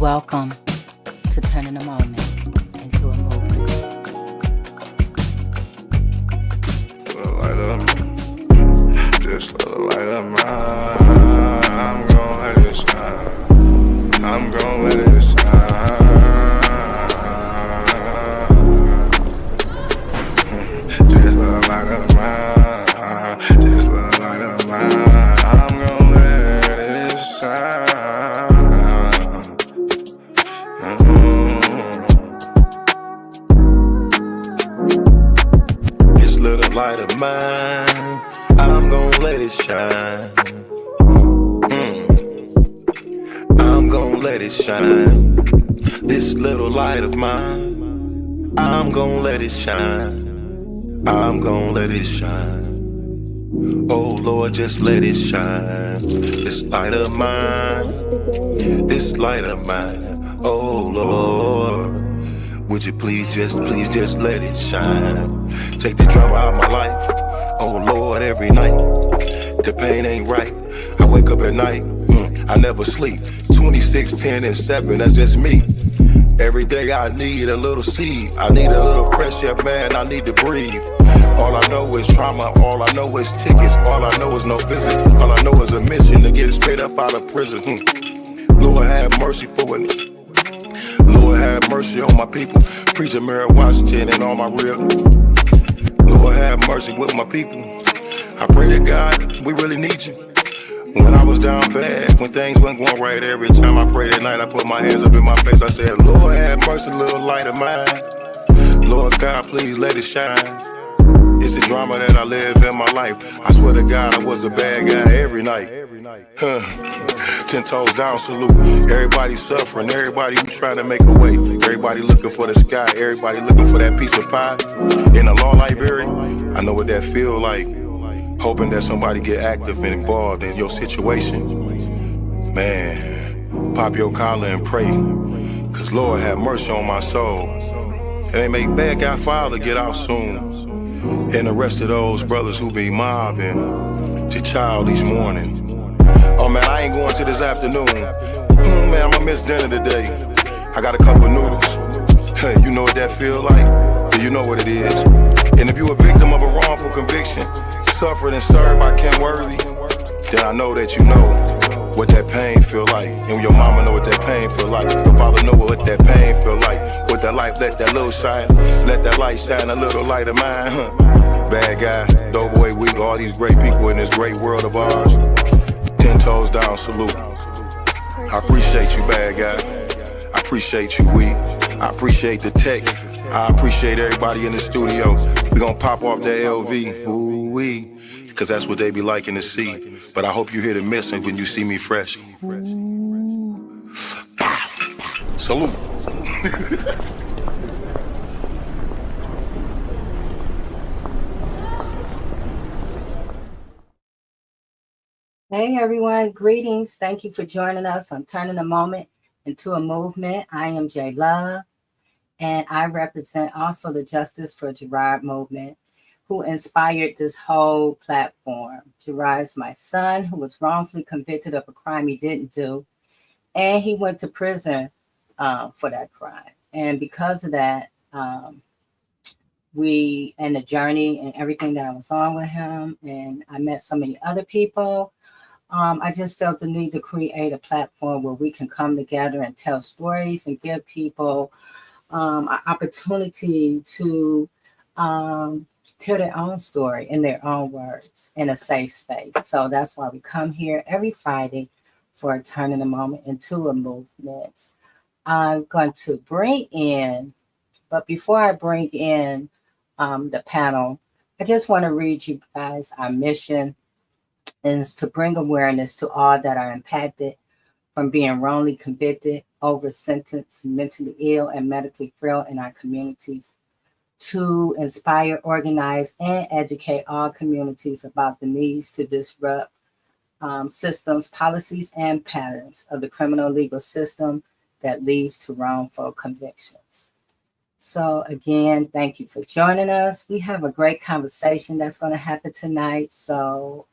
Welcome to turning a moment into a movement. This little light of mine, I'm gon' let it shine. I'm gon' let it shine. This little light of mine, this little light of mine, I'm gon' let it shine. This little light of mine, I'm gon' let it shine. I'm gon' let it shine. This little light of mine, I'm gon' let it shine. I'm gon' let it shine. Oh Lord, just let it shine. This light of mine, this light of mine. Oh Lord, would you please just let it shine. Take the drama out of my life. Oh Lord, every night, the pain ain't right. I wake up at night, I never sleep. 26, 10, and 7, that's just me. Every day I need a little seed. I need a little fresh air, man, I need to breathe. All I know is trauma, all I know is tickets. All I know is no visit, all I know is a mission to get straight up out of prison. Lord have mercy for it. Lord have mercy on my people. Preacher Mary Washington and all my real. Lord have mercy with my people. I pray to God, we really need you. When I was down bad, when things weren't going right, every time I prayed at night, I put my hands up in my face. I said, Lord have mercy, little light of mine. Lord God, please let it shine. It's the drama that I live in my life. I swear to God, I was a bad guy every night. 10 toes down, salute. Everybody suffering, everybody who trying to make a way. Everybody looking for the sky, everybody looking for that piece of pie. In a law library, I know what that feel like. Hoping that somebody get active and involved in your situation. Man, pop your collar and pray. Cause Lord have mercy on my soul. And they make bad guy father get out soon. And the rest of those brothers who be mobbing to child each morning. Oh man, I ain't going to this afternoon. Man, I'ma miss dinner today. I got a couple noodles. Hey, you know what that feel like? Do you know what it is? And if you a victim of a wrongful conviction, suffered and served by Ken Worthy, then I know that you know what that pain feel like. And your mama know what that pain feel like. Your father know what that pain feel like. With that light, let that little shine. Let that light shine, a little light of mine. Bad guy, Doughboy Week, all these great people in this great world of ours. 10 toes down, salute. I appreciate you, bad guy. I appreciate you, we. I appreciate the tech. I appreciate everybody in the studio. We gon' pop off that LV, ooh-wee. Cause that's what they be liking to see. But I hope you hear the missing when you see me fresh. Salute. Hey everyone, greetings. Thank you for joining us on Turning a Moment into a Movement. I am J Love, and I represent also the Justice for Gerard movement, who inspired this whole platform. Gerard's my son, who was wrongfully convicted of a crime he didn't do, and he went to prison for that crime. And because of that, we and the journey and everything that I was on with him, and I met so many other people. I just felt the need to create a platform where we can come together and tell stories and give people an opportunity to tell their own story in their own words in a safe space. So that's why we come here every Friday for Turning a Moment into a Movement. I'm going to bring in, but before I bring in the panel, I just want to read you guys our mission is to bring awareness to all that are impacted from being wrongly convicted, over sentenced, mentally ill, and medically frail in our communities, to inspire, organize, and educate all communities about the needs to disrupt systems, policies, and patterns of the criminal legal system that leads to wrongful convictions. So again, thank you for joining us. We have a great conversation that's going to happen tonight. So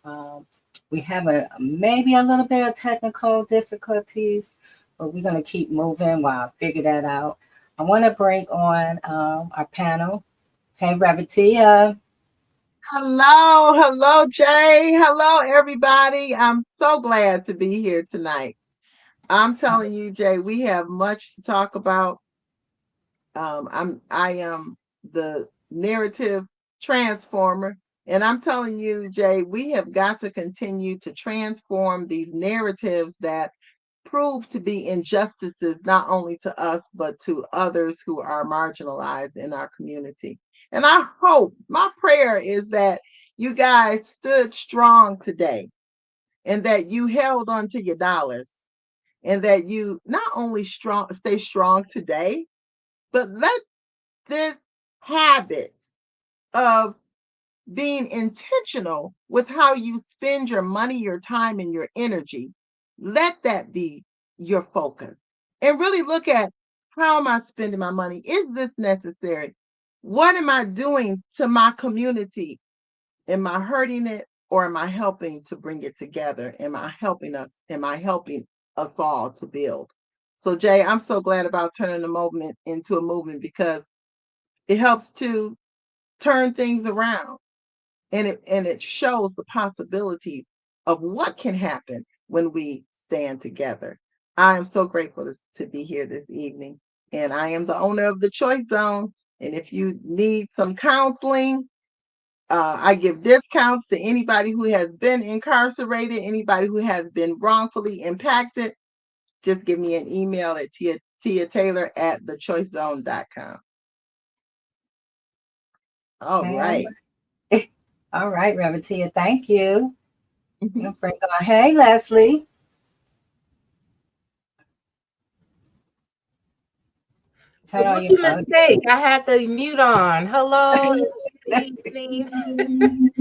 we have maybe a little bit of technical difficulties, but we're going to keep moving while I figure that out. I want to bring on our panel. Hey, Revertia. Hello, Jay. Hello, everybody. I'm so glad to be here tonight. I'm telling you, Jay, we have much to talk about. I am the narrative transformer, and I'm telling you, Jay, we have got to continue to transform these narratives that prove to be injustices not only to us but to others who are marginalized in our community. And I hope, my prayer is that you guys stood strong today and that you held on to your dollars and that you not only stay strong today, but let this habit of being intentional with how you spend your money, your time, and your energy, let that be your focus. And really look at, how am I spending my money? Is this necessary? What am I doing to my community? Am I hurting it, or am I helping to bring it together? Am I helping us? Am I helping us all to build? So, Jay, I'm so glad about turning the movement into a movement, because it helps to turn things around, and it shows the possibilities of what can happen when we stand together. I am so grateful to be here this evening, and I am the owner of the Choice Zone. And if you need some counseling, I give discounts to anybody who has been incarcerated, anybody who has been wrongfully impacted. Just give me an email at tiataylor@thechoicezone.com. All Okay. right. All right, Revertia, thank you. Hey, Leslie. Turn on your Rookie mistake. I had the mute on. Hello, good evening.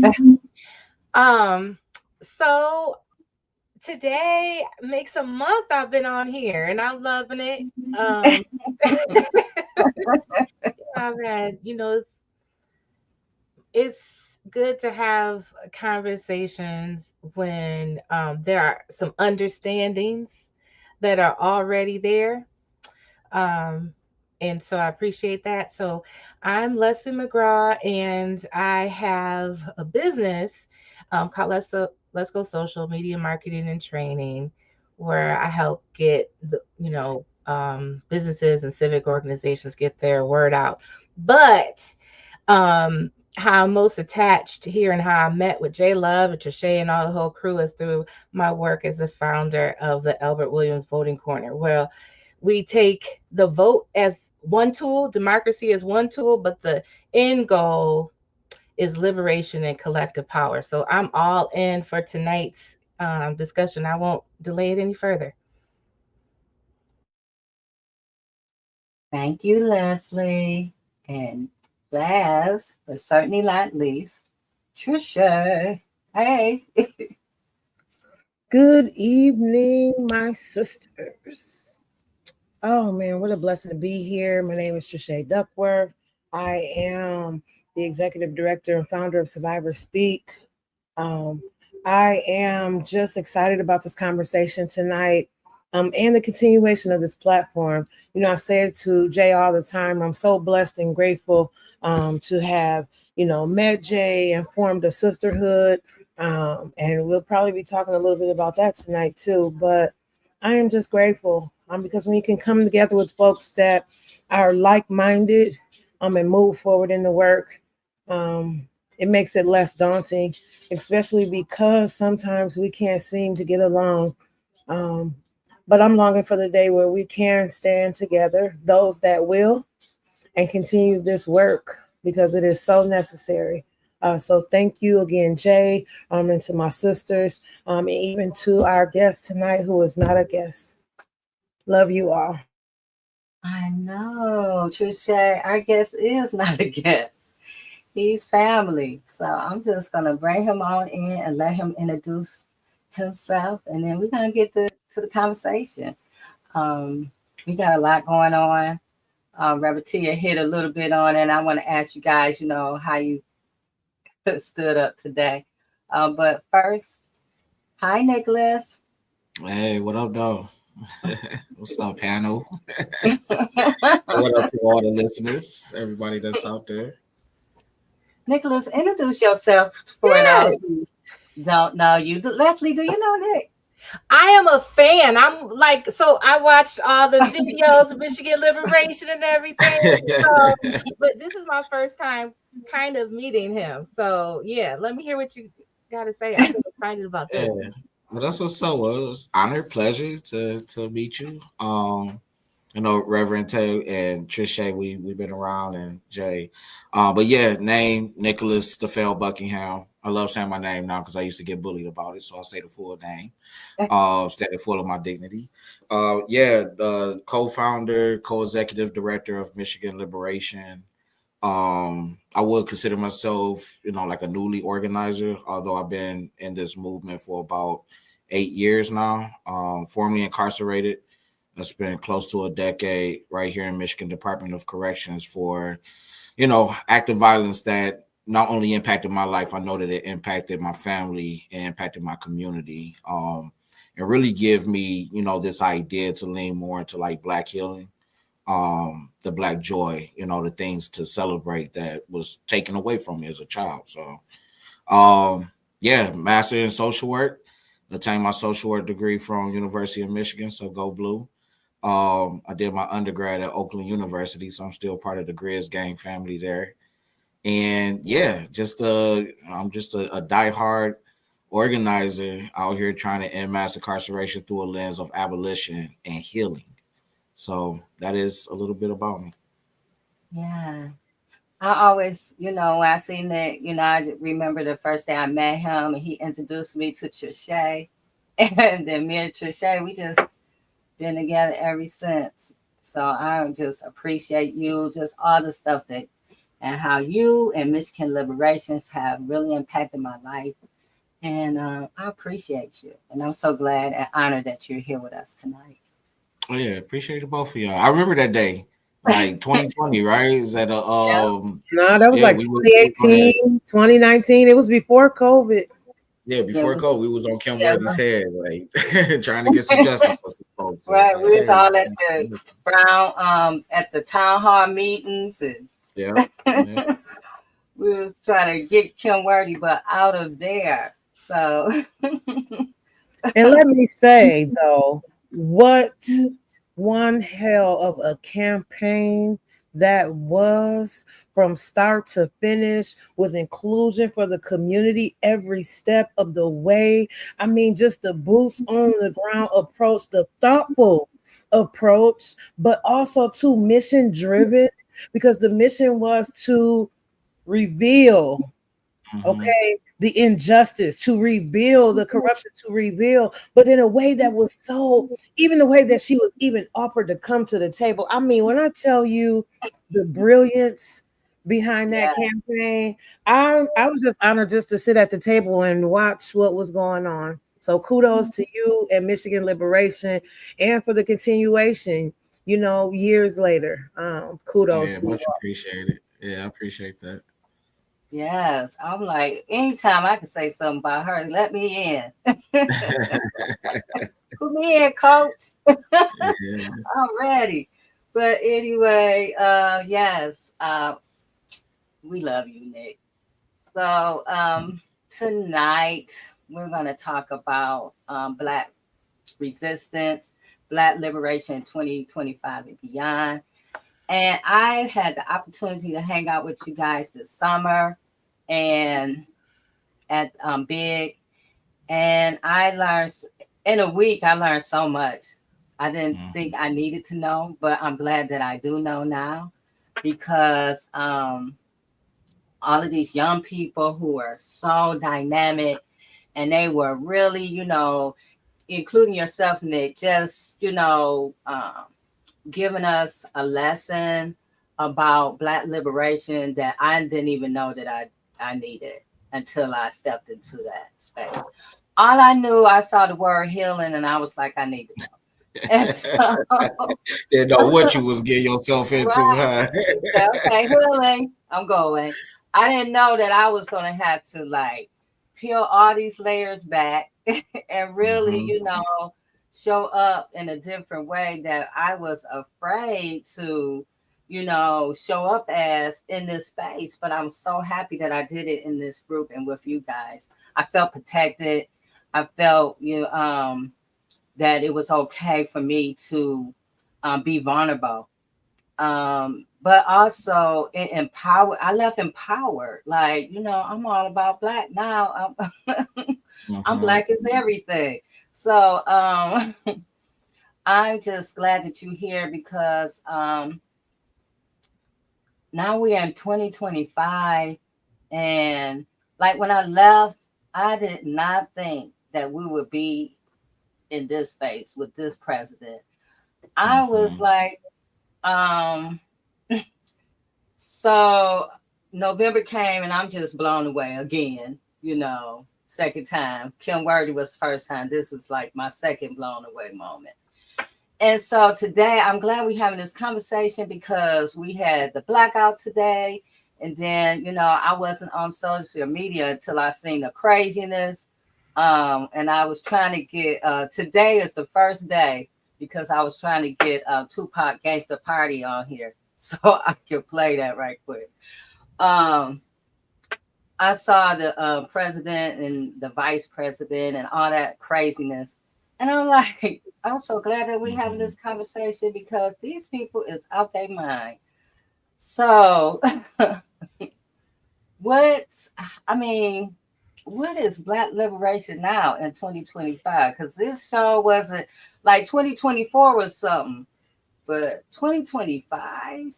So today makes a month I've been on here and I'm loving it. I've had, it's good to have conversations when there are some understandings that are already there. Um, and so I appreciate that. So I'm Leslie McGraw, and I have a business called Let's Go Social Media Marketing and Training, where I help get businesses and civic organizations get their word out. But how I'm most attached here and how I met with Jay Love and Trisha and all the whole crew is through my work as the founder of the Albert Williams Voting Corner. Well, we take the vote as one tool, democracy as one tool, but the end goal is liberation and collective power. So I'm all in for tonight's discussion. I won't delay it any further. Thank you, Leslie. And last, but certainly not least, Trisha. Hey. Good evening, my sisters. Oh man, what a blessing to be here. My name is Trisha Duckworth. I am the executive director and founder of Survivor Speak. I am just excited about this conversation tonight, and the continuation of this platform. I say it to Jay all the time. I'm so blessed and grateful to have, met Jay and formed a sisterhood. And we'll probably be talking a little bit about that tonight too. But I am just grateful because when you can come together with folks that are like-minded and move forward in the work, it makes it less daunting, especially because sometimes we can't seem to get along. But I'm longing for the day where we can stand together, those that will, and continue this work because it is so necessary. So thank you again, Jay, and to my sisters, and even to our guest tonight, who is not a guest. Love you all. I know, Trisha, our guest is not a guest. He's family. So I'm just going to bring him on in and let him introduce himself. And then we're going to get to the conversation. We got a lot going on. Revertia hit a little bit on it. And I want to ask you guys, how you stood up today. But first, hi, Nicholas. Hey, what up, though? What's up, panel? What up to all the listeners, everybody that's out there? Nicholas, introduce yourself for Yes. those who don't know you. Leslie, do you know Nick? I am a fan. I'm like, so I watched all the videos of Michigan Liberation and everything. But this is my first time kind of meeting him. So yeah, let me hear what you got to say. I'm so excited about Yeah, this. well, that's what's so. Well, it was honor, pleasure to meet you. You know, Reverend Tay and Trisha, we've been around, and Jay. But yeah, name Nicholas Stafel Buckingham. I love saying my name now because I used to get bullied about it, so I'll say the full name. Stay full of my dignity. Yeah, co-founder, co-executive director of Michigan Liberation. I would consider myself, you know, like a newly organizer, although I've been in this movement for about 8 years now. Formerly incarcerated. I spent close to a decade right here in Michigan Department of Corrections for, you know, active violence that not only impacted my life, I know that it impacted my family and impacted my community. And really give me, you know, this idea to lean more into like Black healing, the Black joy, you know, the things to celebrate that was taken away from me as a child. So yeah, master in social work. Attained my social work degree from University of Michigan, so go blue. I did my undergrad at Oakland University, so I'm still part of the Grizz gang family there. And yeah, I'm just a diehard organizer out here trying to end mass incarceration through a lens of abolition and healing. So that is a little bit about me. Yeah. I always, when I seen Nick, I remember the first day I met him and he introduced me to Trisha. And then me and Trisha, we just been together ever since. So I just appreciate you, just all the stuff that and how you and Michigan Liberations have really impacted my life. And I appreciate you. And I'm so glad and honored that you're here with us tonight. Oh yeah, appreciate the both of y'all. I remember that day, like 2020, right? Is that Yeah. No, that was yeah, like we were 2018, 2019. It was before COVID. yeah, before Yeah. COVID, we was on Kim Yeah. Worthy's head, like trying to get some justice for some folks. So it's Right. like, We was hey, all at the Brown, at the town hall meetings and yeah, yeah. we was trying to get Kim Worthy, but out of there. So And let me say though, what one hell of a campaign that was, from start to finish, with inclusion for the community every step of the way. I mean, just the boots on the ground approach, the thoughtful approach, but also too mission driven, because the mission was to reveal, okay, the injustice, to reveal the corruption, to reveal, but in a way that was so, even the way that she was even offered to come to the table. I mean, when I tell you the brilliance behind that yeah, campaign, I was just honored just to sit at the table and watch what was going on. So kudos to you and Michigan Liberation, and for the continuation, years later. Oh Kudos yeah, to you much appreciated. Yeah, I appreciate that. yes. I'm like, anytime I can say something about her, let me in. Put me in, coach. Yeah. I'm ready. But anyway, yes, we love you, Nick. So tonight we're going to talk about Black resistance, Black liberation 2025 and beyond. And I had the opportunity to hang out with you guys this summer and at Big. And I learned in a week, I learned so much. I didn't think I needed to know, but I'm glad that I do know now because all of these young people who are so dynamic and they were really, including yourself, Nick, just, giving us a lesson about Black liberation that I didn't even know that I needed until I stepped into that space. All I knew, I saw the word healing and I was like, I need to know. And so, Didn't know what you was getting yourself into, right. huh? Okay, healing, I'm going. I didn't know that I was going to have to like peel all these layers back and really, show up in a different way that I was afraid to, show up as in this space. But I'm so happy that I did it in this group and with you guys. I felt protected. I felt that it was okay for me to be vulnerable. But also it empowered. I left empowered. Like, I'm all about Black now. I'm Black as everything. So I'm just glad that you're here because now we're in 2025. And like when I left, I did not think that we would be in this space with this president. I was like, so November came and I'm just blown away again, second time. Kim Worthy was the first time. This was like my second blown away moment. And so today I'm glad we're having this conversation because we had the blackout today. And then, I wasn't on social media until I seen the craziness. And I was trying to get, today is the first day because I was trying to get Tupac Gangsta Party on here. So I could play that right quick. I saw the president and the vice president and all that craziness. And I'm like, I'm so glad that we're having this conversation because these people is out their mind. So what is Black liberation now in 2025? Because this show wasn't like 2024 was something, but 2025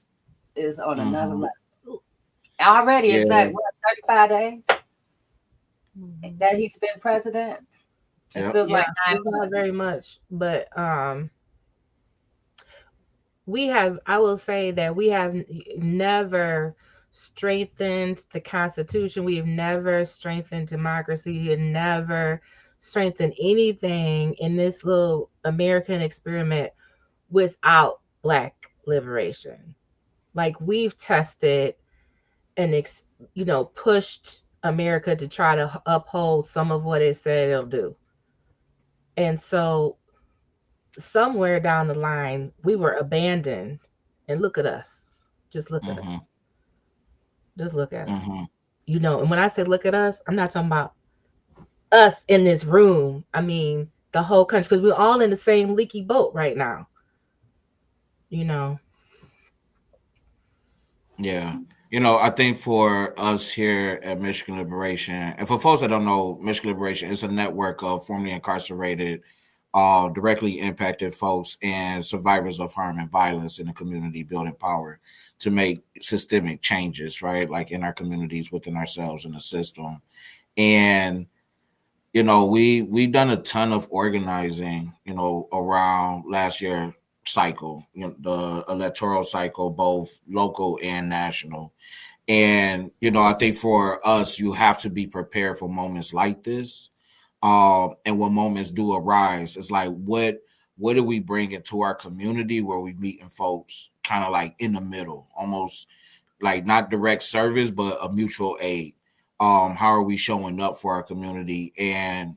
is on another level. Already it's like what, 35 days that he's been president. It feels like 9 months. Not very much, but I will say that we have never strengthened the Constitution. We have never strengthened democracy. We have never strengthened anything in this little American experiment without Black liberation. Like we've tested and pushed America to try to uphold some of what it said it'll do. And so somewhere down the line, we were abandoned. And look at us. Just look at us. Just look at us. And when I say look at us, I'm not talking about us in this room. I mean, the whole country, because we're all in the same leaky boat right now. Yeah. I think for us here at Michigan Liberation, and for folks that don't know, Michigan Liberation is a network of formerly incarcerated, directly impacted folks and survivors of harm and violence in the community, building power to make systemic changes, right? Like in our communities, within ourselves, in the system. And, we've done a ton of organizing, around last year cycle, the electoral cycle, both local and national. And, I think for us, you have to be prepared for moments like this. And when moments do arise, it's like, what do we bring into our community where we meeting folks kind of like in the middle, almost like not direct service, but a mutual aid. How are we showing up for our community? And,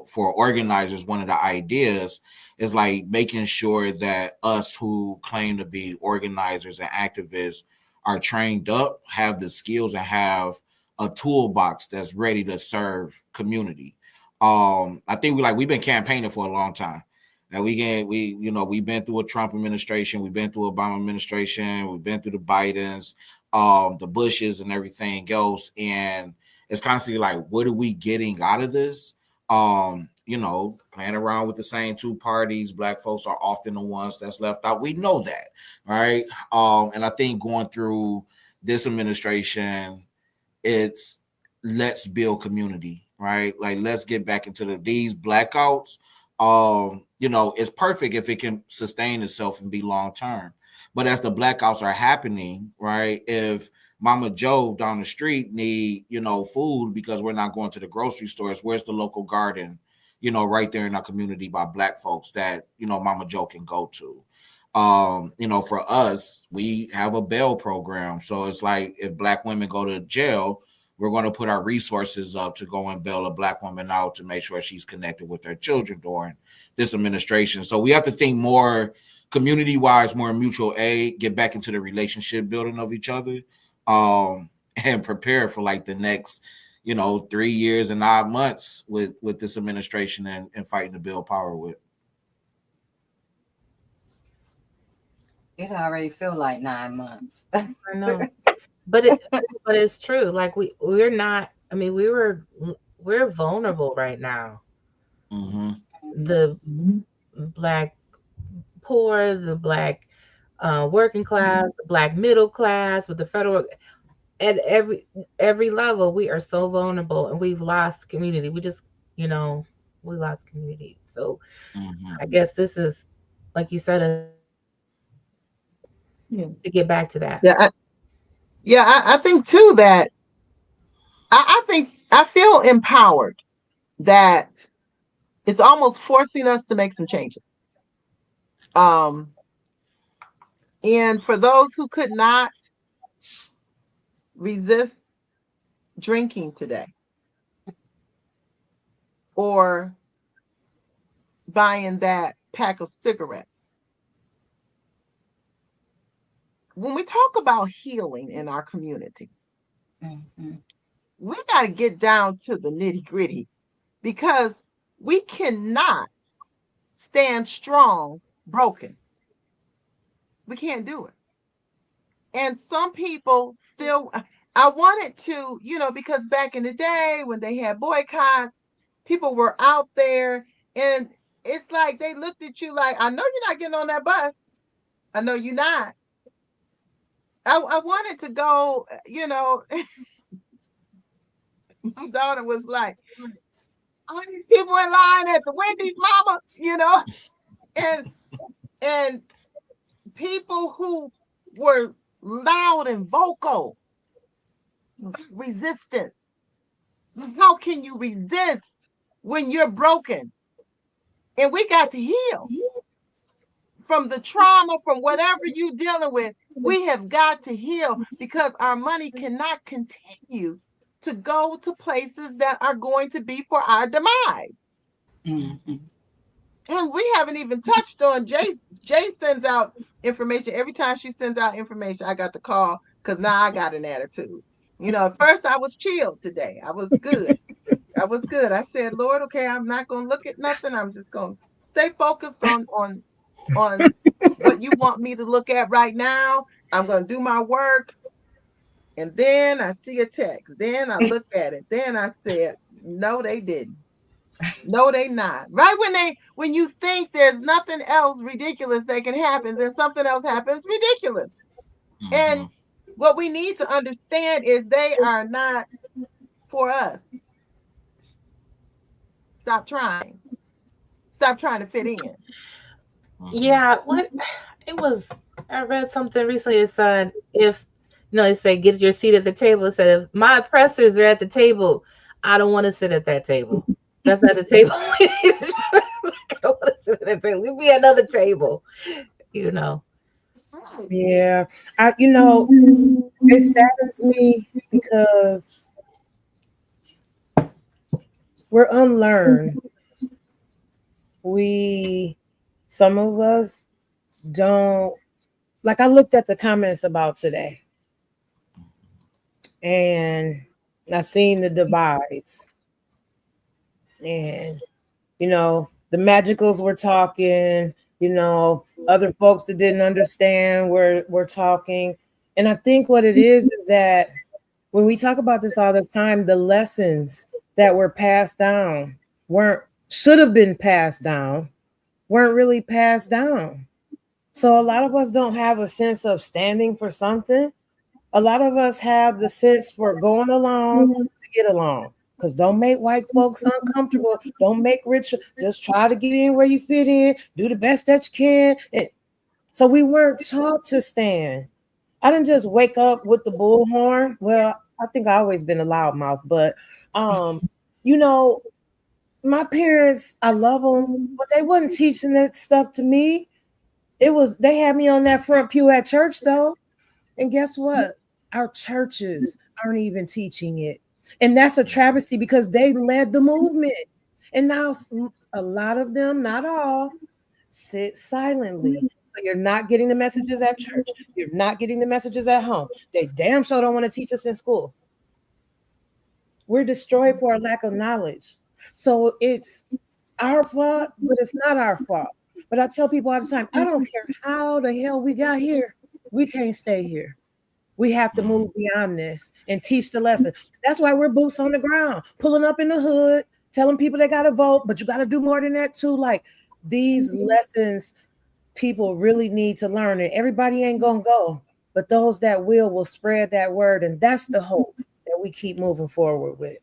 for organizers, one of the ideas is like making sure that us who claim to be organizers and activists are trained up, have the skills, and have a toolbox that's ready to serve community. I think we've been campaigning for a long time. And we've been through a Trump administration, we've been through Obama administration, we've been through the Bidens, the Bushes, and everything else. And it's constantly like, what are we getting out of this? Playing around with the same two parties. Black folks are often the ones that's left out. We know that, right? And I think going through this administration, it's let's build community, right? Like, let's get back into these blackouts. It's perfect if it can sustain itself and be long term. But as the blackouts are happening, right, if Mama Joe down the street need, food because we're not going to the grocery stores, where's the local garden, right there in our community by Black folks that, Mama Joe can go to? For us, we have a bail program. So it's like if Black women go to jail, we're going to put our resources up to go and bail a Black woman out to make sure she's connected with her children during this administration. So we have to think more community-wise, more mutual aid, get back into the relationship building of each other, and prepare for like the next, 3 years and 9 months with this administration and fighting to build power with. It already feel like 9 months. I know, but it's true. Like we're not. I mean, we're vulnerable right now. Mm-hmm. The Black poor, the Black working class, the Black middle class, with the federal, at every level, we are so vulnerable, and we've lost community. We just, we lost community. So I guess this is, like you said, to get back to that. I think too that I think I feel empowered that it's almost forcing us to make some changes. And for those who could not resist drinking today or buying that pack of cigarettes, when we talk about healing in our community, we got to get down to the nitty gritty, because we cannot stand strong broken. We can't do it. And some people still, I wanted to, because back in the day when they had boycotts, people were out there, and it's like they looked at you like, I know you're not getting on that bus. I know you're not. I wanted to go, my daughter was like, all these people in line at the Wendy's, mama, and people who were loud and vocal, resistance. How can you resist when you're broken? And we got to heal from the trauma, from whatever you're dealing with. We have got to heal, because our money cannot continue to go to places that are going to be for our demise. Mm-hmm. And we haven't even touched on Jay. Jay sends out information. Every time she sends out information, I got to call, because now I got an attitude. At first I was chilled today. I was good. I said, Lord, okay, I'm not going to look at nothing. I'm just going to stay focused on what you want me to look at right now. I'm going to do my work. And then I see a text. Then I look at it. Then I said, no, they didn't. No, they not. Right when you think there's nothing else ridiculous that can happen, then something else happens ridiculous. And what we need to understand is they are not for us. Stop trying. Stop trying to fit in. Yeah, I read something recently. It said, if, it said, get your seat at the table. It said, if my oppressors are at the table, I don't want to sit at that table. That's not the table. I don't want to sit at that table. Leave me another table, Yeah. It saddens me because we're unlearned. Some of us don't, like, I looked at the comments about today, and I seen the divides, and the magicals were talking, other folks that didn't understand were talking. And I think what it is that when we talk about this all the time, the lessons that were passed down should have been passed down, weren't really passed down. So a lot of us don't have a sense of standing for something. A lot of us have the sense for going along to get along. Because don't make white folks uncomfortable. Don't make rich. Just try to get in where you fit in. Do the best that you can. So we weren't taught to stand. I didn't just wake up with the bullhorn. Well, I think I always been a loudmouth, but my parents, I love them, but they wasn't teaching that stuff to me. They had me on that front pew at church though. And guess what? Our churches aren't even teaching it. And that's a travesty, because they led the movement. And now a lot of them, not all, sit silently. So you're not getting the messages at church. You're not getting the messages at home. They damn sure don't want to teach us in school. We're destroyed for our lack of knowledge. So it's our fault, but it's not our fault. But I tell people all the time, I don't care how the hell we got here. We can't stay here. We have to move beyond this and teach the lesson. That's why we're boots on the ground, pulling up in the hood, telling people they got to vote, but you got to do more than that too. Like these lessons people really need to learn, and everybody ain't going to go, but those that will spread that word. And that's the hope that we keep moving forward with.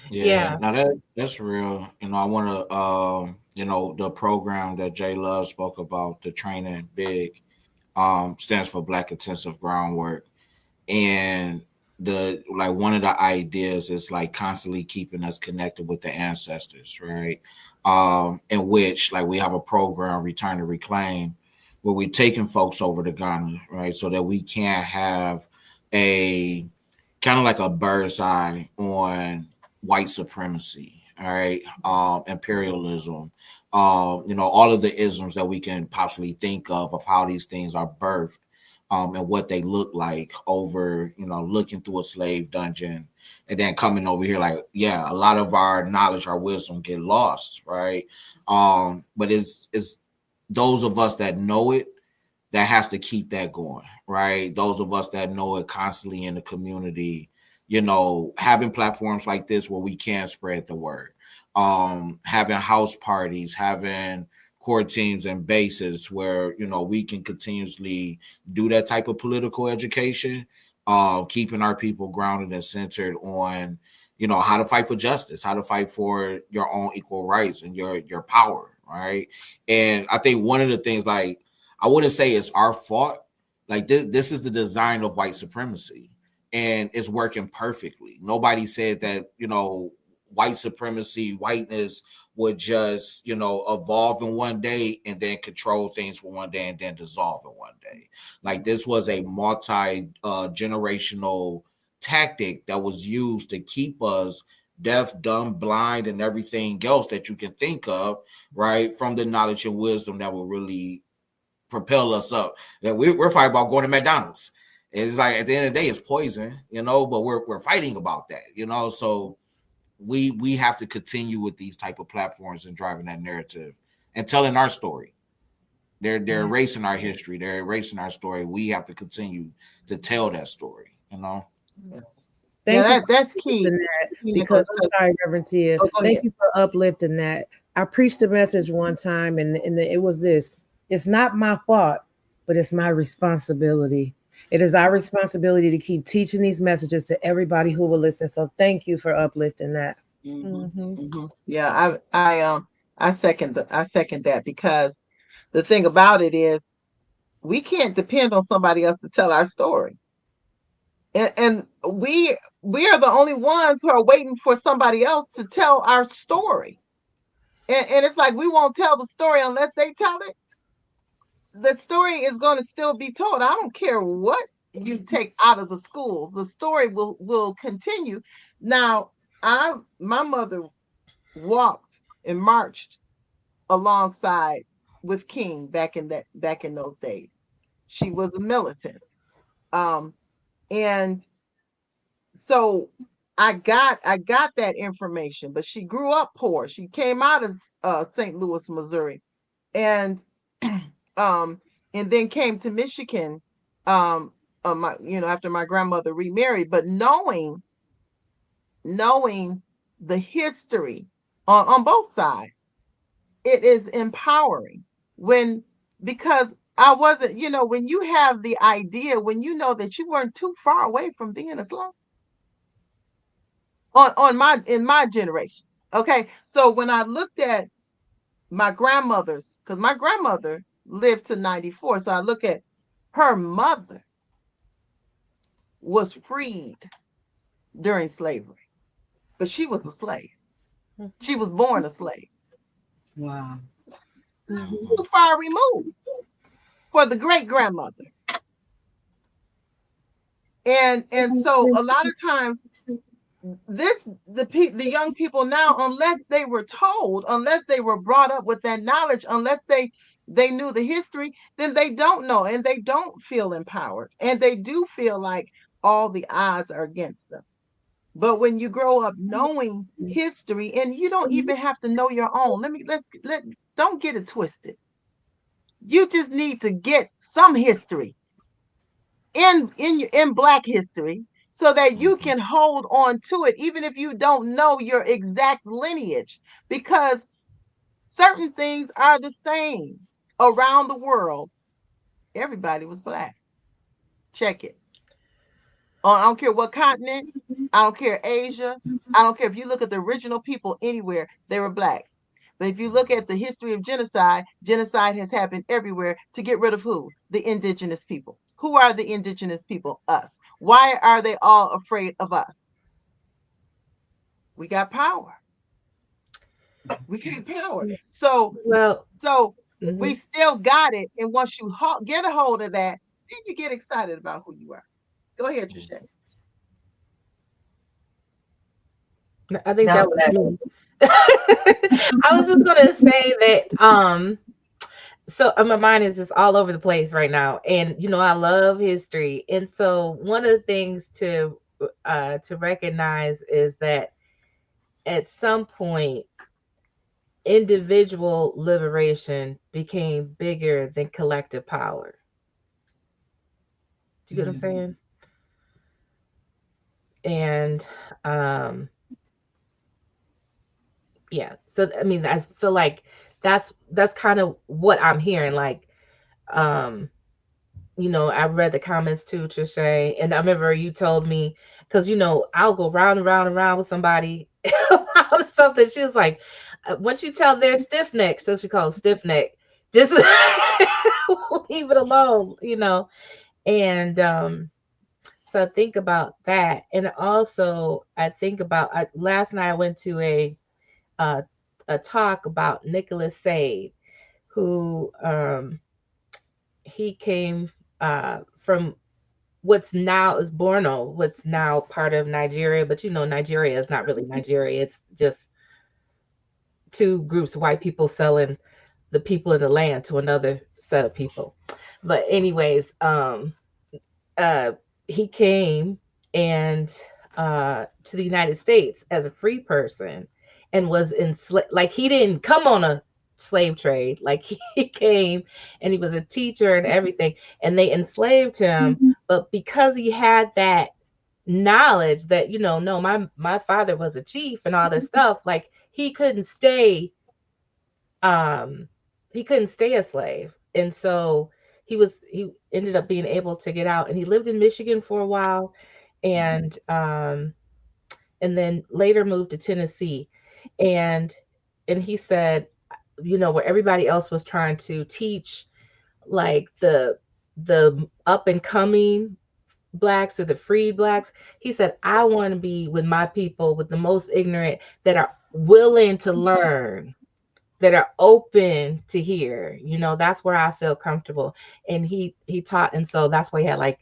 Yeah. Now that's real. I want to, the program that Jay Love spoke about, the training big, stands for Black Intensive Groundwork. And one of the ideas is like constantly keeping us connected with the ancestors, right? In which like we have a program, Return to Reclaim, where we're taking folks over to Ghana, right? So that we can have a kind of like a bird's eye on white supremacy, all right, imperialism, all of the isms that we can possibly think of how these things are birthed, and what they look like over, looking through a slave dungeon and then coming over here. Like, yeah, a lot of our knowledge, our wisdom get lost, right? But it's those of us that know it that has to keep that going, right? Those of us that know it constantly in the community, having platforms like this where we can spread the word, having house parties, having core teams and bases where, we can continuously do that type of political education, keeping our people grounded and centered on, how to fight for justice, how to fight for your own equal rights and your power, right? And I think one of the things, like, I wouldn't say it's our fault. Like this is the design of white supremacy, and it's working perfectly. Nobody said that, white supremacy, whiteness would just, evolve in one day and then control things for one day and then dissolve in one day. Like this was a generational tactic that was used to keep us deaf, dumb, blind, and everything else that you can think of, right? From the knowledge and wisdom that will really propel us up. That we're fighting about going to McDonald's. It's like at the end of the day, it's poison, but we're fighting about that, so we have to continue with these type of platforms and driving that narrative and telling our story. They're erasing our history, they're erasing our story. We have to continue to tell that story, Thank you that's key. That, because I'm sorry, Reverend Tia. Thank you for uplifting that. I preached a message one time, and it was this: it's not my fault, but it's my responsibility. It is our responsibility to keep teaching these messages to everybody who will listen. So thank you for uplifting that. Yeah, I second that, because the thing about it is we can't depend on somebody else to tell our story. And we are the only ones who are waiting for somebody else to tell our story. And it's like we won't tell the story unless they tell it. The story is going to still be told. I don't care what you take out of the schools. The story will continue. Now, my mother walked and marched alongside with King back in those days. She was a militant. And so I got that information, but she grew up poor. She came out of St. Louis, Missouri, and and then came to Michigan, after my grandmother remarried. But knowing the history on both sides, it is empowering because I wasn't, when you have the idea, when you know that you weren't too far away from being a slave in my generation. Okay. So when I looked at my grandmother's, because my grandmother lived to 94. So I look at her mother was freed during slavery, but she was a slave. She was born a slave. Wow. Too far removed for the great grandmother. And so a lot of times the young people now, unless they were told, unless they were brought up with that knowledge, unless they knew the history, then they don't know, and they don't feel empowered, and they do feel like all the odds are against them. But when you grow up knowing history, and you don't even have to know your own, let don't get it twisted. You just need to get some history in Black history, so that you Mhm. can hold on to it, even if you don't know your exact lineage, because certain things are the same around the world. Everybody was Black. Check it. I don't care what continent. I don't care Asia. I don't care if you look at the original people anywhere, they were Black. But if you look at the history of genocide, genocide has happened everywhere to get rid of who? The indigenous people. Who are the indigenous people? Us. Why are they all afraid of us? We got power. We got power. So, Well, so we mhm. still got it. And once you get a hold of that, then you get excited about who you are. Go ahead, Trisha. I think That that was was that. me. I was just gonna say that so my mind is just all over the place right now, and I love history, and so one of the things to recognize is that at some point individual liberation became bigger than collective power. Do you get what I'm saying? And um yeah, so I mean, I feel like that's kind of what I'm hearing, like um I read the comments too, Trisha, and I remember you told me, because I'll go round and round and round with somebody about something. She was like, once you tell they're stiff neck, so she calls stiff neck, just leave it alone. And so I think about that, and also I think about last night I went to uh, a talk about Nicholas Sade, who he came from what's now is Borno, what's now part of Nigeria, but Nigeria is not really Nigeria. It's just two groups of white people selling the people in the land to another set of people. But anyways, uh he came and to the United States as a free person and was enslaved. Like, he didn't come on a slave trade. Like, he came and he was a teacher and everything, and they enslaved him. But because he had that knowledge that, no, my father was a chief and all this stuff, like, um he couldn't stay a slave. And so he ended up being able to get out, and he lived in Michigan for a while, and then later moved to Tennessee. And and he said, where everybody else was trying to teach, like, the up and coming blacks or the freed blacks, he said, I want to be with my people, with the most ignorant, that are willing to learn, that are open to hear. That's where I feel comfortable. And he taught, and so that's why he had, like,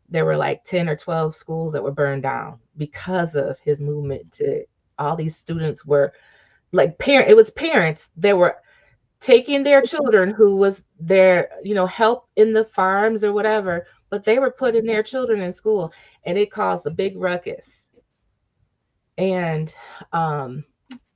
there were like 10 or 12 schools that were burned down because of his movement. To all these students were like, it was parents that were taking their children, who was their help in the farms or whatever, but they were putting their children in school, and it caused a big ruckus. And um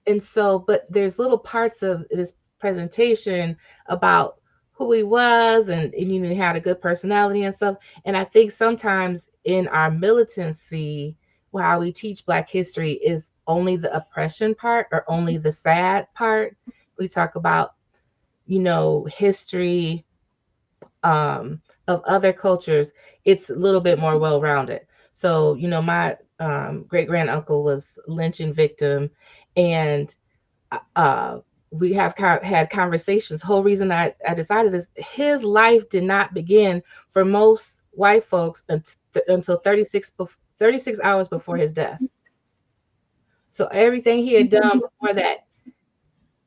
and so, but there's little parts of this presentation about who he was, and he had a good personality and stuff. And I think sometimes in our militancy, how we teach Black history is only the oppression part, or only the sad part. We talk about history of other cultures. It's a little bit more well-rounded. So my great grand uncle was lynching victim, and uh, we have had conversations. Whole reason I decided this, his life did not begin for most white folks until 36 hours before his death. So everything he had done before that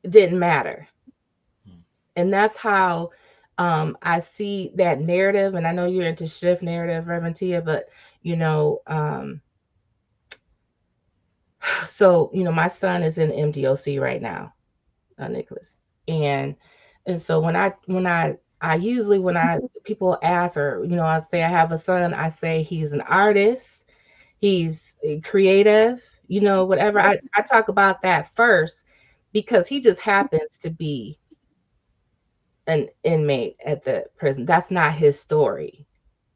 didn't matter. And that's how I see that narrative. And I know you're into shift narrative, Reverend Tia, but you know, um, So, my son is in MDOC right now, Nicholas. And so I usually, when people ask, or, I say I have a son, I say he's an artist, he's creative, whatever. I talk about that first because he just happens to be an inmate at the prison. That's not his story.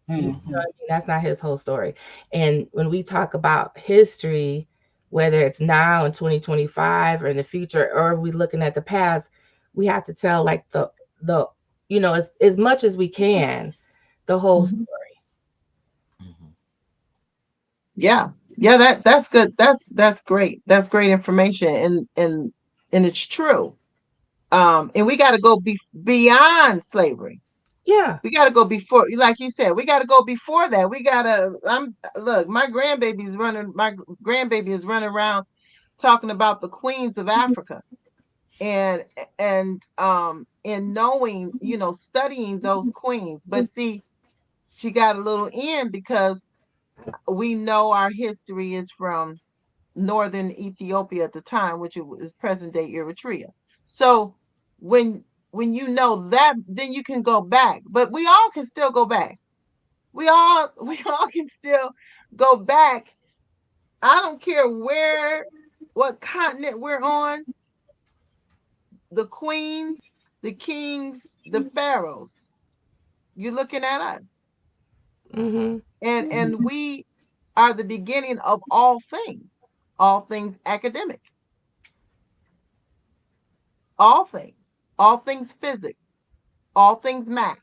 You know what I mean? That's not his whole story. And when we talk about history, whether it's now in 2025 or in the future, or we looking at the past, we have to tell like the as much as we can, the whole story. Yeah. Yeah, that's good. That's great. That's great information. And it's true. And we got to go beyond slavery. Yeah. We got to go before, like you said, we got to go before that. We got to, look, my grandbaby is running around talking about the queens of Africa, and and knowing, studying those queens. But see, she got a little in because we know our history is from northern Ethiopia at the time, which is present day Eritrea. So when you know that, then you can go back. But we all can still go back. We all can still go back. I don't care what continent we're on. The queens, the kings, the pharaohs. You're looking at us. Mm-hmm. And we are the beginning of all things academic, all things physics, all things math.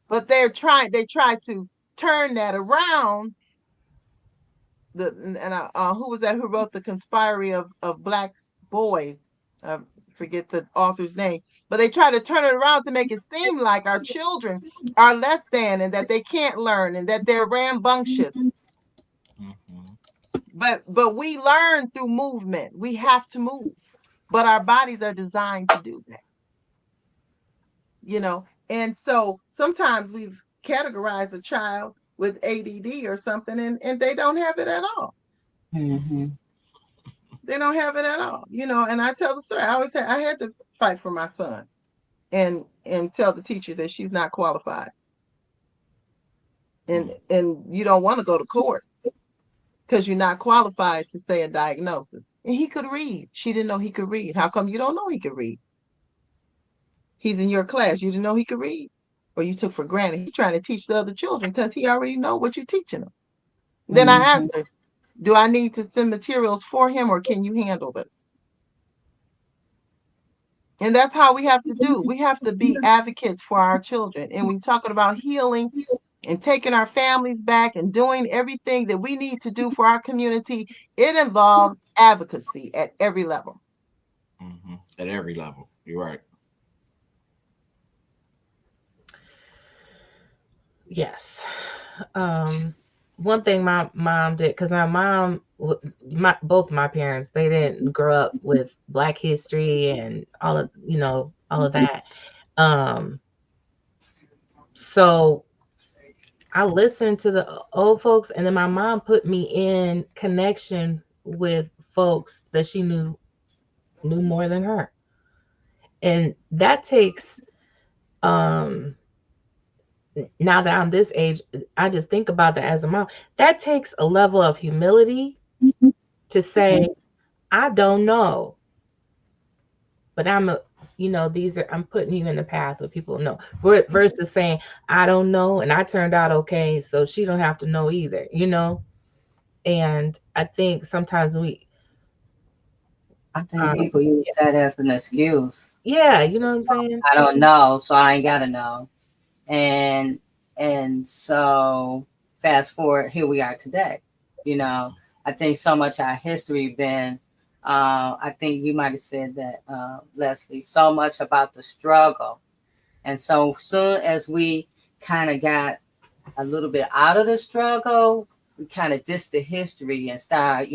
But they try to turn that around. Who was that who wrote the conspiracy of black boys? I forget the author's name, but they try to turn it around to make it seem like our children are less than, and that they can't learn, and that they're rambunctious. But we learn through movement. We have to move, but our bodies are designed to do that. And so sometimes we've categorized a child with ADD or something, and they don't have it at all. They don't have it at all. And I tell the story. I had to fight for my son and tell the teacher that she's not qualified. And you don't want to go to court because you're not qualified to say a diagnosis. And he could read. She didn't know he could read. How come you don't know he could read? He's in your class. You didn't know he could read? Or you took for granted. He's trying to teach the other children because he already know what you're teaching them. Then I asked her, do I need to send materials for him, or can you handle this? And that's how we have to do. We have to be advocates for our children. And we're talking about healing and taking our families back and doing everything that we need to do for our community. It involves advocacy at every level. At every level. You're right. Yes. One thing my mom did, because both my parents, they didn't grow up with Black history and all of that. So I listened to the old folks, and then my mom put me in connection with folks that she knew more than her. And that takes, now that I'm this age, I just think about that as a mom. That takes a level of humility to say, I don't know, but I'm putting you in the path where people know, versus saying, I don't know, and I turned out okay, so she don't have to know either, And I think sometimes I think people use that as an excuse. Yeah, you know what I'm saying? I don't know, so I ain't gotta know. And so fast forward, here we are today. I think so much our history been, I think you might have said that, Leslie, so much about the struggle. And so soon as we kind of got a little bit out of the struggle, we kind of ditched the history and start,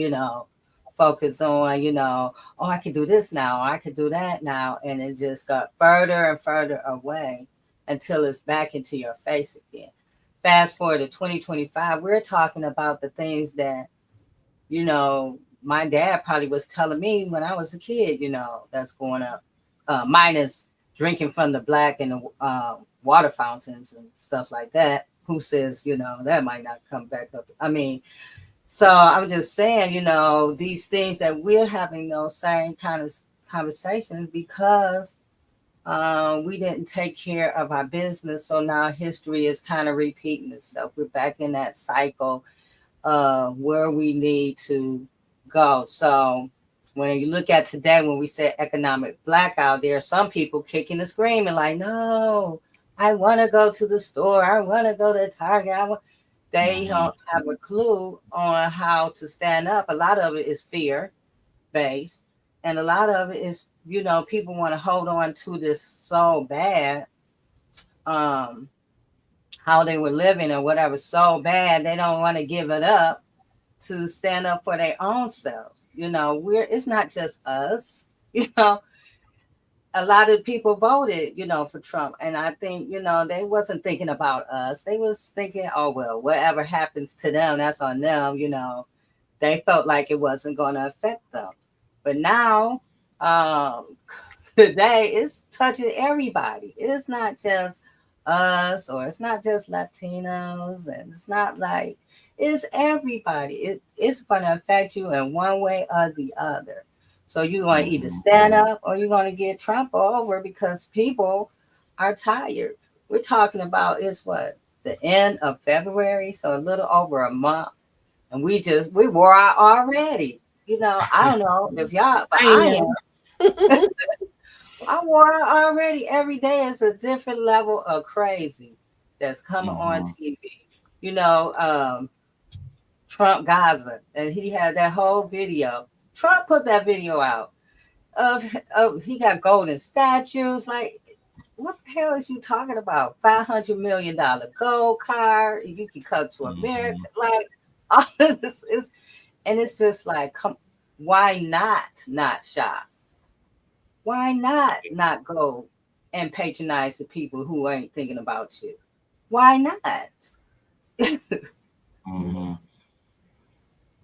focus on, oh, I can do this now, I can do that now. And it just got further and further away until it's back into your face again. Fast forward to 2025, we're talking about the things that you know, my dad probably was telling me when I was a kid, you know, that's going up, minus drinking from the black and the water fountains and stuff like that. Who says, you know, that might not come back up? I mean, so I'm just saying, you know, these things that we're having those same kind of conversations because we didn't take care of our business. So now history is kind of repeating itself. We're back in that cycle where we need to go. So when you look at today, when we say economic blackout, there are some people kicking and screaming like, no, I want to go to the store. I want to go to Target. They don't have a clue on how to stand up. A lot of it is fear based. And a lot of it is, you know, people want to hold on to this so bad, um, how they were living or whatever, so bad they don't want to give it up to stand up for their own selves. You know, it's not just us, you know, a lot of people voted, you know, for Trump. And I think, you know, they wasn't thinking about us. They was thinking, oh, well, whatever happens to them, that's on them, you know. They felt like it wasn't going to affect them. But now, today, it's touching everybody. It's not just us or it's not just Latinos. And it's not like, it's everybody. It's going to affect you in one way or the other. So you're going to either stand up or you're going to get trampled over because people are tired. We're talking about is what, the end of February, so a little over a month, and we wore out already. You know, I don't know if y'all, but I am. I wore out already. Every day is a different level of crazy that's coming on TV. You know, Trump Gaza, and he had that whole video. Trump put that video out of he got golden statues. Like, what the hell is you talking about? $500 million gold car. You can come to America. Like, all this is, and it's just like, come, why not shop? Why not go and patronize the people who ain't thinking about you? Why not? Yeah,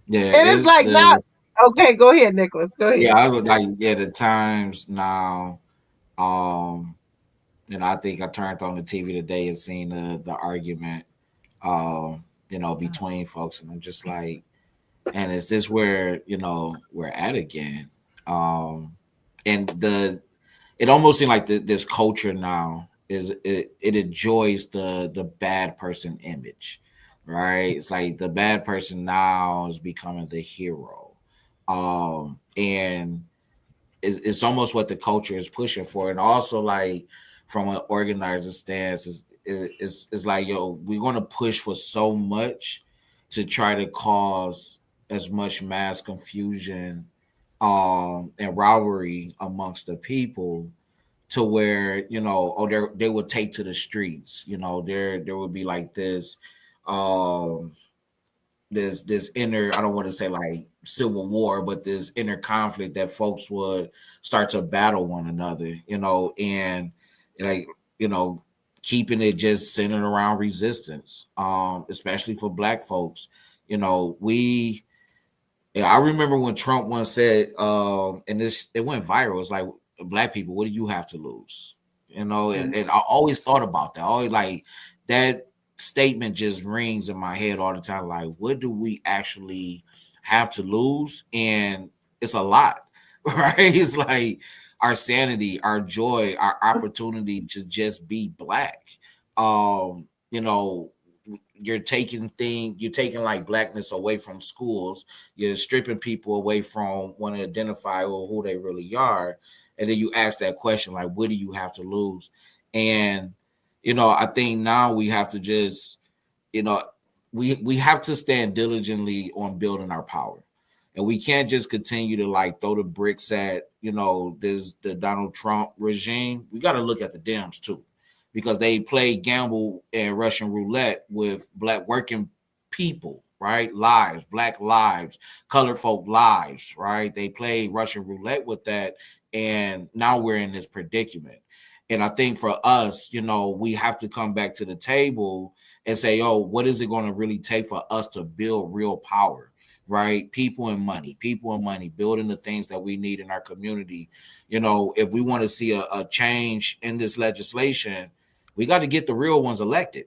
And it's like now. Okay, go ahead, Nicholas. Go ahead. Yeah, I was like, yeah, the times now. You know, I think I turned on the TV today and seen the argument, you know, between folks, and I'm just like, and is this where, you know, we're at again? And it almost seems like this culture now it enjoys the bad person image, right? It's like the bad person now is becoming the hero, and it's almost what the culture is pushing for. And also, like, from an organizer stance, is like, yo, we're going to push for so much to try to cause as much mass confusion and rivalry amongst the people, to where, you know, oh, they would take to the streets. You know, there would be like um this inner, I don't want to say like civil war, but this inner conflict that folks would start to battle one another, you know, and like, you know, keeping it just centered around resistance, especially for Black folks. You know, I remember when Trump once said, and it went viral. It's like, Black people, what do you have to lose? You know, and I always thought about that. I always, like, that statement just rings in my head all the time. Like, what do we actually have to lose? And it's a lot, right? It's like our sanity, our joy, our opportunity to just be Black. You know, you're taking like Blackness away from schools. You're stripping people away from want to identify or who they really are. And then you ask that question, like, what do you have to lose? And, you know, I think now we have to just, you know, we have to stand diligently on building our power. And we can't just continue to, like, throw the bricks at, you know, the Donald Trump regime. We got to look at the Dems too, because they play gamble and Russian roulette with Black working people, right? Lives, Black lives, colored folk lives, right? They play Russian roulette with that. And now we're in this predicament. And I think for us, you know, we have to come back to the table and say, oh, what is it going to really take for us to build real power? right? People and money, building the things that we need in our community. You know, if we want to see a change in this legislation, we got to get the real ones elected.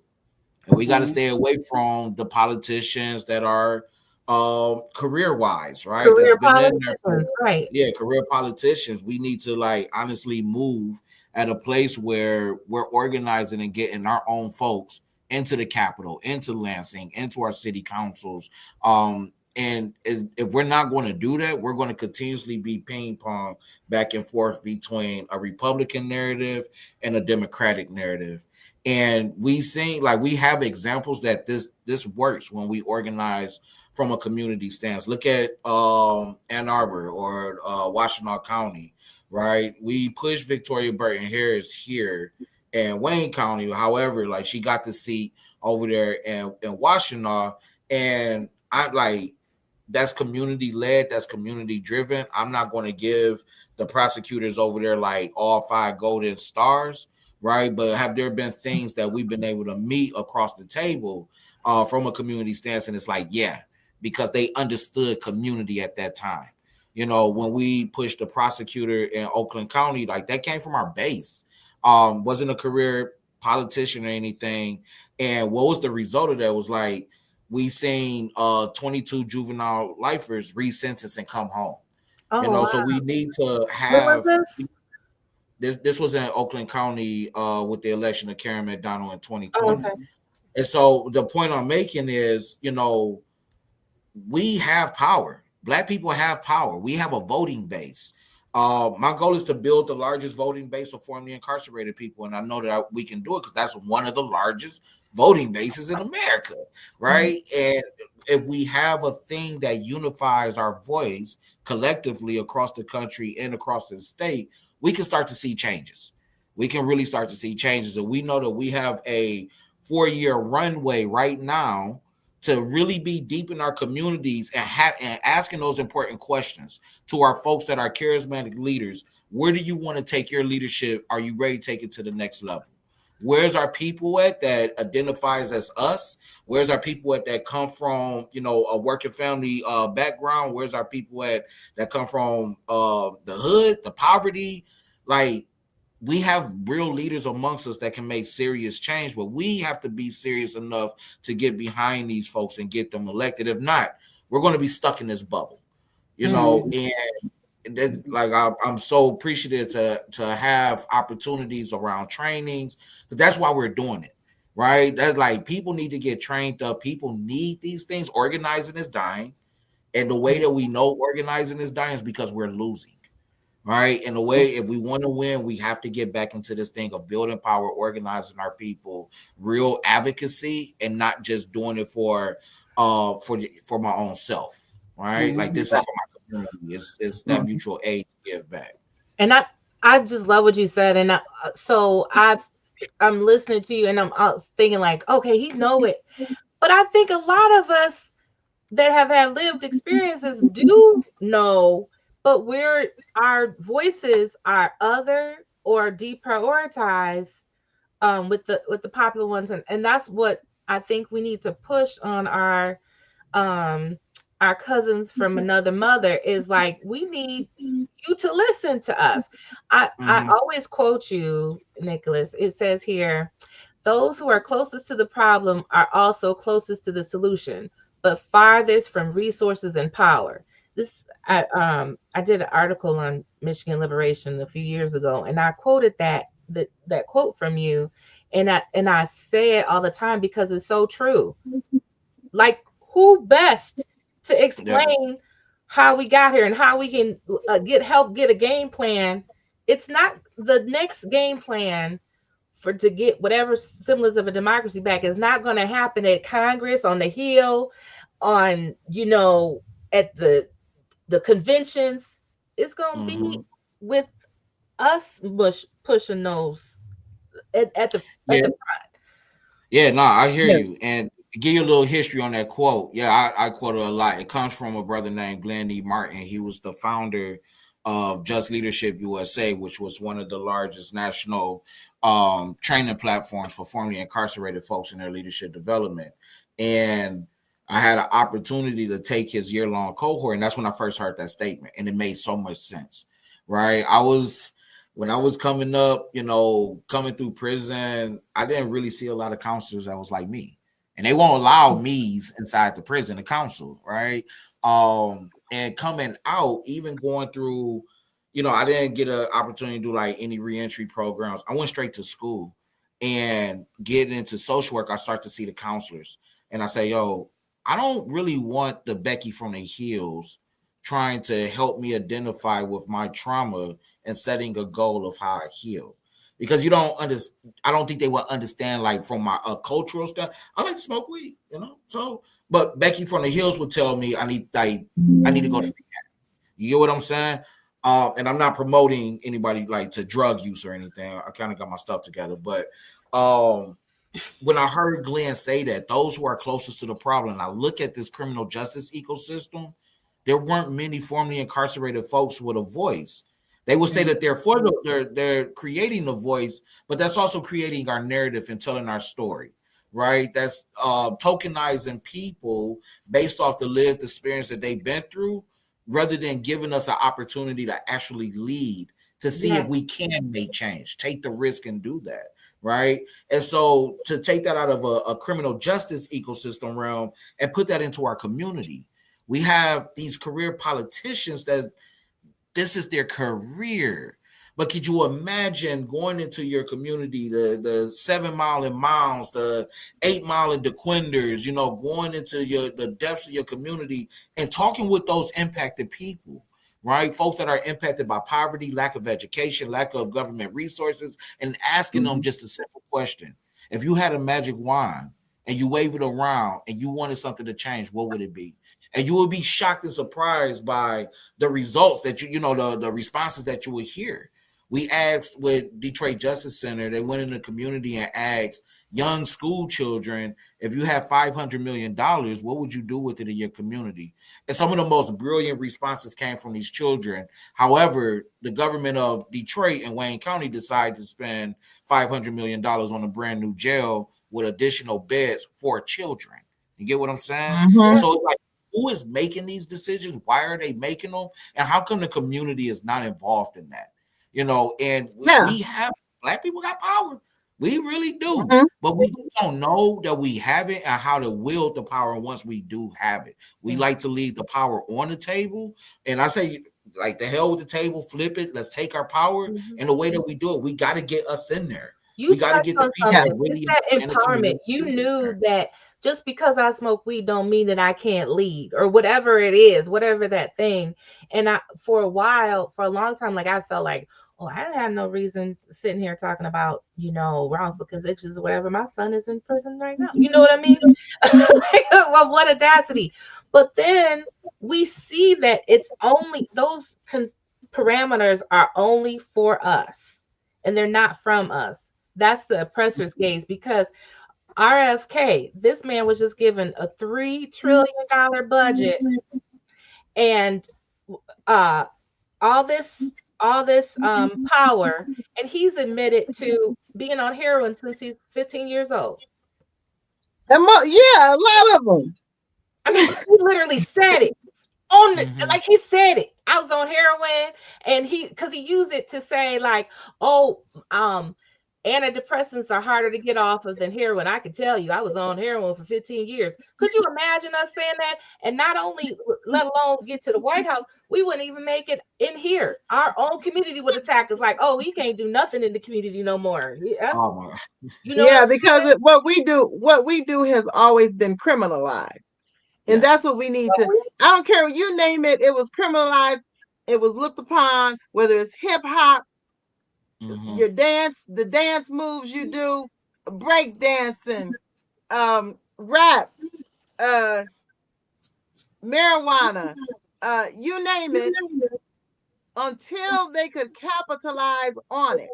And we got to stay away from the politicians that are career wise, right? That's Career been in there for, politicians, right? yeah, career politicians. We need to like honestly move at a place where we're organizing and getting our own folks into the Capitol, into Lansing, into our city councils. And if we're not going to do that, we're going to continuously be ping pong back and forth between a Republican narrative and a Democratic narrative. And we see, like, we have examples that this works when we organize from a community stance. Look at Ann Arbor or Washtenaw County, right? We pushed Victoria Burton Harris here in Wayne County. However, like, she got the seat over there in Washtenaw, and I like, that's community led, that's community driven. I'm not going to give the prosecutors over there like all 5 golden stars, right? But have there been things that we've been able to meet across the table from a community stance? And it's like, yeah, because they understood community at that time. You know, when we pushed the prosecutor in Oakland County, like, that came from our base. Wasn't a career politician or anything. And what was the result of that? Was like, we seen 22 juvenile lifers resentenced and come home. Oh, You know, wow. so we need to When have was this? this was in Oakland County with the election of Karen McDonald in Oh, 2020. okay. And so the point I'm making is, you know, we have power. Black people have power. We have a voting base. My goal is to build the largest voting base of formerly incarcerated people, and I know that we can do it because that's one of the largest voting bases in America, right? And if we have a thing that unifies our voice collectively across the country and across the state, we can start to see changes. We can really start to see changes, and we know that we have a 4-year runway right now to really be deep in our communities and asking those important questions to our folks that are charismatic leaders. Where do you want to take your leadership? Are you ready to take it to the next level? Where's our people at that identifies as us? Where's our people at that come from, you know, a working family background? Where's our people at that come from the hood, the poverty? Like, we have real leaders amongst us that can make serious change, but we have to be serious enough to get behind these folks and get them elected. If not, we're going to be stuck in this bubble, you know. And that, like, I'm so appreciative to have opportunities around trainings, but that's why we're doing it, right? That's like, people need to get trained up. People need these things. Organizing is dying, and the way that we know organizing is dying is because we're losing. Right. And the way, if we want to win, we have to get back into this thing of building power, organizing our people, real advocacy, and not just doing it for my own self. Right. Like, this is for my community. It's that mutual aid to give back. And I just love what you said. And I'm listening to you, and I'm thinking like, okay, he know it. But I think a lot of us that have had lived experiences do know, but our voices are other or deprioritized with the popular ones, and that's what I think we need to push on our cousins from another mother, is like, we need you to listen to us. I always quote you, Nicholas. It says here, those who are closest to the problem are also closest to the solution, but farthest from resources and power. I did an article on Michigan liberation a few years ago, and I quoted that quote from you, and I say it all the time because it's so true. Like, who best to explain how we got here and how we can get a game plan? It's not the next game plan to get whatever semblance of a democracy back is not going to happen at Congress, on the Hill, on, you know, at the conventions. It's going to be with us pushing those at the front. Yeah, no, I hear you. And to give you a little history on that quote, I quote it a lot. It comes from a brother named Glenn E. Martin. He was the founder of Just Leadership USA, which was one of the largest national training platforms for formerly incarcerated folks in their leadership development. And I had an opportunity to take his year-long cohort, and that's when I first heard that statement, and it made so much sense, right? When I was coming up, coming through prison, I didn't really see a lot of counselors that was like me, and they won't allow me's inside the prison to counsel, right? And coming out, even going through, I didn't get an opportunity to do like any reentry programs. I went straight to school, and getting into social work, I start to see the counselors, and I say, yo, I don't really want the Becky from the hills trying to help me identify with my trauma and setting a goal of how I heal. Because you don't understand, I don't think they will understand, like, from my cultural stuff. I like to smoke weed, So, but Becky from the hills would tell me I need to go to rehab. You get what I'm saying? And I'm not promoting anybody like to drug use or anything. I kind of got my stuff together, but when I heard Glenn say that, those who are closest to the problem, and I look at this criminal justice ecosystem, there weren't many formerly incarcerated folks with a voice. They would say that they're creating a voice, but that's also creating our narrative and telling our story, right? That's tokenizing people based off the lived experience that they've been through, rather than giving us an opportunity to actually lead, to see if we can make change, take the risk and do that. Right. And so to take that out of a criminal justice ecosystem realm and put that into our community, we have these career politicians that this is their career. But could you imagine going into your community, the 7 Mile and Mounds, the 8 Mile and DeQuinders, going into the depths of your community and talking with those impacted people? Right? Folks that are impacted by poverty, lack of education, lack of government resources, and asking them just a simple question. If you had a magic wand and you wave it around and you wanted something to change, what would it be? And you would be shocked and surprised by the results that the responses that you would hear. We asked with Detroit Justice Center, they went in the community and asked young school children, if you had $500 million, what would you do with it in your community? And some of the most brilliant responses came from these children. However, the government of Detroit and Wayne County decided to spend $500 million on a brand new jail with additional beds for children. You get what I'm saying? And so it's like, who is making these decisions? Why are they making them? And how come the community is not involved in that? And we have, Black people got power. We really do. But we don't know that we have it and how to wield the power once we do have it. We like to leave the power on the table. And I say, like, the hell with the table, flip it. Let's take our power. And the way that we do it, we got to get us in there. We got to get the people that really empowerment. You knew that just because I smoke weed don't mean that I can't lead, or whatever it is, whatever that thing. And for a long time, like, I felt like, oh, I didn't have no reason sitting here talking about, wrongful convictions or whatever. My son is in prison right now. You know what I mean? Well, what audacity. But then we see that it's only those parameters are only for us, and they're not from us. That's the oppressor's gaze, because RFK, this man was just given a $3 trillion budget, and all this power, and he's admitted to being on heroin since he's 15 years old. A lot of them. I mean, he literally said it like he said it. I was on heroin, and because he used it to say, like, oh, antidepressants are harder to get off of than heroin. I can tell you, I was on heroin for 15 years. Could you imagine us saying that? And not only, let alone get to the White House, we wouldn't even make it in here. Our own community would attack us, like, oh, we can't do nothing in the community no more. Because what we do has always been criminalized. And that's what we need to. I don't care what you name it. It was criminalized. It was looked upon, whether it's hip hop, your dance, the dance moves you do, break dancing, rap, marijuana, you name it, until they could capitalize on it.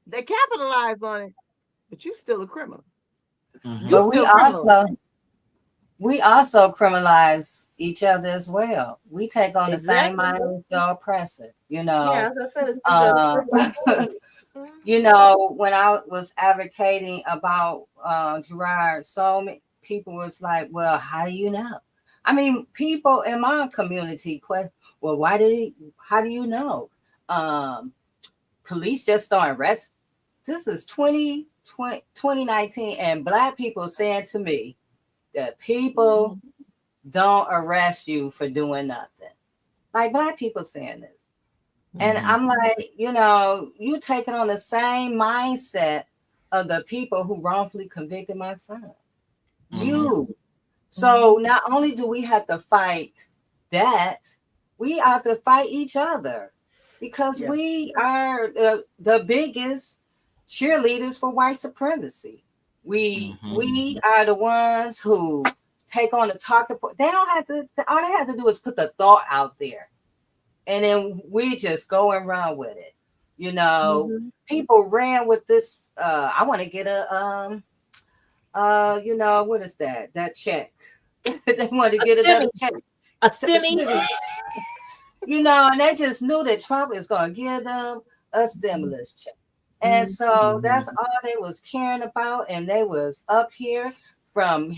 They capitalize on it, but you still a criminal. But we also criminalize each other as well. We take on the same mind as the oppressor, Yeah, when I was advocating about Gerard Solomon, people was like, well, how do you know? I mean, people in my community question, well, how do you know? Um, Police just started arrest. This is 2019, and Black people saying to me that people don't arrest you for doing nothing. Like Black people saying this. And I'm like, you taking on the same mindset of the people who wrongfully convicted my son. You. So not only do we have to fight that, we have to fight each other because we are the biggest cheerleaders for white supremacy. We are the ones who take on the talking point. They don't have to. All they have to do is put the thought out there, and then we just go and run with it. People ran with this. I want to get what is that? That check. They want to get another check. A stimmy. And they just knew that Trump is going to give them a stimulus check. And so that's all they was caring about. And they was up here from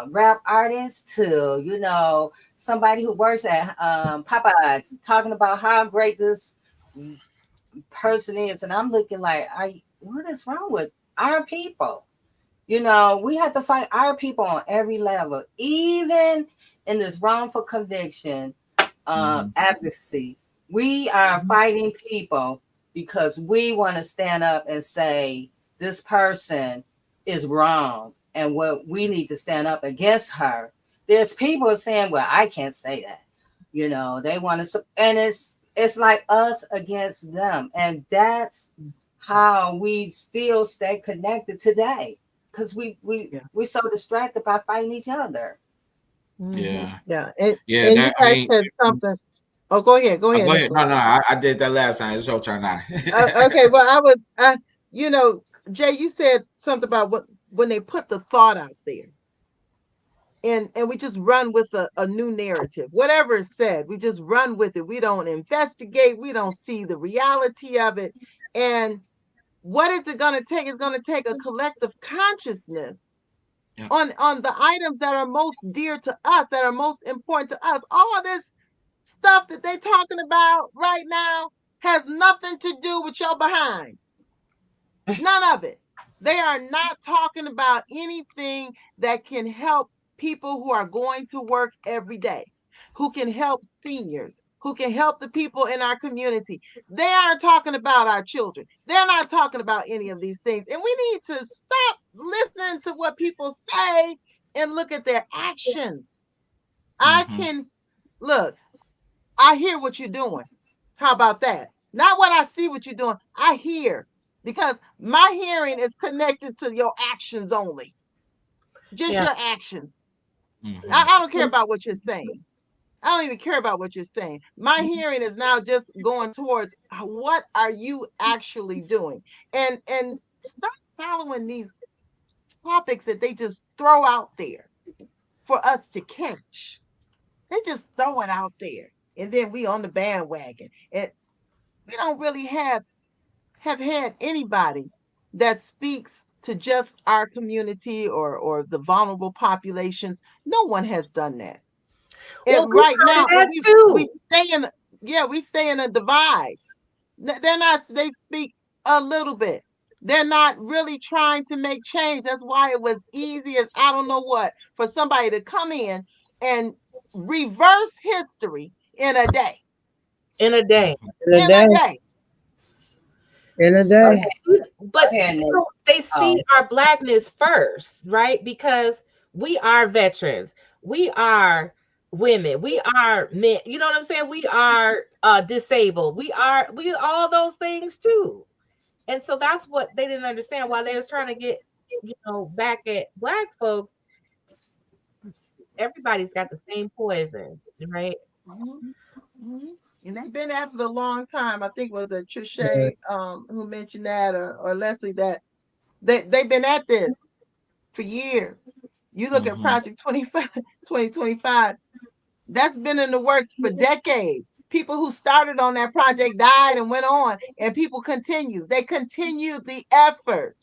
rap artists to, somebody who works at Popeyes talking about how great this person is. And I'm looking like, what is wrong with our people? We have to fight our people on every level, even in this wrongful conviction advocacy. We are fighting people because we want to stand up and say this person is wrong and what we need to stand up against her. There's people saying, well, I can't say that. They want to, and it's like us against them. And that's how we still stay connected today. Because we're so distracted by fighting each other. And you guys said something. Oh, go ahead. Go ahead. No, I did that last time. It's your turn now. Okay, well, I was, Jay, you said something about when they put the thought out there, and we just run with a new narrative. Whatever is said, we just run with it. We don't investigate. We don't see the reality of it. And what is it going to take? It's going to take a collective consciousness on the items that are most dear to us, that are most important to us. All this stuff that they're talking about right now has nothing to do with your behinds. None of it. They are not talking about anything that can help people who are going to work every day, who can help seniors, who can help the people in our community. They aren't talking about our children. They're not talking about any of these things. And we need to stop listening to what people say and look at their actions. I hear what you're doing. How about that? Not what I see what you're doing. I hear, because my hearing is connected to your actions only. Just your actions. I don't care about what you're saying. I don't even care about what you're saying. My hearing is now just going towards what are you actually doing? And stop following these topics that they just throw out there for us to catch. They just throw it out there. And then we on the bandwagon. And we don't really have had anybody that speaks to just our community or the vulnerable populations. No one has done that. And right now, we stay in a divide. They speak a little bit. They're not really trying to make change. That's why it was easy as I don't know what for somebody to come in and reverse history in a day. In a day. But they see our Blackness first, right? Because we are veterans. We are women. We are men. You know what I'm saying? We are disabled. We all those things too. And so that's what they didn't understand while they was trying to get, back at Black folks. Everybody's got the same poison, right? And they've been at it a long time. I think it was Trisha who mentioned that, or Leslie, that they've been at this for years. You look at Project 2025, that's been in the works for decades. People who started on that project died and went on, and people continue. They continue the effort.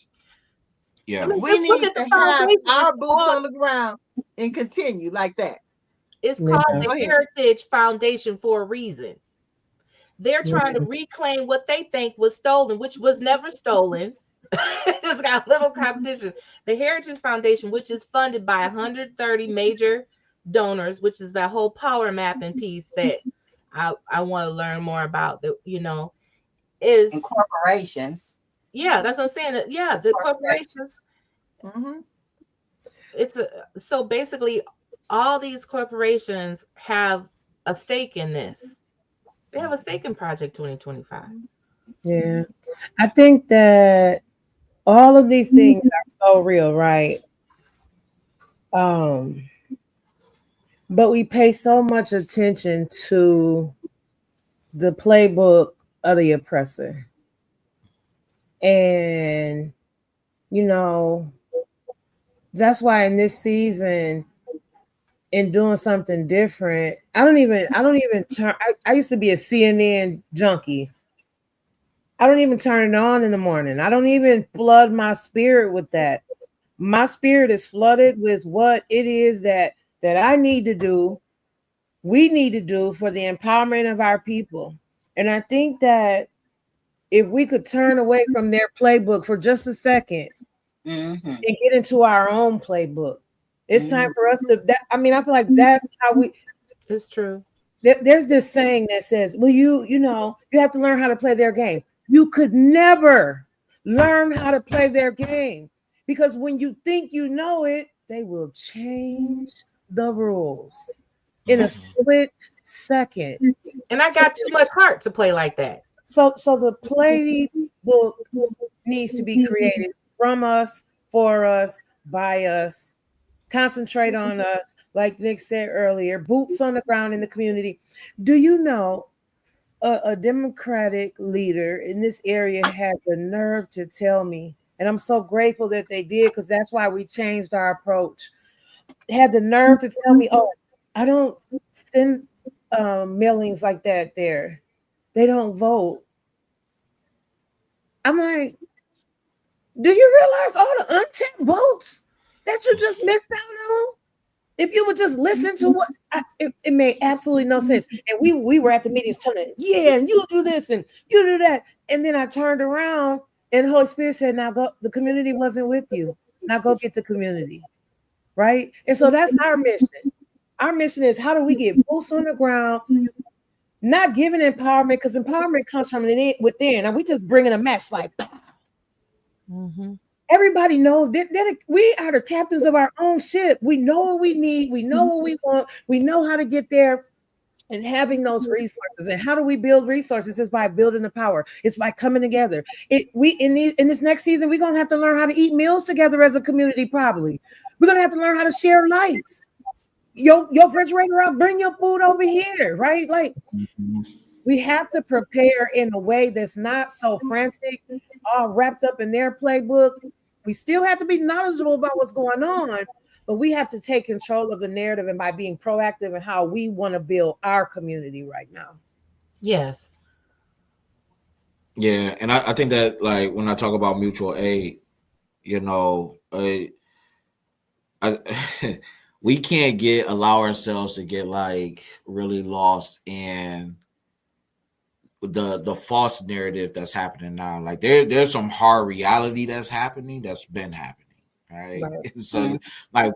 Yeah. I mean, We just look need at the to have foundation. our boots on the ground and continue like that. It's Yeah. called Go the ahead. Heritage Foundation for a reason. They're trying to reclaim what they think was stolen, which was never stolen. Just got a little competition. The Heritage Foundation, which is funded by 130 major donors, which is that whole power mapping piece that I want to learn more about. That is And corporations. yeah, that's what I'm saying. Yeah, the corporations. Mm-hmm. So basically, all these corporations have a stake in this. They have a stake in Project 2025. Yeah. I think that all of these things are so real, right? Um, but we pay so much attention to the playbook of the oppressor. And you know, that's why in this season, in doing something different, I don't even turn I used to be a CNN junkie. I don't even turn it on in the morning. I don't even flood my spirit with that. My spirit is flooded with what it is that I need to do, we need to do for the empowerment of our people. And I think that if we could turn away from their playbook for just a second Mm-hmm. and get into our own playbook, it's time Mhm. for us to I feel like that's how we It's true. there's this saying that says, well, you have to learn how to play their game. You could never learn how to play their game, because when you think you know it, they will change the rules in a split second. And I So, got too much heart to play like that. so the playbook needs to be created from us, for us, by us. Concentrate on us, like Nick said earlier, boots on the ground in the community. Do you know a Democratic leader in this area had the nerve to tell me, and I'm so grateful that they did, because that's why we changed our approach. Had the nerve to tell me, oh, I don't send mailings like that there. They don't vote. I'm like, do you realize all the untapped votes that you just missed out on? If you would just listen to what it made absolutely no sense. And we were at the meetings telling it, yeah, and you do this and you do that. And then I turned around and the Holy Spirit said, now go, the community wasn't with you. Now go get the community. Right. And so that's our mission. Our mission is, how do we get boots on the ground, not giving empowerment, because empowerment comes from within. And we just bringing a match like, Mm-hmm. everybody knows that we are the captains of our own ship. We know what we need. We know what we want. We know how to get there, and having those resources. And how do we build resources? It's by building the power. It's by coming together. In this next season, we're gonna have to learn how to eat meals together as a community. Probably we're gonna have to learn how to share lights. Your refrigerator out, bring your food over here, right? Like, we have to prepare in a way that's not so frantic, all wrapped up in their playbook. We still have to be knowledgeable about what's going on, but we have to take control of the narrative, and by being proactive in how we want to build our community right now. Yes. Yeah, and I think that, like, when I talk about mutual aid, you know, I, we can't allow ourselves to get like really lost in the false narrative that's happening now. Like there's some hard reality that's been happening. Right. Right. So like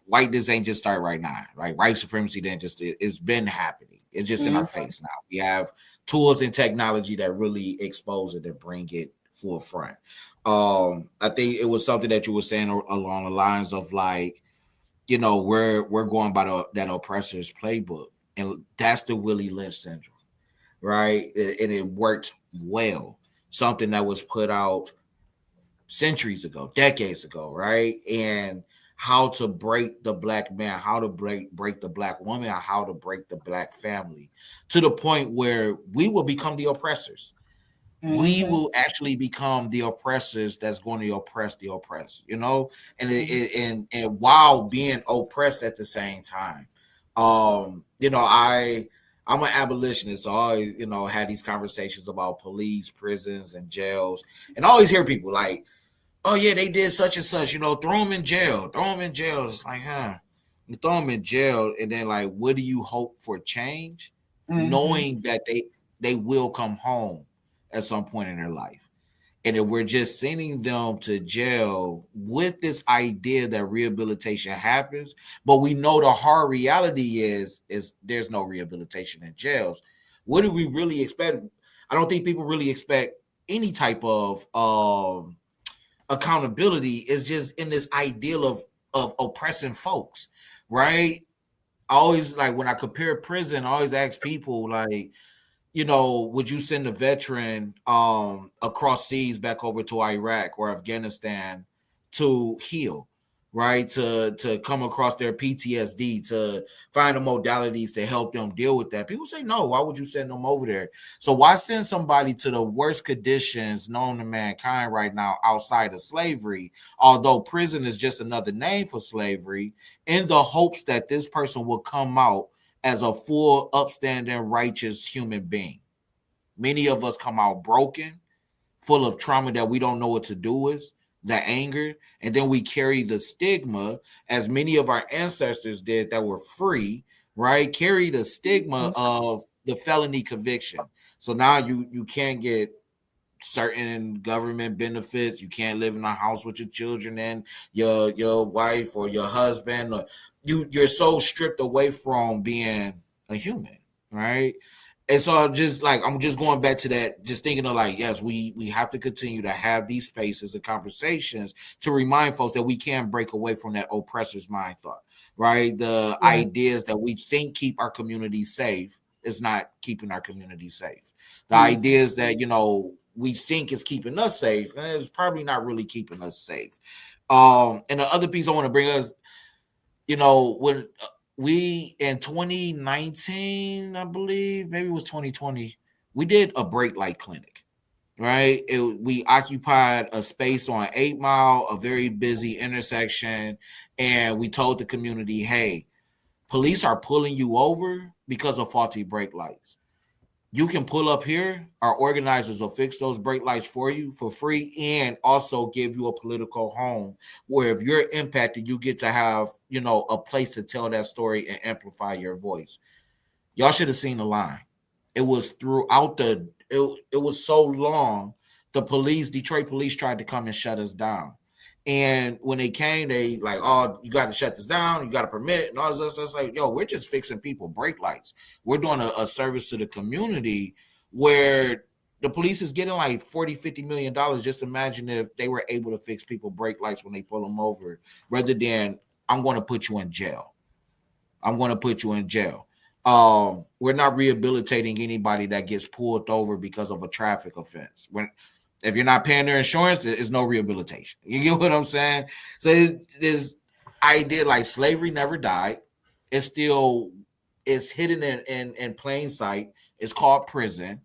whiteness ain't just start right now. Right. White supremacy didn't just, it's been happening. It's just in our face now. We have tools and technology that really expose it and bring it forefront. I think it was something that you were saying along the lines of, like, you know, we're going by that oppressor's playbook, and that's the Willie Lynch syndrome, right? And it worked well. Something that was put out centuries ago, decades ago, right? And how to break the black man, how to break the black woman, how to break the black family, to the point where we will become the oppressors. We will actually become the oppressors that's going to oppress the oppressed, you know, and while being oppressed at the same time. You know, I'm an abolitionist, so I always, you know, had these conversations about police, prisons, and jails, and I always hear people like, oh yeah, they did such and such, you know, throw them in jail, throw them in jail. It's like, huh? You throw them in jail, and then like, what do you hope for change? Mm-hmm. Knowing that they will come home at some point in their life. And if we're just sending them to jail with this idea that rehabilitation happens, but we know the hard reality is there's no rehabilitation in jails. What do we really expect? I don't think people really expect any type of accountability. Is just in this ideal of oppressing folks, right? I always like when I compare prison, I always ask people like, you know, would you send a veteran across seas back over to Iraq or Afghanistan to heal, right? To come across their PTSD, to find the modalities to help them deal with that. People say no. Why would you send them over there? So why send somebody to the worst conditions known to mankind right now outside of slavery? Although prison is just another name for slavery, in the hopes that this person will come out as a full, upstanding, righteous human being. Many of us come out broken, full of trauma that we don't know what to do with, the anger, and then we carry the stigma, as many of our ancestors did that were free, right? Carry the stigma of the felony conviction. So now you can't get certain government benefits. You can't live in a house with your children and your wife or your husband. Or you're so stripped away from being a human, right? And so I'm just going back to that, just thinking of like, yes, we have to continue to have these spaces and conversations to remind folks that we can break away from that oppressor's mind thought, right? The ideas that we think keep our community safe is not keeping our community safe. The ideas that, you know, we think is keeping us safe is probably not really keeping us safe. And the other piece I want to bring us, you know, when we in 2019, I believe, maybe it was 2020, we did a brake light clinic, right? We occupied a space on 8 Mile, a very busy intersection, and we told the community, hey, police are pulling you over because of faulty brake lights. You can pull up here. Our organizers will fix those brake lights for you for free and also give you a political home where if you're impacted, you get to have, you know, a place to tell that story and amplify your voice. Y'all should have seen the line. It was throughout it was so long. The police, Detroit police tried to come and shut us down. And when they came, they like, oh, you got to shut this down. You got to permit and all this other stuff. It's like, yo, we're just fixing people brake lights. We're doing a service to the community where the police is getting like 40, $50 million. Just imagine if they were able to fix people brake lights when they pull them over, rather than I'm going to put you in jail. I'm going to put you in jail. We're not rehabilitating anybody that gets pulled over because of a traffic offense. If you're not paying their insurance, there is no rehabilitation. You get what I'm saying? So this idea like slavery never died. It's hidden in plain sight. It's called prison.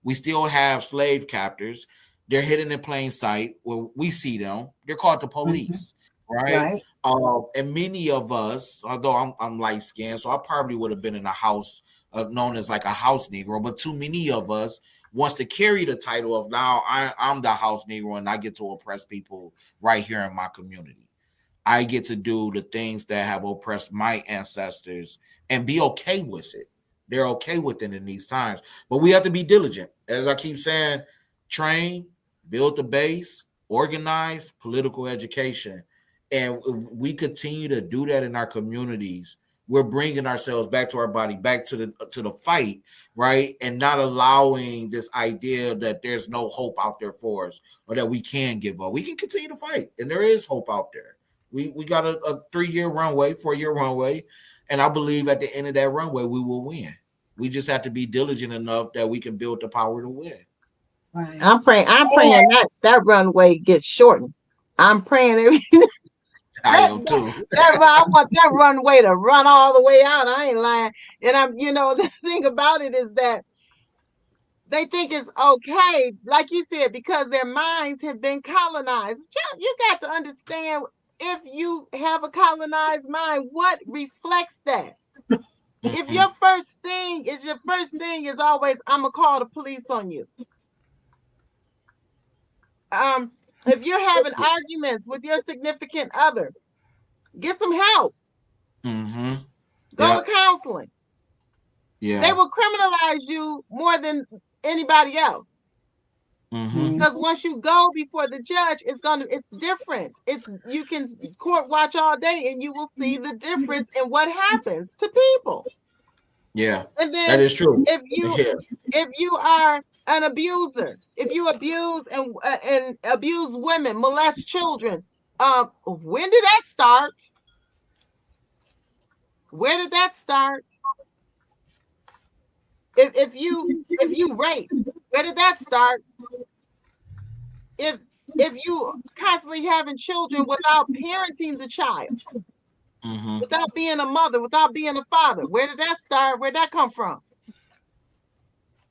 We still have slave captors. They're hidden in plain sight where we see them. They're called the Mm-hmm. police, right? Right. And many of us, although I'm light skinned, so I probably would have been in a house known as like a house Negro, but too many of us wants to carry the title of now I'm the house Negro and I get to oppress people right here in my community. I get to do the things that have oppressed my ancestors and be okay with it. They're okay with it in these times. But we have to be diligent. As I keep saying, train, build the base, organize, political education. And if we continue to do that in our communities, we're bringing ourselves back to our body, back to the fight, right? And not allowing this idea that there's no hope out there for us or that we can give up. We can continue to fight, and there is hope out there. We got a 3-year runway, 4-year runway, and I believe at the end of that runway we will win. We just have to be diligent enough that we can build the power to win. Right. I'm praying that runway gets shortened. I'm praying every I that, am that, too. I want that runway to run all the way out. I ain't lying. And I'm, you know, the thing about it is that they think it's okay, like you said, because their minds have been colonized. You got to understand, if you have a colonized mind, what reflects that? If Mhm. your first thing is always, I'm gonna call the police on you. Um, If you're having arguments with your significant other, get some help. Mm-hmm. Go Yeah. to counseling. Yeah. They will criminalize you more than anybody else. Mm-hmm. Because once you go before the judge, it's different. You can court watch all day and you will see the difference in what happens to people. Yeah. And That then is true. if you Yeah. if you are an abuser, if you abuse and abuse women, molest children, when did that start? Where did that start? If you rape, where did that start? If you constantly having children without parenting the child, Mm-hmm. without being a mother, without being a father, where did that start? Where did that come from?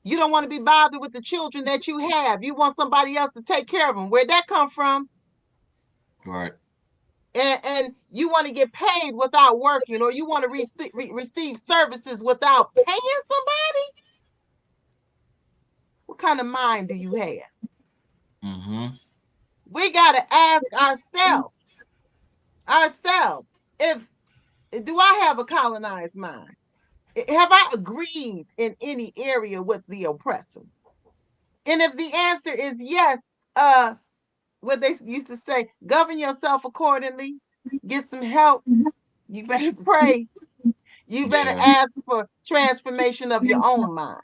You don't want to be bothered with the children that you have. You want somebody else to take care of them. Where'd that come from? Right. And you want to get paid without working, or you want to receive services without paying somebody? What kind of mind do you have? Mm-hmm. We got to ask ourselves, if do I have a colonized mind? Have I agreed in any area with the oppressor? And if the answer is yes, what they used to say, govern yourself accordingly, get some help, you better pray, you better Yeah. ask for transformation of your own mind,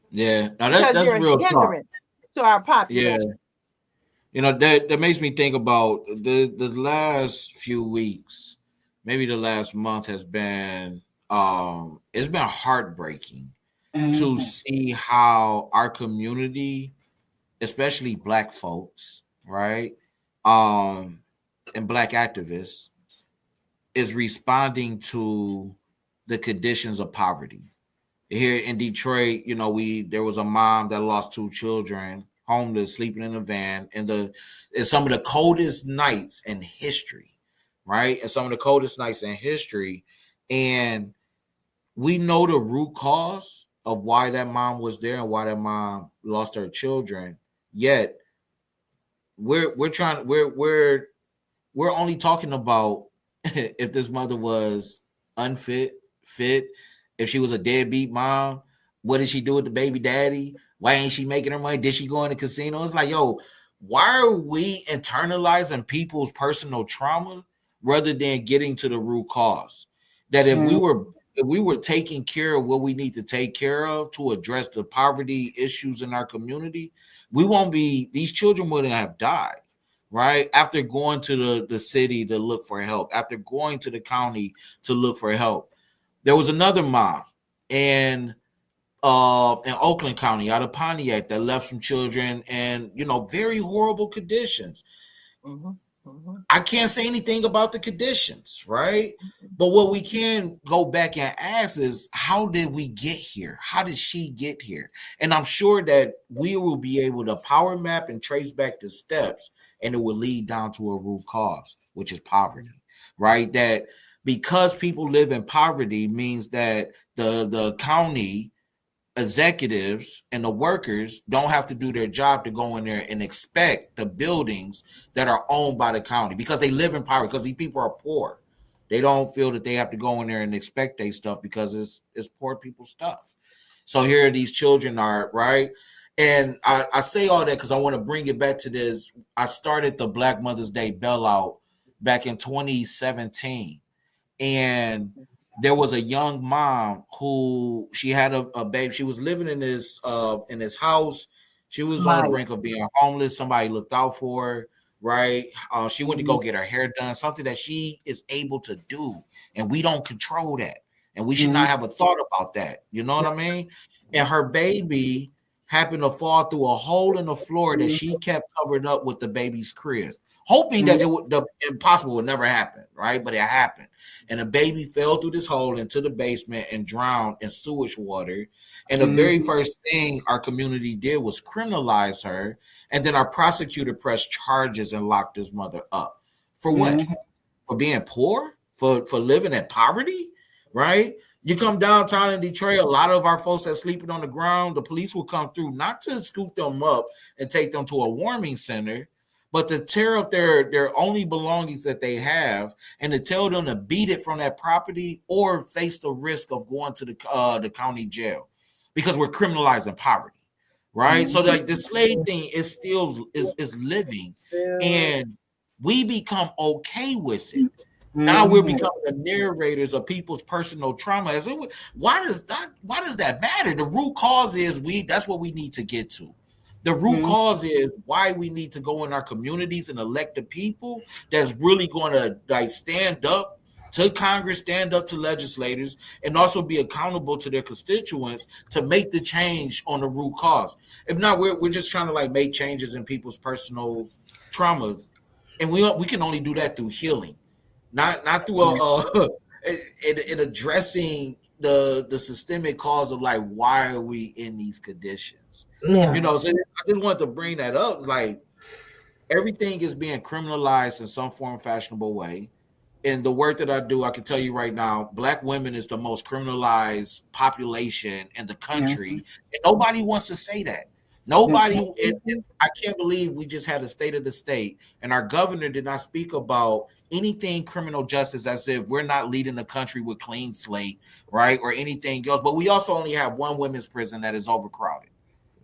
Yeah. Now because that's you're a real talk. hindrance to our Yeah. population. That makes me think about the last few weeks, maybe the last month has been it's been heartbreaking to Mhm. see how our community, especially black folks, right? Um and black activists is responding to the conditions of poverty. Here in Detroit, there was a mom that lost two children, homeless, sleeping in a van, in some of the coldest nights in history, right? And some of the coldest nights in history, and we know the root cause of why that mom was there and why that mom lost her children. Yet we're only talking about if this mother was unfit, fit, if she was a deadbeat mom, what did she do with the baby daddy? Why ain't she making her money? Did she go in the casino? It's like, yo, why are we internalizing people's personal trauma rather than getting to the root cause? That Mhm. if we were taking care of what we need to take care of to address the poverty issues in our community, these children wouldn't have died, right? After going to the city to look for help, after going to the county to look for help. There was another mom in Oakland County out of Pontiac that left some children in, very horrible conditions. Mhm, mhm, I can't say anything about the conditions, right? But what we can go back and ask is, how did we get here? How did she get here? And I'm sure that we will be able to power map and trace back the steps, and it will lead down to a root cause, which is poverty, right? That because people live in poverty means that the county executives and the workers don't have to do their job to go in there and inspect the buildings that are owned by the county because they live in poverty, because these people are poor. They don't feel that they have to go in there and inspect their stuff because it's poor people's stuff. So here these children are, right? And I say all that because I want to bring it back to this. I started the Black Mother's Day Bailout back in 2017, and there was a young mom who she had a baby. She was living in this house. She was on the Maya. brink of being homeless. Somebody looked out for her, right? She went to go Mhm. get her hair done, something that she is able to do, and we don't control that, and we should Mhm. not have a thought about that. You know what I mean? And her baby happened to fall through a hole in the floor that Mhm. she kept covered up with the baby's crib, hoping that Mhm. the impossible would never happen, right? But it happened, and the baby fell through this hole into the basement and drowned in sewage water. And the very Mhm. first thing our community did was criminalize her, and then our prosecutor pressed charges and locked this mother up. For what? Mhm. For being poor? For living in poverty? Right? You come downtown in Detroit, a lot of our folks that sleeping on the ground, the police will come through not to scoop them up and take them to a warming center, but to tear up their only belongings that they have and to tell them to beat it from that property or face the risk of going to the county jail because we're criminalizing poverty, right? So like the slave thing is still is living, and we become okay with it. Now we're becoming the narrators of people's personal trauma. Why does that matter? The root cause is that's what we need to get to. The root cause is why we need to go in our communities and elect the people that's really going to like stand up to Congress, stand up to legislators, and also be accountable to their constituents to make the change on the root cause. If not, we're just trying to like make changes in people's personal traumas, and we can only do that through healing, not through in addressing the systemic cause of like why are we in these conditions. Yeah. So I just wanted to bring that up. Like everything is being criminalized in some form, fashionable way. And the work that I do, I can tell you right now, Black women is the most criminalized population in the country, and nobody wants to say that. Nobody. I can't believe we just had a state of the state, and our governor did not speak about anything criminal justice as if we're not leading the country with clean slate, right, or anything else. But we also only have one women's prison that is overcrowded.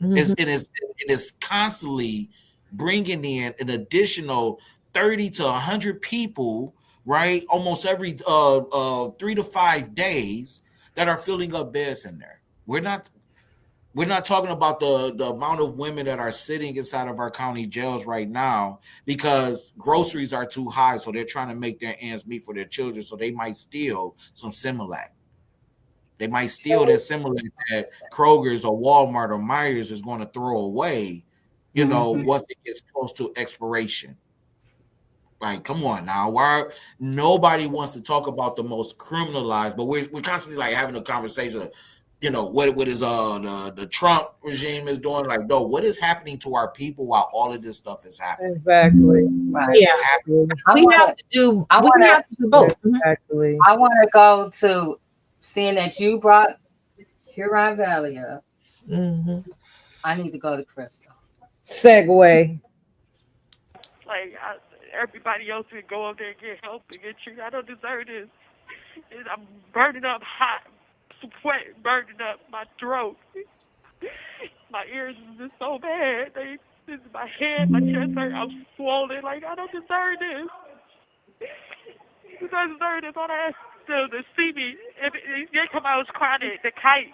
It is constantly bringing in an additional 30 to 100 people, right? Almost every 3 to 5 days that are filling up beds in there. We're not talking about the amount of women that are sitting inside of our county jails right now because groceries are too high, so they're trying to make their ends meet for their children, so they might steal some Similac. They might steal that Similac that Kroger's or Walmart or Myers is going to throw away, once it gets close to expiration. Like, come on now. Why nobody wants to talk about the most criminalized, but we're constantly like having a conversation of, what is the Trump regime is doing. Like, no, what is happening to our people while all of this stuff is happening? Exactly. Right. Yeah. We have to do both. Exactly. I want to go to, seeing that you brought Huron Valley up, I need to go to Crystal. Segue. Like everybody else would go up there and get help and get treated. I don't deserve this. I'm burning up hot, sweat burning up my throat. My ears is just so bad. This is my head, my chest hurt. I'm swollen. Like I don't deserve this. I deserve this. All I ask to see me. If they come out, it's chronic. The kite.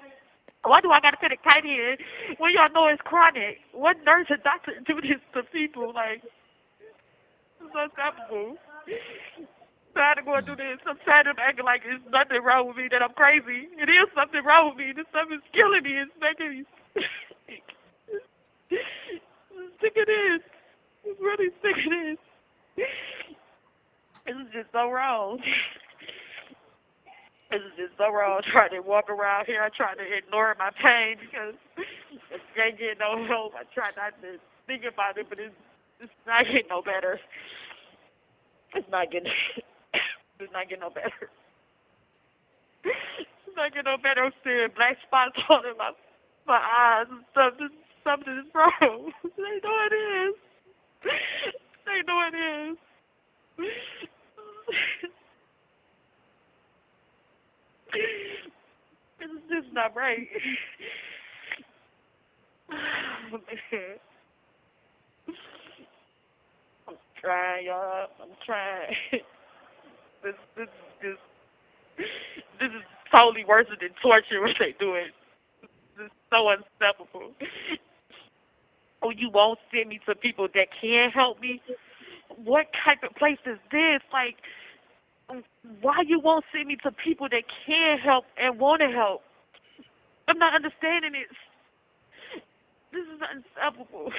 Why do I gotta fit a kite in when y'all know it's chronic? What nurse and doctor do this to people? Like, it's unstoppable. So I had to go and do this. I'm tired of acting like there's nothing wrong with me, that I'm crazy. It is something wrong with me. This stuff is killing me. It's making me sick. I'm sick of this. I'm really sick of this. This is just so wrong. This is just so wrong. Trying to walk around here. I try to ignore my pain because I can't get no help. I try not to think about it, but it's not getting no better. It's not getting no better. It's not getting no better. I'm seeing black spots all in my eyes and stuff. Something is wrong. They know it is. They know it is. This is just not right. Oh, man. I'm trying, y'all. I'm trying. This is totally worse than torture what they do it. This is so unstoppable. Oh, you won't send me to people that can help me? What type of place is this? Like, why you won't send me to people that can help and want to help? I'm not understanding it. This is unstoppable.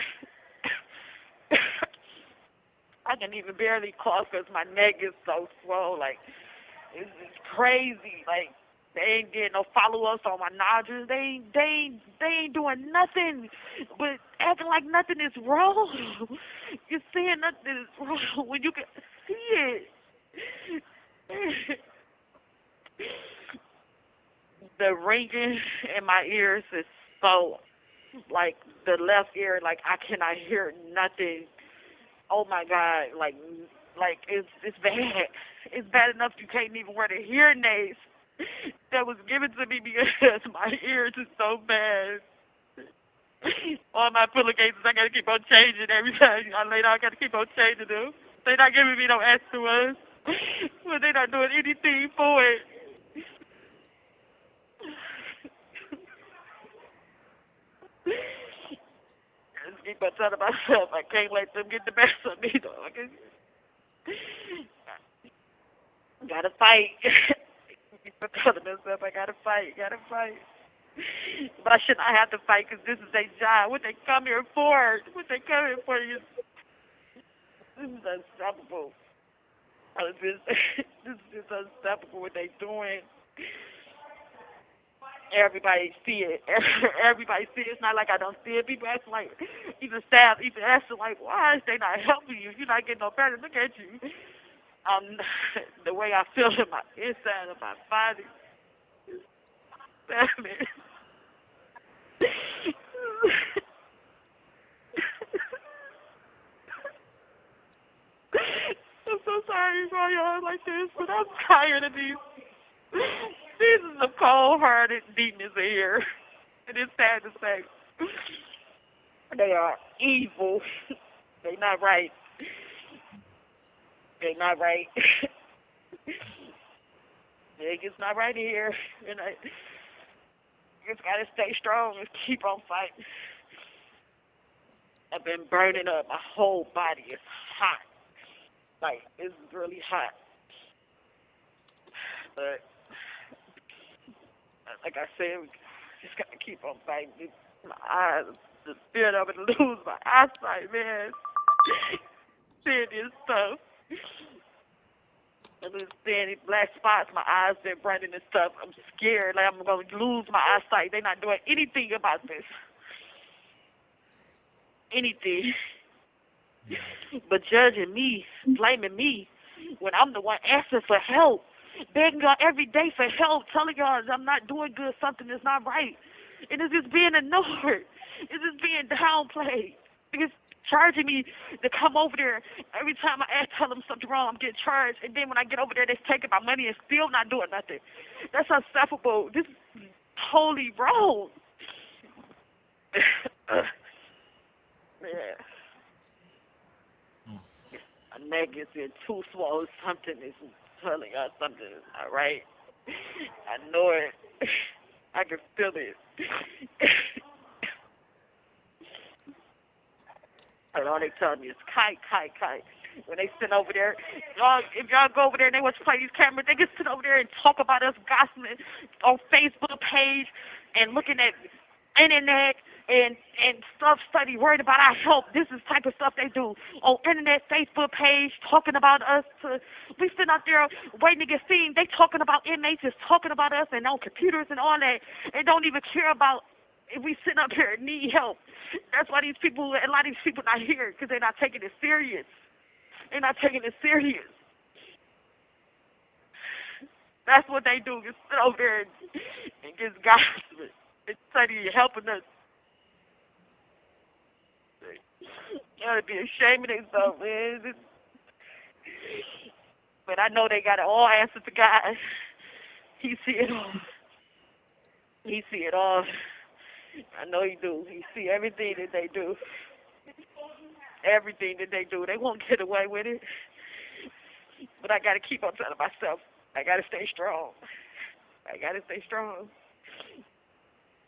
I can even barely cough because my neck is so swollen. Like, it's crazy. Like, they ain't getting no follow-ups on my nodules. They ain't doing nothing but acting like nothing is wrong. You're saying nothing is wrong when you can see it. The ringing in my ears is so, like, the left ear, like, I cannot hear nothing. oh my God, like it's bad. It's bad enough you can't even wear the hearing aids that was given to me because my ears is so bad. All my pillowcases, I gotta keep on changing every time I lay down. I gotta keep on changing them. They not giving me no extras, but they not doing anything for it. I just keep on telling myself I can't let them get the best of me. Though. Gotta fight. Keep on telling myself I gotta fight. But I should not have to fight because this is their job. What they come here for? This is unstoppable. This is unstoppable what they doing. Everybody see it. Everybody see it. It's not like I don't see it. People asking like, even staff, even asking like, why is they not helping you? You're not getting no better. Look at you. The way I feel in my inside of my body. Damn it. I'm so sorry for y'all like this, but I'm tired of these. These are some cold-hearted demons in here. And it's sad to say. They are evil. They not right. They not right. It's not right here. And I just gotta stay strong and keep on fighting. I've been burning up. My whole body is hot. Like, it's really hot. But like I said, we just gotta keep on fighting. My eyes, the spirit of it, lose my eyesight, man. Seeing this stuff. I'm just seeing these black spots, my eyes been burning and stuff. I'm scared, like I'm gonna lose my eyesight. They're not doing anything about this. Anything. But judging me, blaming me, when I'm the one asking for help. Begging y'all every day for help, telling y'all I'm not doing good, something is not right. And it's just being ignored. It's just being downplayed. It's charging me to come over there. Every time I tell them something wrong, I'm getting charged. And then when I get over there, they're taking my money and still not doing nothing. That's unacceptable. This is totally wrong. Yeah. My neck is in too small. Something is telling us something is not right. I know it. I can feel it. And all they tell me is kite. When they sit over there, if y'all go over there and they want to play these cameras, they just sit over there and talk about us gossiping on Facebook page and looking at internet and stuff study, worried about our health. This is the type of stuff they do on internet, Facebook page, talking about us. We sit out there waiting to get seen. They talking about inmates, just talking about us and on computers and all that, and don't even care about if we sit up here and need help. That's why a lot of these people not here, because they're not taking it serious. They're not taking it serious. That's what they do, just sit over there and get gossiping and study helping us. You ought to be ashamed of themselves, man. But I know they got it all answered to God. He see it all. He see it all. I know he do. He see everything that they do. Everything that they do. They won't get away with it. But I got to keep on telling myself, I got to stay strong. I got to stay strong.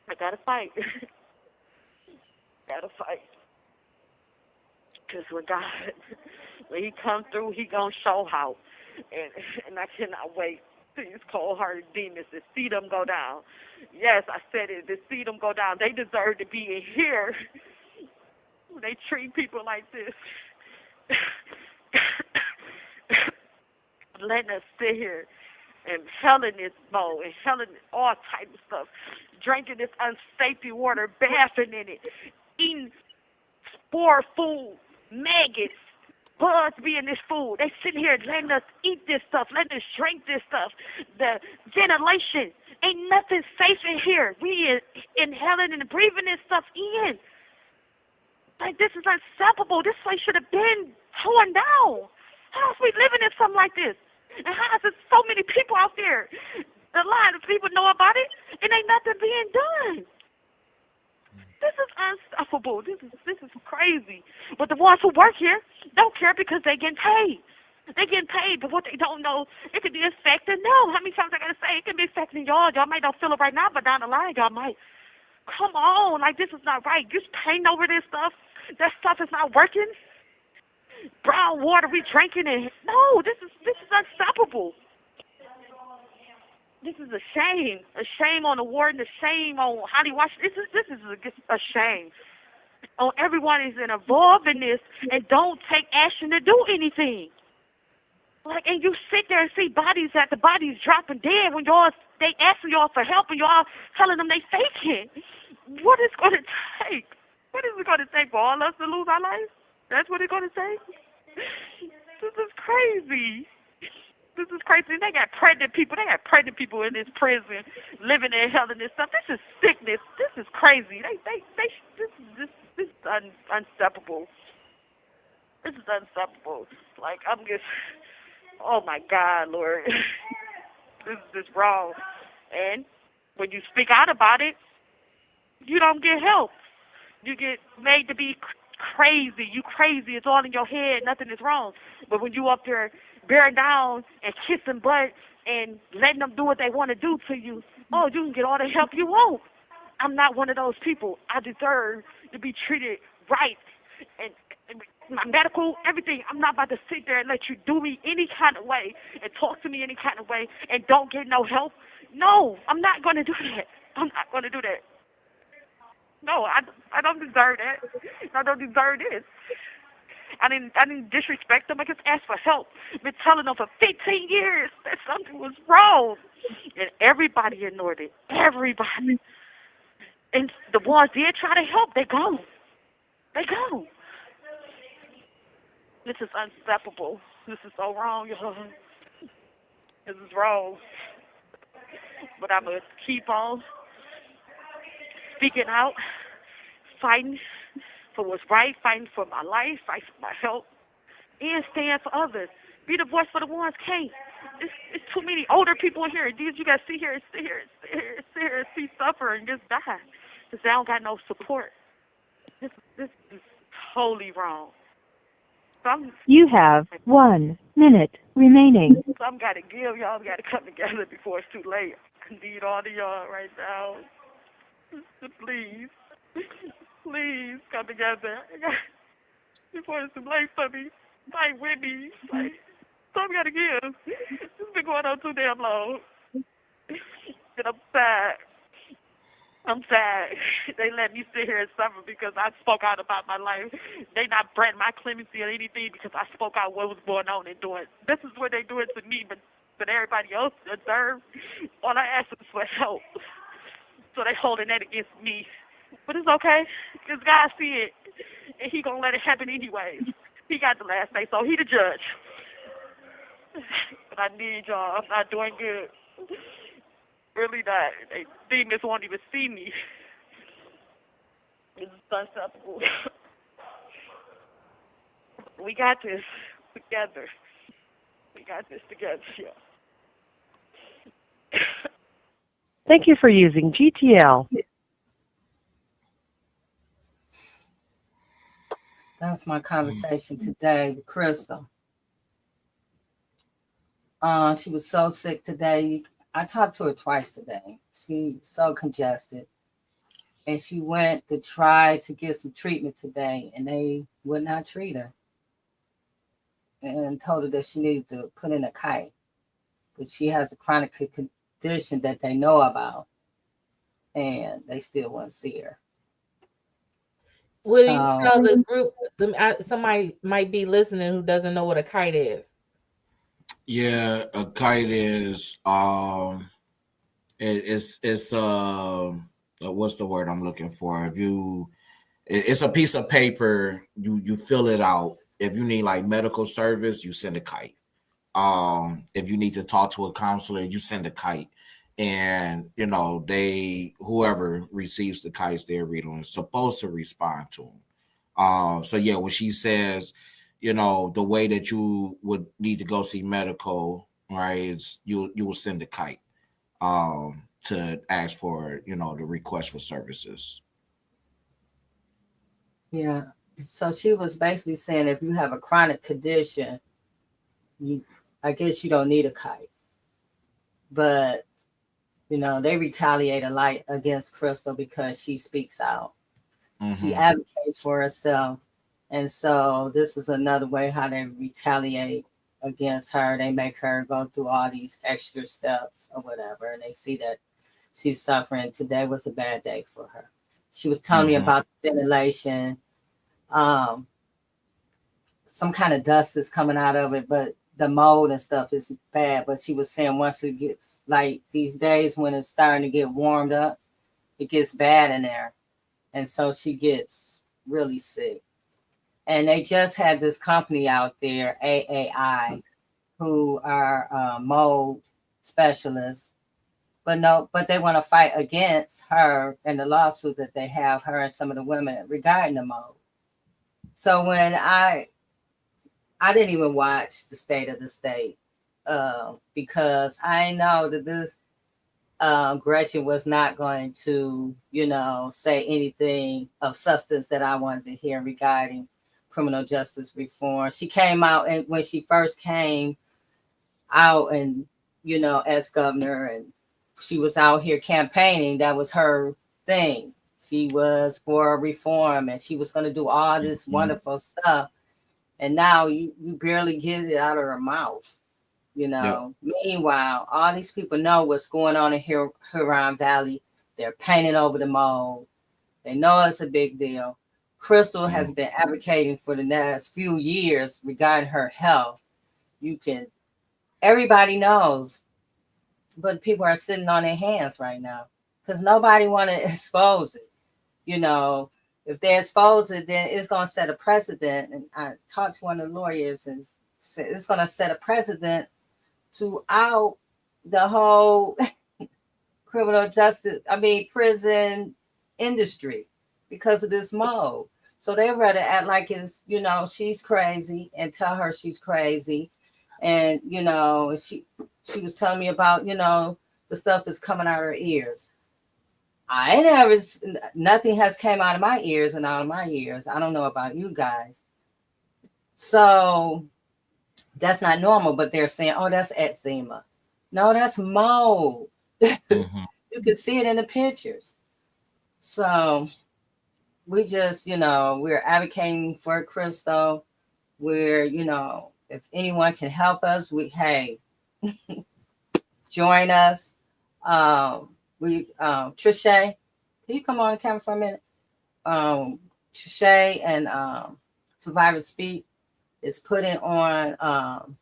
I got to fight. Got to fight. Because when God, when he come through, he going to show how. And I cannot wait to these cold-hearted demons to see them go down. Yes, I said it, to see them go down. They deserve to be in here. They treat people like this. Letting us sit here and helling this bowl and helling all type of stuff. Drinking this unsafety water, bathing in it, eating spore food, maggots, bugs be in this food. They sit here letting us eat this stuff, letting us drink this stuff. The ventilation, ain't nothing safe in here. We inhaling and breathing this stuff in. Like, this is unacceptable. This place should have been torn down. How is we living in something like this? And how is there so many people out there? A lot of people know about it, and ain't nothing being done. This is unstoppable. This is crazy. But the ones who work here don't care because they getting paid. They getting paid, but what they don't know, it could be affecting them. How many times I gotta say it can be affecting y'all? Y'all might not feel it right now, but down the line y'all might. Come on, like this is not right. You're paying over this stuff. That stuff is not working. Brown water we drinking it. No, this is unstoppable. This is a shame on the warden, a shame on Honey Wash. This is a shame on everyone is involved in this and don't take action to do anything. Like, and you sit there and see bodies dropping dead when they asking y'all for help and y'all telling them they faking. What is going to take? What is it going to take for all us to lose our lives? That's what it's going to take? This is crazy. This is crazy. They got pregnant people. They got pregnant people in this prison, living in hell and this stuff. This is sickness. This is crazy. This is unstoppable. This is unstoppable. Like, I'm just, oh my God, Lord. This is just wrong. And when you speak out about it, you don't get help. You get made to be crazy. You crazy. It's all in your head. Nothing is wrong. But when you up there bearing down and kissing butt and letting them do what they want to do to you, oh, you can get all the help you want. I'm not one of those people. I deserve to be treated right. And my medical, everything. I'm not about to sit there and let you do me any kind of way and talk to me any kind of way and don't get no help. No, I'm not going to do that. I'm not going to do that. No, I don't deserve that. I don't deserve this. I didn't disrespect them. I just asked for help. I've been telling them for 15 years that something was wrong. And everybody ignored it. Everybody. And the ones did try to help, they gone. They gone. This is unstoppable. This is so wrong, y'all. This is wrong. But I'm going to keep on speaking out, fighting for what's right, fighting for my life, fighting for my health, and stand for others. Be the voice for the ones can't. It's too many older people in here. These you guys sit here and see suffer and just die because they don't got no support. This is totally wrong. You have 1 minute remaining. Some got to give. Y'all got to come together before it's too late. I need all of y'all right now. Please come together before it's too late for me. Fight with me. Like, something got to give. It's been going on too damn long. And I'm sad. They let me sit here and suffer because I spoke out about my life. They not brand my clemency or anything because I spoke out what was going on and doing. This is what they do it to me, but everybody else deserves. All I ask is for help. So they holding that against me. But it's okay, because God see it, and he going to let it happen anyways. He got the last say, so he the judge. But I need y'all. I'm not doing good. Really not. They demons won't even see me. It's unacceptable. We got this together. Yeah. Thank you for using GTL. That's my conversation today with Crystal. She was so sick today. I talked to her twice today. She's so congested. And she went to try to get some treatment today, and they would not treat her. And told her that she needed to put in a kite. But she has a chronic condition that they know about. And they still won't see her. What do you tell the group? Somebody might be listening who doesn't know what a kite is. Yeah, a kite is it's what's the word I'm looking for? It's a piece of paper, you fill it out. If you need like medical service, you send a kite. If you need to talk to a counselor, you send a kite. And whoever receives the kites they're reading is supposed to respond to them. So yeah, when she says the way that you would need to go see medical, right? Is you will send a kite to ask for, the request for services. Yeah. So she was basically saying if you have a chronic condition, I guess you don't need a kite. But, they retaliate a lot against Crystal because she speaks out. She advocates for herself. And so this is another way how they retaliate against her. They make her go through all these extra steps or whatever. And they see that she's suffering. Today was a bad day for her. She was telling me about the ventilation. Some kind of dust is coming out of it, but the mold and stuff is bad. But she was saying once it gets like these days when it's starting to get warmed up, it gets bad in there. And so she gets really sick. And they just had this company out there, AAI, who are mold specialists. But they want to fight against her in the lawsuit that they have, her and some of the women regarding the mold. So when I didn't even watch the State of the State because I know that this Gretchen was not going to, say anything of substance that I wanted to hear regarding criminal justice reform. She came out, and when she first came out and, as governor, and she was out here campaigning, that was her thing. She was for reform and she was going to do all this wonderful stuff. And now you barely get it out of her mouth. Yep. Meanwhile, all these people know what's going on in Huron Valley. They're painting over the mold. They know it's a big deal. Crystal has been advocating for the last few years regarding her health. Everybody knows, but people are sitting on their hands right now because nobody want to expose it. If they expose it, then it's going to set a precedent. And I talked to one of the lawyers and said it's going to set a precedent throughout the whole prison industry because of this mold. So they'd rather act like it's, she's crazy and tell her she's crazy. And, she was telling me about, the stuff that's coming out of her ears. Nothing has came out of my ears and out of my ears. I don't know about you guys. So that's not normal, but they're saying, oh, that's eczema. No, that's mold. You can see it in the pictures. So we just, we're advocating for Crystal. We're, if anyone can help us, join us. Trisha, can you come on the camera for a minute? Trisha and Survivor Speak is putting on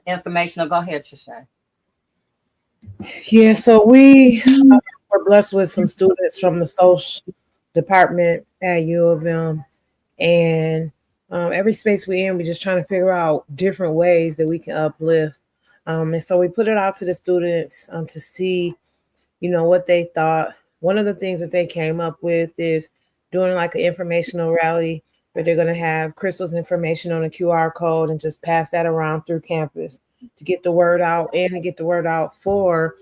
information. Go ahead, Trisha. Yeah, so we were blessed with some students from the social department at U of M, and every space we're in, we're just trying to figure out different ways that we can uplift. And so we put it out to the students to see, what they thought. One of the things that they came up with is doing like an informational rally where they're going to have Crystal's information on a QR code and just pass that around through campus to get the word out and to get the word out for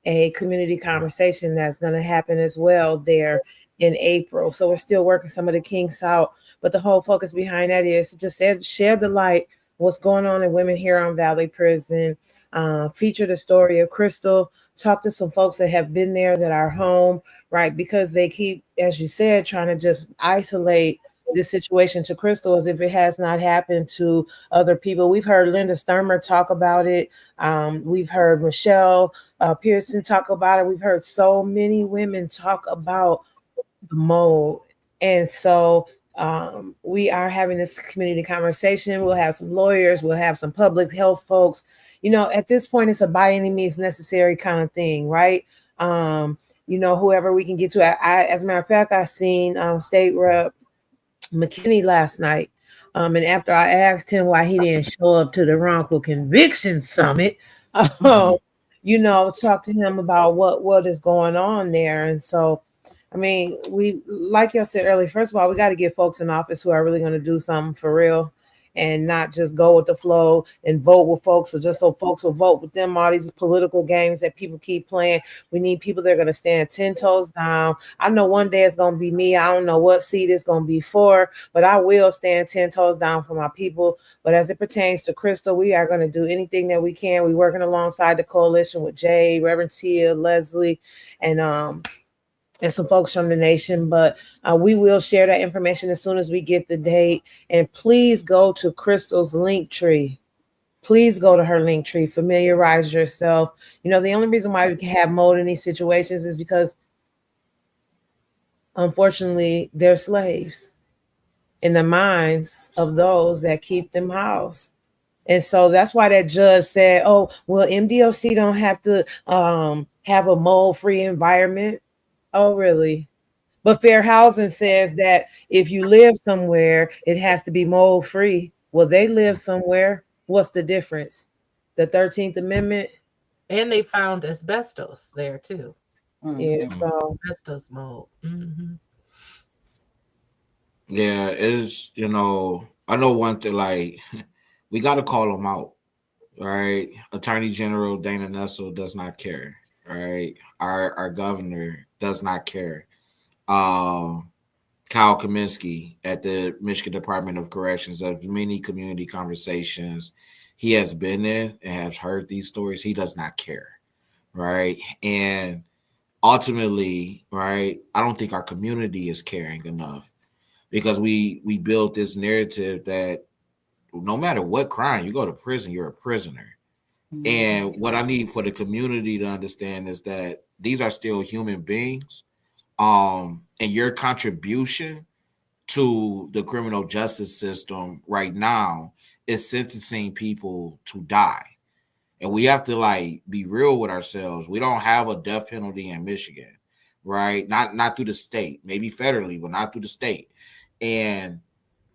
a community conversation that's going to happen as well there in April. So we're still working some of the kinks out, but the whole focus behind that is to just share the light, what's going on in Women Huron Valley Prison, feature the story of Crystal, talk to some folks that have been there that are home, right? Because they keep, as you said, trying to just isolate this situation to Crystal as if it has not happened to other people. We've heard Linda Sturmer talk about it. We've heard Michelle Pearson talk about it. We've heard so many women talk about the mold. And so we are having this community conversation. We'll have some lawyers. We'll have some public health folks. At this point, it's a by any means necessary kind of thing, right? Whoever we can get to. As a matter of fact, I seen State Rep McKinney last night. And after I asked him why he didn't show up to the wrongful conviction summit, talk to him about what is going on there. And so, I mean, we like you said earlier. First of all, we got to get folks in office who are really going to do something for real, and not just go with the flow and vote with folks, or just so folks will vote with them. All these political games that people keep playing. We need people that are going to stand 10 toes down. I know one day it's going to be me. I don't know what seat it's going to be for, but I will stand 10 toes down for my people. But as it pertains to Crystal, we are going to do anything that we can. We're working alongside the coalition with Jay, Reverend Tia, Leslie, and some folks from the nation. But we will share that information as soon as we get the date. And please go to Crystal's link tree. Please go to her link tree. Familiarize yourself. You know, the only reason why we can have mold in these situations is because, unfortunately, they're slaves in the minds of those that keep them housed. And so that's why that judge said, oh, well, MDOC don't have to have a mold-free environment. Oh, really? But fair housing says that if you live somewhere, it has to be mold free. Well, they live somewhere. What's the difference? The 13th Amendment? And they found asbestos there too. Yeah, so Asbestos mold. Mm-hmm. Yeah, it's, I know one thing, like, we got to call them out, right? Attorney General Dana Nessel does not care, right? Our governor does not care. Kyle Kaminsky at the Michigan Department of Corrections, of many community conversations he has been in and has heard these stories, he does not care, right? And ultimately, right, I don't think our community is caring enough, because we built this narrative that no matter what crime you go to prison, you're a prisoner. Mhm. And what I need for the community to understand is that these are still human beings. And your contribution to the criminal justice system right now is sentencing people to die. And we have to, like, be real with ourselves. We don't have a death penalty in Michigan, right? Not through the state, maybe federally, but not through the state. And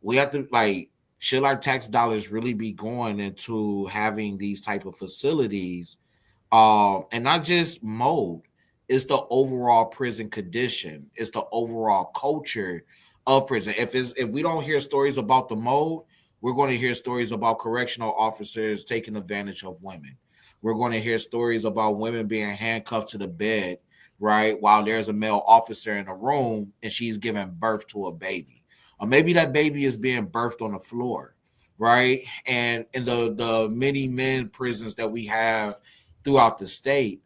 we have to, like, should our tax dollars really be going into having these type of facilities? And not just mold, it's the overall prison condition, it's the overall culture of prison. If we don't hear stories about the mold, we're going to hear stories about correctional officers taking advantage of women. We're going to hear stories about women being handcuffed to the bed, right, while there's a male officer in the room and she's giving birth to a baby. Or maybe that baby is being birthed on the floor, right? And in the many men prisons that we have throughout the state,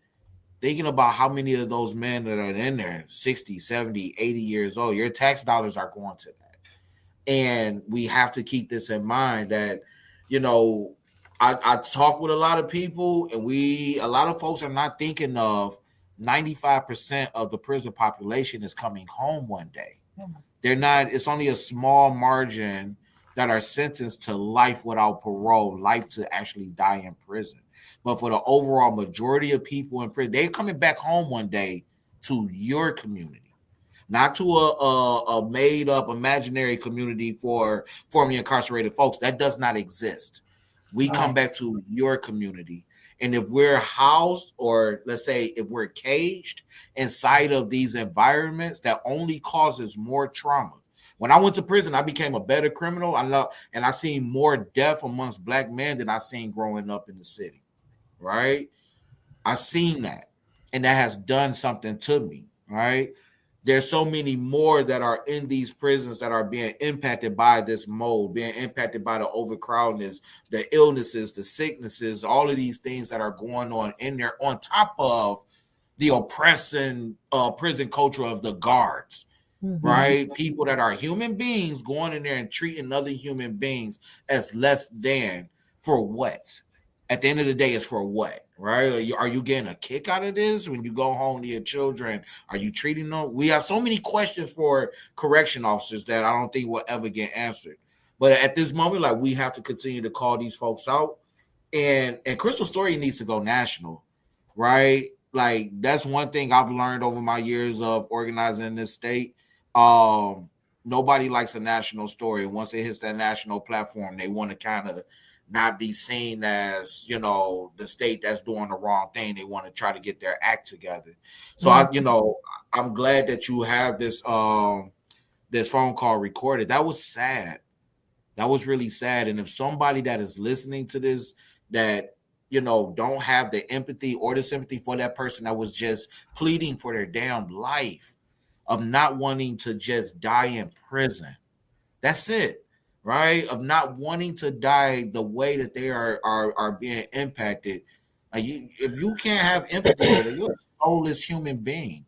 thinking about how many of those men that are in there, 60, 70, 80 years old, your tax dollars are going to that. And we have to keep this in mind that, you know, I talk with a lot of people, and a lot of folks are not thinking of 95% of the prison population is coming home one day. They're not, it's only a small margin that are sentenced to life without parole, life to actually die in prison. But for the overall majority of people in prison, they're coming back home one day to your community, not to a made up imaginary community for formerly incarcerated folks. That does not exist. We come back to your community. And if we're housed, or let's say if we're caged inside of these environments, that only causes more trauma. When I went to prison, I became a better criminal. I know, and I seen more death amongst black men than I seen growing up in the city. Right? I seen that, and that has done something to me. Right? There's so many more that are in these prisons that are being impacted by this mold, being impacted by the overcrowdedness, the illnesses, the sicknesses, all of these things that are going on in there, on top of the oppressing prison culture of the guards, right? People that are human beings going in there and treating other human beings as less than, for what? At the end of the day, it's for what, right? Are you getting a kick out of this when you go home to your children? Are you treating them? We have so many questions for correction officers that I don't think will ever get answered. But at this moment, like, we have to continue to call these folks out. And Crystal Story needs to go national, right? Like, that's one thing I've learned over my years of organizing in this state. Um, Nobody likes a national story. Once it hits that national platform, they want to kind of not be seen as, you know, the state that's doing the wrong thing. They want to try to get their act together. So I'm glad that you have this this phone call recorded. That was sad. That was really sad. And if somebody that is listening to this that, you know, don't have the empathy or the sympathy for that person that was just pleading for their damn life, of not wanting to just die in prison. That's it, right? Of not wanting to die the way that they are being impacted. If you can't have empathy for that, you're a soulless human being.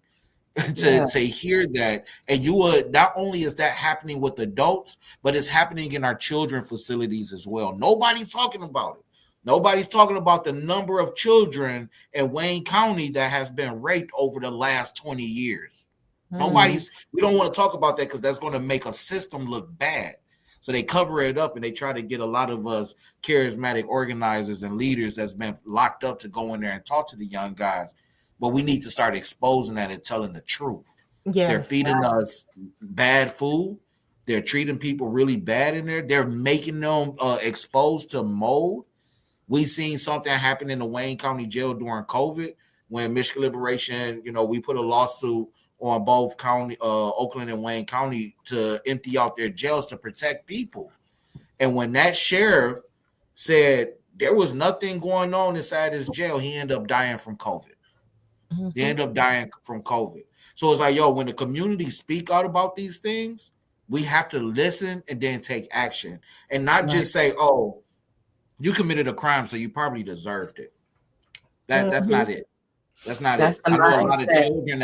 to hear that, and you would, not only is that happening with adults, but it's happening in our children facilities as well. Nobody's talking about it. Nobody's talking about the number of children in Wayne County that has been raped over the last 20 years. We don't want to talk about that because that's going to make a system look bad. So they cover it up and they try to get a lot of us charismatic organizers and leaders that's been locked up to go in there and talk to the young guys. But we need to start exposing that and telling the truth. Yeah. They're feeding us bad food. They're treating people really bad in there. They're making them exposed to mold. We seen something happen in the Wayne County jail during COVID when Michigan Liberation, you know, we put a lawsuit on both county, Oakland and Wayne County, to empty out their jails to protect people. And when that sheriff said there was nothing going on inside his jail, he ended up dying from COVID. They end up dying from COVID. So it's like, yo, when the community speak out about these things, we have to listen and then take action, and not just say, oh, you committed a crime, so you probably deserved it. That's not it. That's not it. I know a lot of children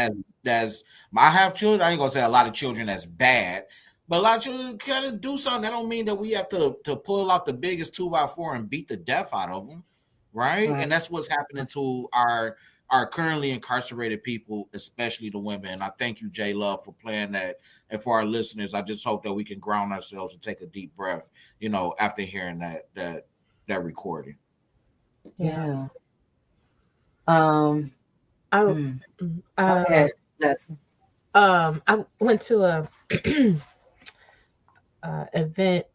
I have children. I ain't gonna say a lot of children that's bad, but a lot of children gotta do something. That don't mean that we have to pull out the biggest 2x4 and beat the death out of them, right? And that's what's happening to our currently incarcerated people, especially the women. And I thank you, J Love, for playing that. And for our listeners, I just hope that we can ground ourselves and take a deep breath, you know, after hearing that recording. Yeah. I went to a event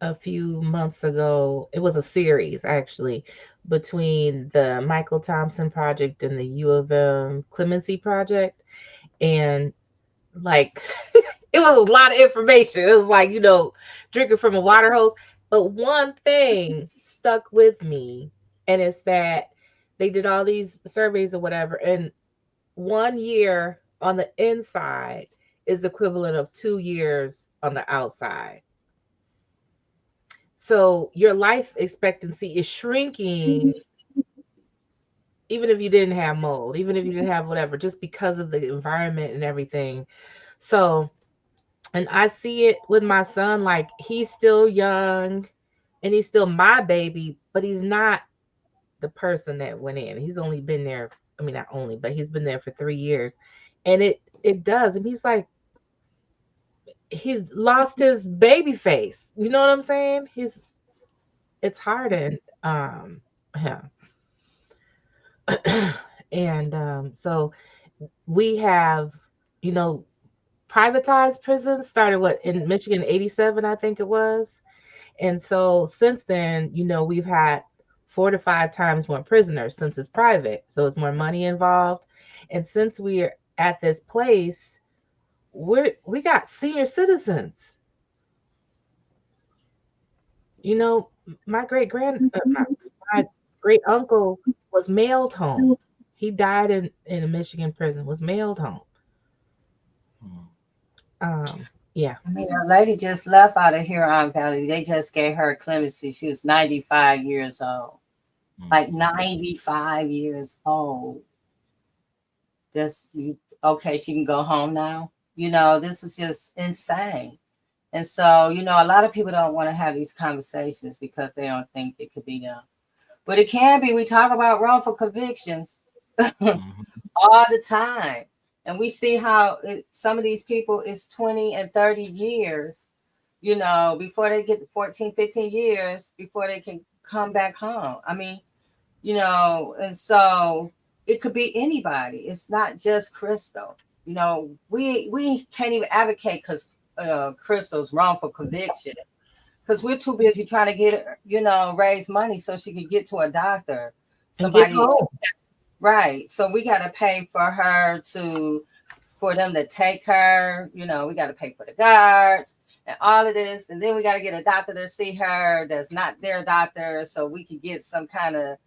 a few months ago. It was a series actually between the Michael Thompson Project and the U of M Clemency Project, and like it was a lot of information. It was like, you know, drinking from a water hose. But one thing stuck with me, and it's that they did all these surveys or whatever, and 1 year on the inside is equivalent of 2 years on the outside. So your life expectancy is shrinking, even if you didn't have mold, even if you didn't have whatever, just because of the environment and everything. So, and I see it with my son, like he's still young and he's still my baby, but he's not the person that went in. He's only been there, I mean, not only, but he's been there for 3 years. And it does. And he's like, he's lost his baby face. You know what I'm saying? It's hardened him. And so we have, you know, privatized prisons started in Michigan 87, I think it was. And so since then, you know, we've had 4 to 5 times more prisoners since it's private. So it's more money involved. And since we're at this place, we got senior citizens. You know, my great uncle was mailed home. He died in a Michigan prison, was mailed home. Yeah. I mean, a lady just left out of Huron Valley. They just gave her clemency. She was 95 years old. Like 95 years old. Okay, she can go home now. You know, this is just insane. And so, you know, a lot of people don't want to have these conversations because they don't think it could be done. But it can be. We talk about wrongful convictions all the time. And we see how some of these people is 20 and 30 years, you know, before they get 14, 15 years before they can come back home. I mean, you know, and so it could be anybody. It's not just Crystal. You know, we can't even advocate because Crystal's wrongful conviction, because we're too busy trying to get, raise money so she could get to a doctor. And get Somebody, home. right. So we got to pay for them to take her. We got to pay for the guards and all of this. And then we got to get a doctor to see her that's not their doctor, so we can get some kind of,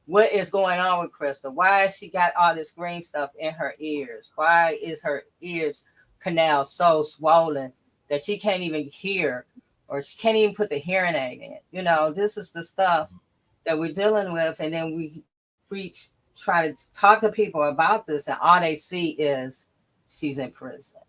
what is going on with Crystal? Why has she got all this green stuff in her ears? Why is her ears canal so swollen that she can't even hear, or she can't even put the hearing aid in? This is the stuff that we're dealing with. And then we try to talk to people about this, and all they see is she's in prison,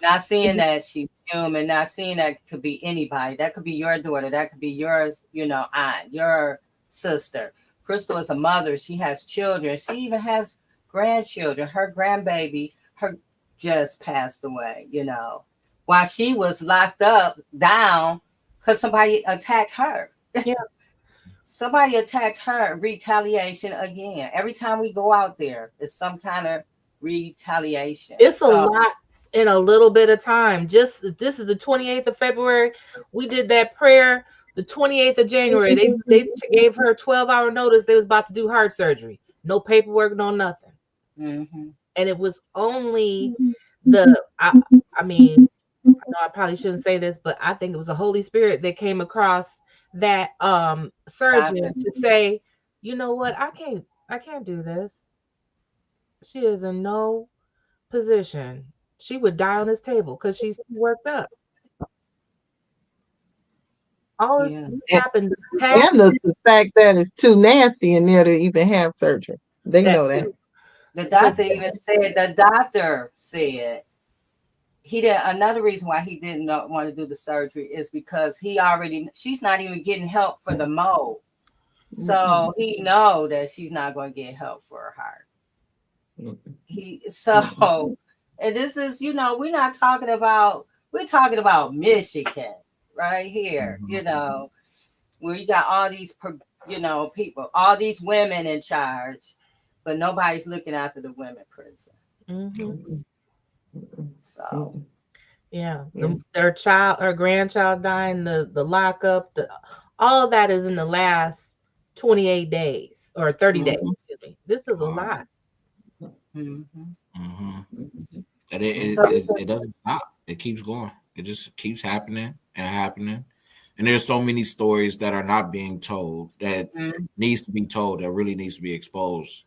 not seeing that she's human, not seeing that it could be anybody. That could be your daughter, that could be yours, aunt, your sister. Crystal is a mother. She has children. She even has grandchildren. Her grandbaby, just passed away, while she was locked up down because somebody attacked her. Yeah. Somebody attacked her. Retaliation again. Every time we go out there, it's some kind of retaliation. It's a lot in a little bit of time. This is the 28th of February. We did that prayer the 28th of January. They gave her 12-hour notice. They was about to do heart surgery. No paperwork, no nothing. Mm-hmm. And it was only I mean, I know I probably shouldn't say this, but I think it was the Holy Spirit that came across that surgeon to say, you know what, I can't do this. She is in no position. She would die on this table because she's too worked up. All this happened. And the fact that it's too nasty in there to even have surgery. They know that. The doctor said he did. Another reason why he didn't want to do the surgery is because she's not even getting help for the mold. So he know that she's not going to get help for her heart. And this is, we're talking about Michigan right here, where you got all these, people, all these women in charge, but nobody's looking after the women prison. Mm-hmm. So, yeah, her grandchild dying, the lockup, all of that is in the last 28 days or 30 days. Excuse me. This is a lot. Mm-hmm. And it doesn't stop. It keeps going. It just keeps happening and happening. And there's so many stories that are not being told that needs to be told, that really needs to be exposed,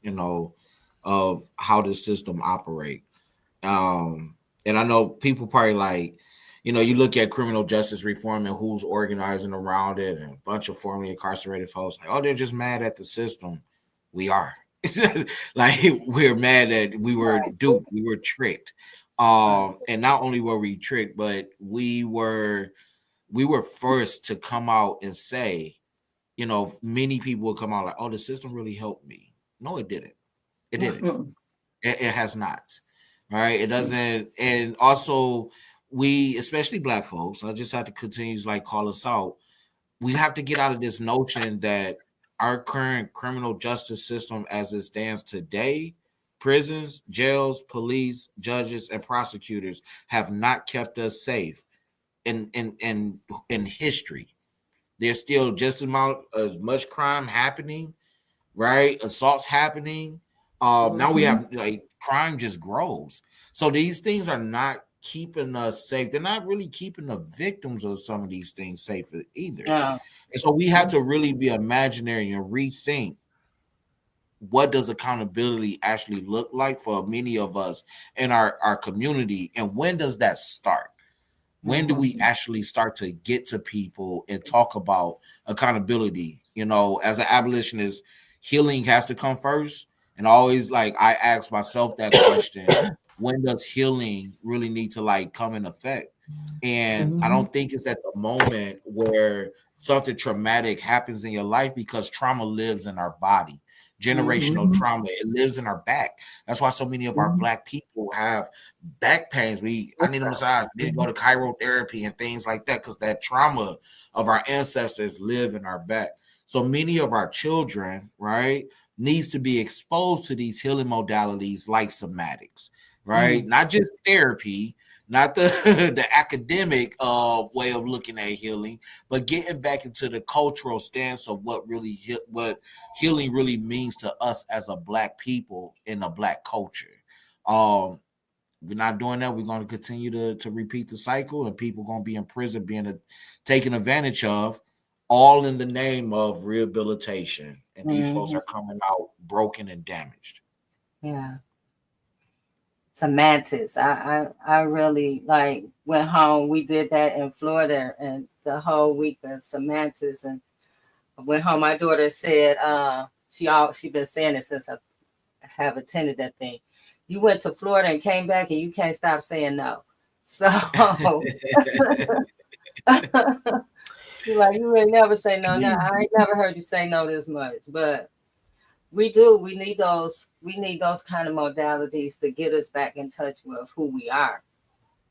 of how this system operates. And I know people probably like, you look at criminal justice reform and who's organizing around it, and a bunch of formerly incarcerated folks like, oh, they're just mad at the system. We are. Like, we're mad that we were duped, we were tricked. And not only were we tricked, but we were first to come out and say, many people will come out like, oh, the system really helped me. No, it didn't. It didn't. It has not. All right. It doesn't. And also, we, especially Black folks, I just have to continue to call us out. We have to get out of this notion that our current criminal justice system as it stands today, prisons, jails, police, judges, and prosecutors have not kept us safe in history. There's still just as much crime happening, right? Assaults happening. Now we have crime just grows. So these things are not keeping us safe. They're not really keeping the victims of some of these things safe either. And so we have to really be imaginary and rethink, what does accountability actually look like for many of us in our community, and when does that start? When do we actually start to get to people and talk about accountability? As an abolitionist, healing has to come first. And always I ask myself that question, when does healing really need to come in effect? And I don't think it's at the moment where something traumatic happens in your life, because trauma lives in our body. Generational trauma, it lives in our back. That's why so many of our Black people have back pains. I need a massage, need to go to chirotherapy and things like that, because that trauma of our ancestors live in our back. So many of our children, right, needs to be exposed to these healing modalities like somatics, right? Not just therapy, not the the academic way of looking at healing, but getting back into the cultural stance of what healing really means to us as a Black people in a Black culture. We're not doing that. We're going to continue to repeat the cycle, and people going to be in prison being taken advantage of, all in the name of rehabilitation. And these folks are coming out broken and damaged. Yeah. Semantics. I really like went home. We did that in Florida, and the whole week of semantics. And I went home. My daughter said, she been saying it since I have attended that thing. You went to Florida and came back, and you can't stop saying no. So you're like, you would never say no. Now I ain't never heard you say no this much, but we do. We need those kind of modalities to get us back in touch with who we are,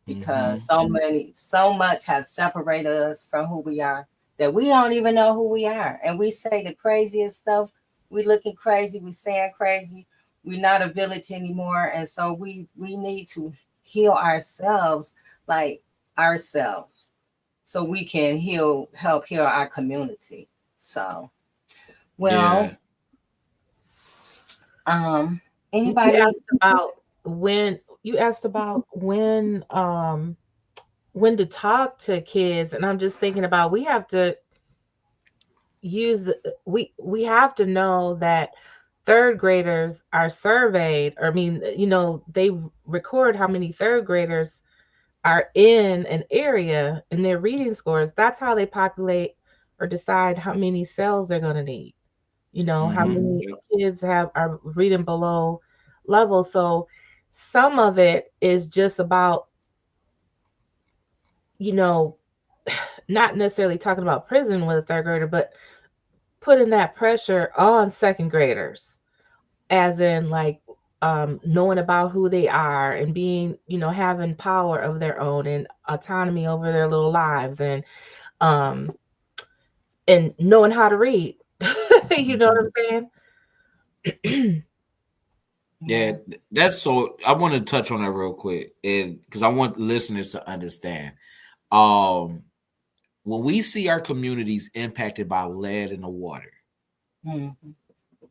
because so much has separated us from who we are that we don't even know who we are, and we say the craziest stuff. We looking crazy. We saying crazy. We're not a village anymore, and so we need to heal ourselves, like ourselves, so we can help heal our community. So, well, anybody you asked about when to talk to kids, and I'm just thinking about, we have to we have to know that third graders are surveyed, or they record how many third graders are in an area and their reading scores. That's how they populate or decide how many cells they're going to need. How many kids are reading below level. So some of it is just about, not necessarily talking about prison with a third grader, but putting that pressure on second graders, as in like knowing about who they are and being, having power of their own and autonomy over their little lives, and knowing how to read. You know what I'm saying? Yeah, that's so. I want to touch on that real quick, and because I want listeners to understand. When we see our communities impacted by lead in the water,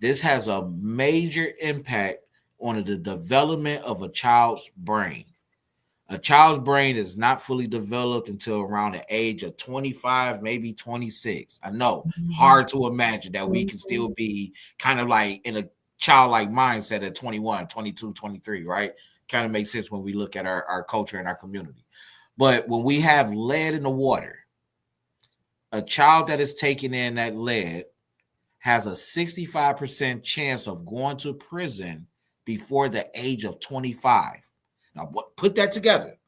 this has a major impact on the development of a child's brain. A child's brain is not fully developed until around the age of 25, maybe 26. I know, hard to imagine that we can still be kind of like in a childlike mindset at 21, 22, 23, right? Kind of makes sense when we look at our culture and our community. But when we have lead in the water, a child that is taking in that lead has a 65% chance of going to prison before the age of 25. Now, put that together.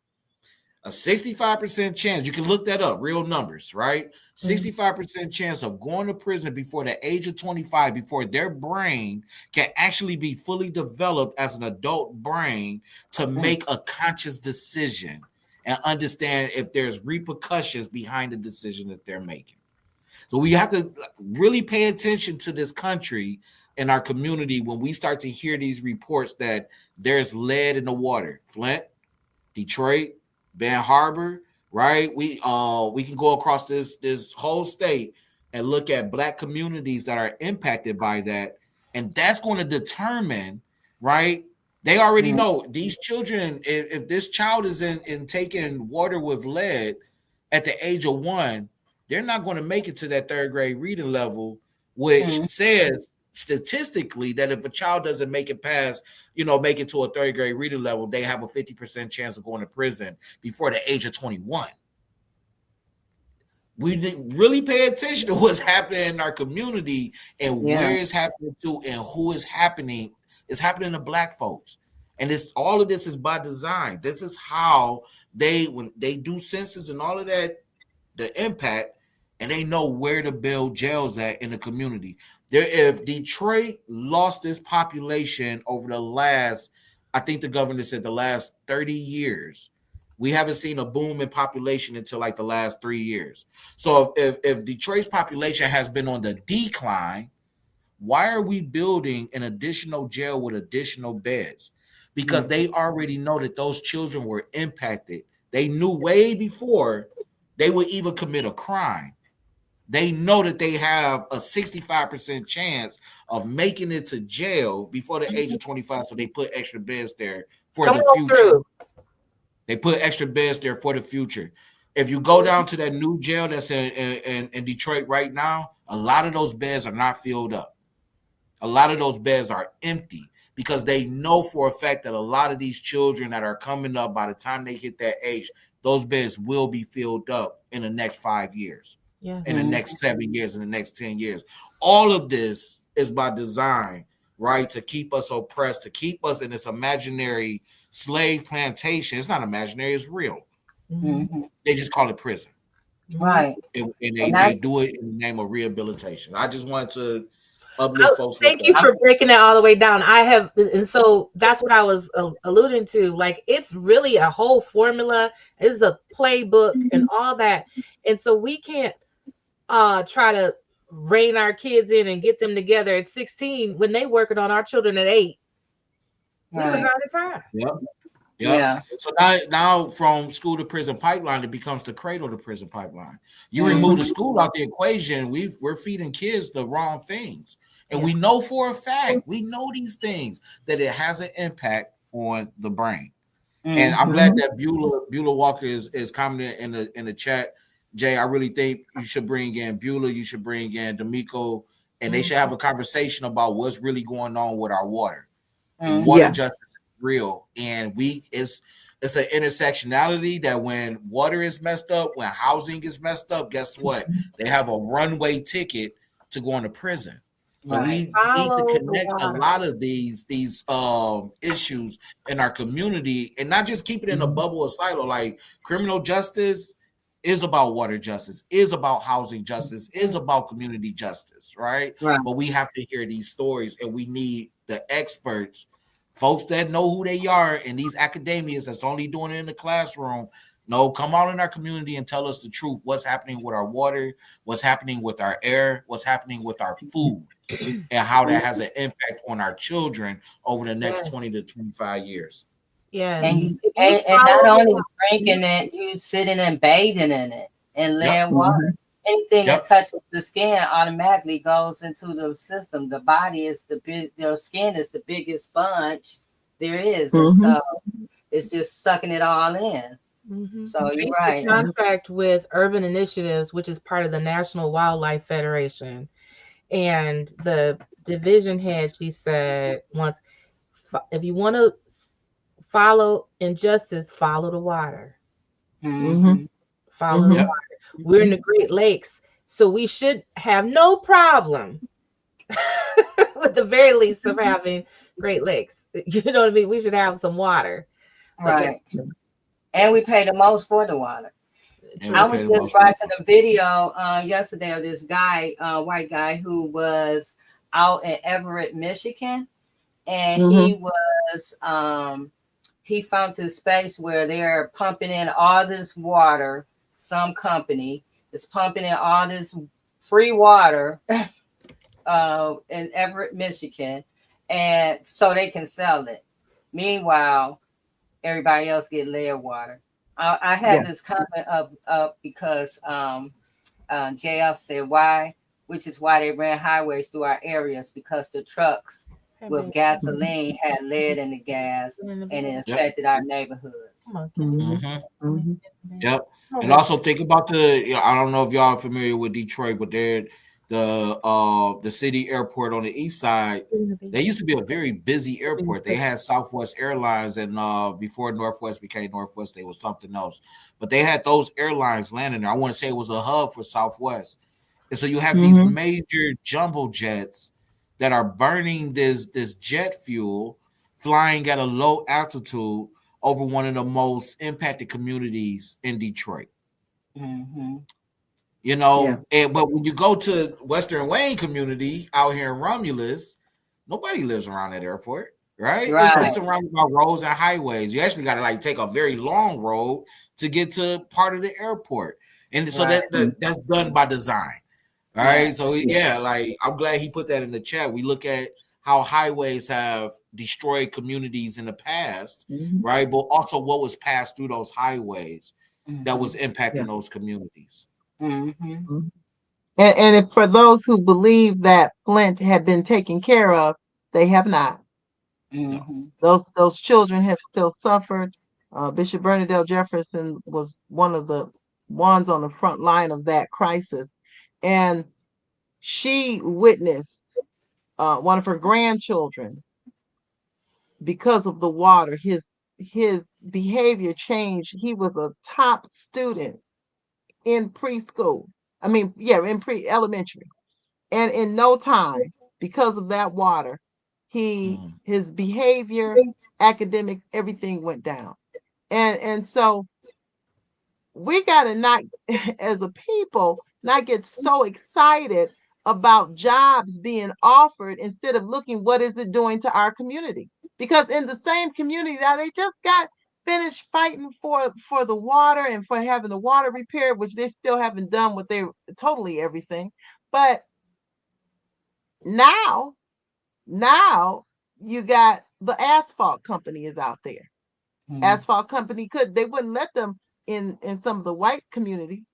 A 65% chance, you can look that up, real numbers, right? 65% chance of going to prison before the age of 25, before their brain can actually be fully developed as an adult brain to make a conscious decision and understand if there's repercussions behind the decision that they're making. So we have to really pay attention to this country and our community when we start to hear these reports that there's lead in the water. Flint, Detroit, Van Harbor, right? We can go across this whole state and look at Black communities that are impacted by that, and that's going to determine, right? They already know these children. If this child is in taking water with lead at the age of 1, they're not going to make it to that third grade reading level, which says statistically that if a child doesn't make it past, make it to a third grade reading level, they have a 50% chance of going to prison before the age of 21. We really pay attention to what's happening in our community and where it's happening to and who is happening. It's happening to Black folks. And all of this is by design. This is how when they do census and all of that, the impact, and they know where to build jails at in the community. If Detroit lost its population over the last, I think the governor said the last 30 years, we haven't seen a boom in population until like the last 3 years. So if Detroit's population has been on the decline, why are we building an additional jail with additional beds? Because they already know that those children were impacted They knew way before they would even commit a crime. They know that they have a 65% chance of making it to jail before the age of 25. So they put extra beds there for Come the on future. through. They put extra beds there for the future. If you go down to that new jail that's in Detroit right now, a lot of those beds are not filled up. A lot of those beds are empty because they know for a fact that a lot of these children that are coming up, by the time they hit that age, those beds will be filled up in the next 5 years, in the next 7 years, in the next 10 years. All of this is by design, right? To keep us oppressed, to keep us in this imaginary slave plantation. It's not imaginary, it's real. Mm-hmm. They just call it prison. Right. And they do it in the name of rehabilitation. I just wanted to uplift folks. Thank you for breaking that all the way down. And so that's what I was alluding to. Like, it's really a whole formula. It's a playbook and all that. And so we can't try to rein our kids in and get them together at 16 when they working on our children at 8. We run out of time. Yep. Yeah. So now from school to prison pipeline, it becomes the cradle to prison pipeline. You remove the school out the equation, we're feeding kids the wrong things. And we know for a fact, we know these things, that it has an impact on the brain. And I'm glad that Beulah Walker is commenting in the chat. Jay, I really think you should bring in Beulah, you should bring in D'Amico, and they should have a conversation about what's really going on with our water. Water justice is real, and it's an intersectionality that when water is messed up, when housing is messed up, guess what? They have a runway ticket to go into prison. So we need to connect a lot of these issues in our community and not just keep it in a bubble or silo. Like, criminal justice is about water justice, is about housing justice, is about community justice, right? But we have to hear these stories, and we need the experts, folks that know who they are, and these academians that's only doing it in the classroom. No, come out in our community and tell us the truth. What's happening with our water? What's happening with our air? What's happening with our food? And how that has an impact on our children over the next 20 to 25 years. Yeah. And not only drinking it, you sitting and bathing in it and laying water. Anything that touches the skin automatically goes into the system. The body is the skin is the biggest sponge there is. And so it's just sucking it all in. So you're right. Contract with Urban Initiatives, which is part of the National Wildlife Federation. And the division head, she said once, if you want to follow injustice, follow the water. Follow the water. We're in the Great Lakes, so we should have no problem with the very least of having Great Lakes. You know what I mean? We should have some water. Right. And we pay the most for the water. I was just watching a video yesterday of this guy, white guy, who was out in Everett, Michigan, and he found this space where they're pumping in all this water. Some company is pumping in all this free water in Everett, Michigan, and so they can sell it. Meanwhile, everybody else get lead water. I had this comment up because JF said why, which is why they ran highways through our areas, because the trucks with gasoline had lead in the gas and it affected our neighborhoods. Yep. And also think about I don't know if y'all are familiar with Detroit, but they're the city airport on the east side. They used to be a very busy airport. They had Southwest Airlines, and before Northwest became Northwest, they was something else. But they had those airlines landing there. I want to say it was a hub for Southwest. And so you have these major jumbo jets that are burning this jet fuel, flying at a low altitude over one of the most impacted communities in Detroit. You know, but when you go to Western Wayne community out here in Romulus, nobody lives around that airport, right? It's surrounded by roads and highways. You actually got to take a very long road to get to part of the airport, and so that's done by design. All right, so I'm glad he put that in the chat. We look at how highways have destroyed communities in the past, Mhm. right? But also what was passed through those highways that was impacting Yeah. those communities. Mm-hmm. And if, for those who believe that Flint had been taken care of, they have not. Mm-hmm. Those children have still suffered. Bishop Bernadette Jefferson was one of the ones on the front line of that crisis, and she witnessed one of her grandchildren, because of the water, his behavior changed. He was a top student in preschool. I mean, yeah, in pre-elementary. And in no time, because of that water, his behavior, academics, everything went down. And so we gotta not, as a people, not get so excited about jobs being offered instead of looking what is it doing to our community. Because in the same community now, they just got finished fighting for the water and for having the water repaired, which they still haven't done what they totally everything. But now you got the asphalt company is out there. Asphalt company they wouldn't let them in some of the white communities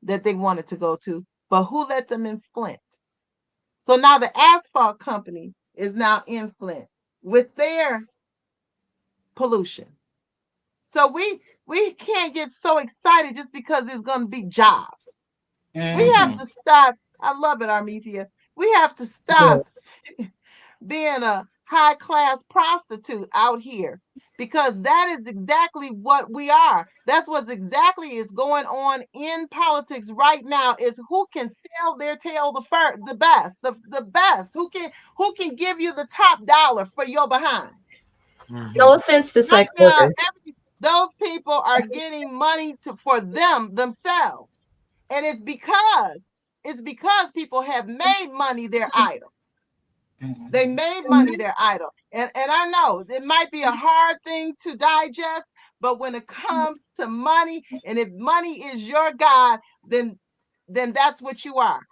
that they wanted to go to, but who let them in Flint? So now the asphalt company is now in Flint with their pollution. So we can't get so excited just because there's going to be jobs. We have to stop. I love it, Armethea. We have to stop being a high class prostitute out here, because that is exactly what we are. That's what's exactly is going on in politics right now, is who can sell their tail the best, the best, who can give you the top dollar for your behind. No offense to Right sex now, workers. those people are getting money for themselves. And it's because people have made money their idol. They made money their idol. And I know it might be a hard thing to digest, but when it comes to money, and if money is your God, then that's what you are.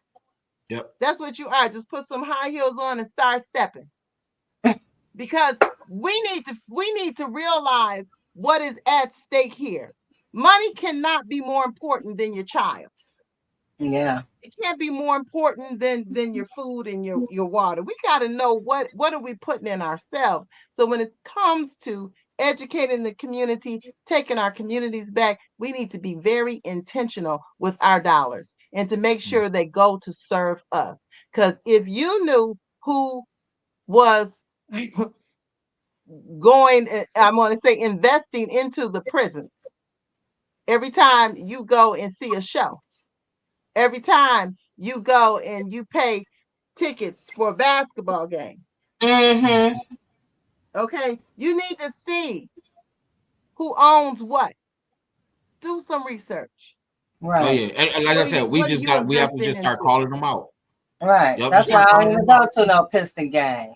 Yep. That's what you are. Just put some high heels on and start stepping. Because we need to realize what is at stake here. Money cannot be more important than your child. Yeah. It can't be more important than your food and your water. We got to know what are we putting in ourselves. So when it comes to educating the community, taking our communities back, we need to be very intentional with our dollars and to make sure they go to serve us. Because if you knew who was going, I'm going to say, investing into the prisons every time you go and see a show, every time you go and you pay tickets for a basketball game. Mm-hmm. Okay, you need to see who owns what. Do some research. Oh Right. yeah, and like I said, What are you we have to investing just start into? calling them out. Right. Yep, just That's why start I calling don't even them go out. to no Piston game.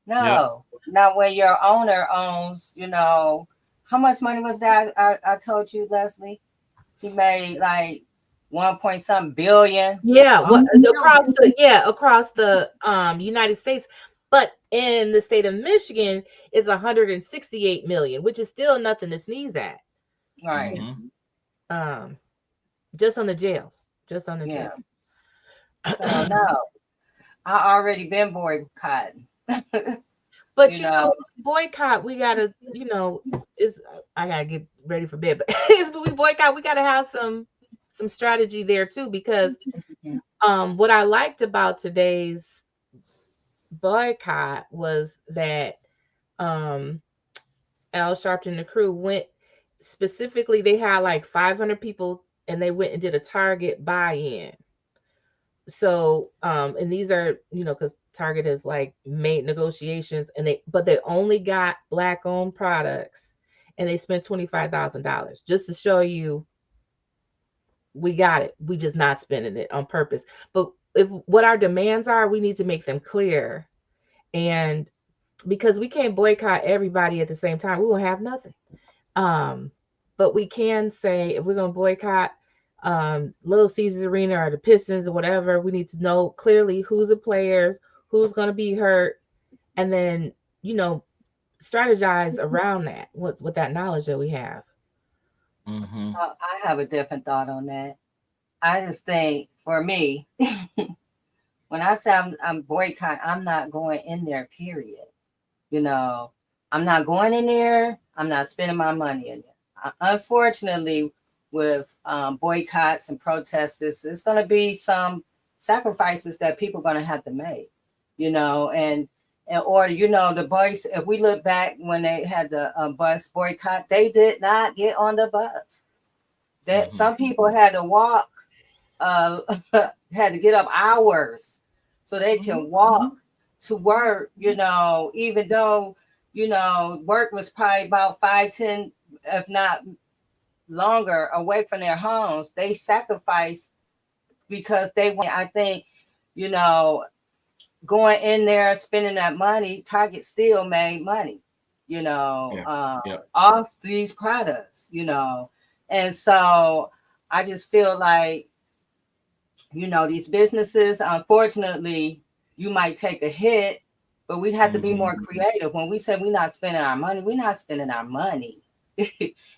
Yep. No. Not when your owner owns, how much money was that? I told you, Leslie. He made like 1 point something billion. Yeah, what Billion. across the United States, but in the state of Michigan is 168 million, which is still nothing to sneeze at. Right. Um, just on the jails, just on the Yeah. jails. So no, I already been boycotting. But you know. boycott, we gotta, is I gotta get ready for bed, but is we boycott, we gotta have some strategy there too, because what I liked about today's boycott was that Al Sharpton and the crew went specifically, they had like 500 people and they went and did a Target buy-in. So and these are, because Target has like made negotiations, and they only got Black owned products, and they spent $25,000 just to show you we got it. We just not spending it on purpose. But if what our demands are, we need to make them clear. And because we can't boycott everybody at the same time, we will have nothing. But we can say, if we're going to boycott Little Caesars Arena or the Pistons or whatever, we need to know clearly who's the players, who's going to be hurt, and then, strategize around that with that knowledge that we have. So I have a different thought on that. I just think for me, when I say I'm boycotting, I'm not going in there, period. I'm not going in there. I'm not spending my money in there. Unfortunately, with boycotts and protests, it's going to be some sacrifices that people are going to have to make, and in order, the bus, if we look back when they had the bus boycott, they did not get on the bus. That some people had to walk, uh, had to get up hours so they can walk to work, even though, work was probably about 5, 10, if not longer away from their homes. They sacrificed because they want, I think, you know, going in there, spending that money, Target still made money, off these products, And so I just feel like, these businesses, unfortunately, you might take a hit, but we have to be more creative. When we say we're not spending our money, we're not spending our money.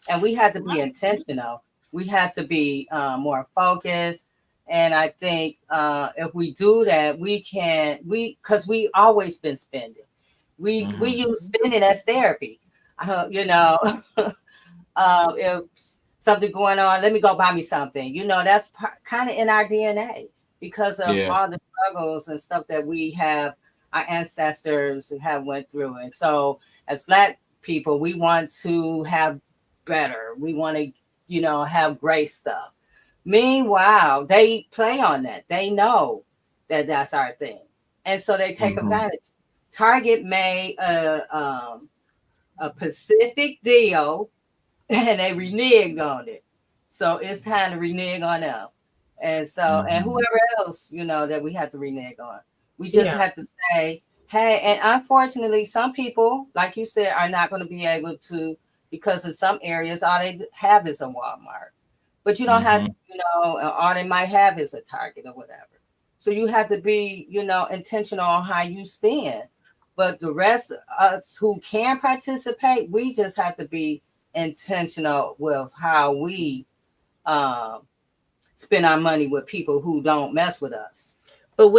And we have to be intentional. We have to be more focused. And I think if we do that, because we always been spending. We use spending as therapy. If something going on, let me go buy me something. That's kind of in our DNA because of all the struggles and stuff that we have, our ancestors have went through. And so as Black people, we want to have better. We want to, have great stuff. Meanwhile, they play on that. They know that that's our thing. And so they take advantage. Target made a Pacific deal and they reneged on it. So it's time to renege on them. And so, and whoever else, that we have to renege on. We just have to say, hey, and unfortunately, some people, like you said, are not going to be able to, because in some areas, all they have is a Walmart. But you don't have, all they might have is a Target or whatever. So you have to be, intentional on how you spend. But the rest of us who can participate, we just have to be intentional with how we spend our money with people who don't mess with us. But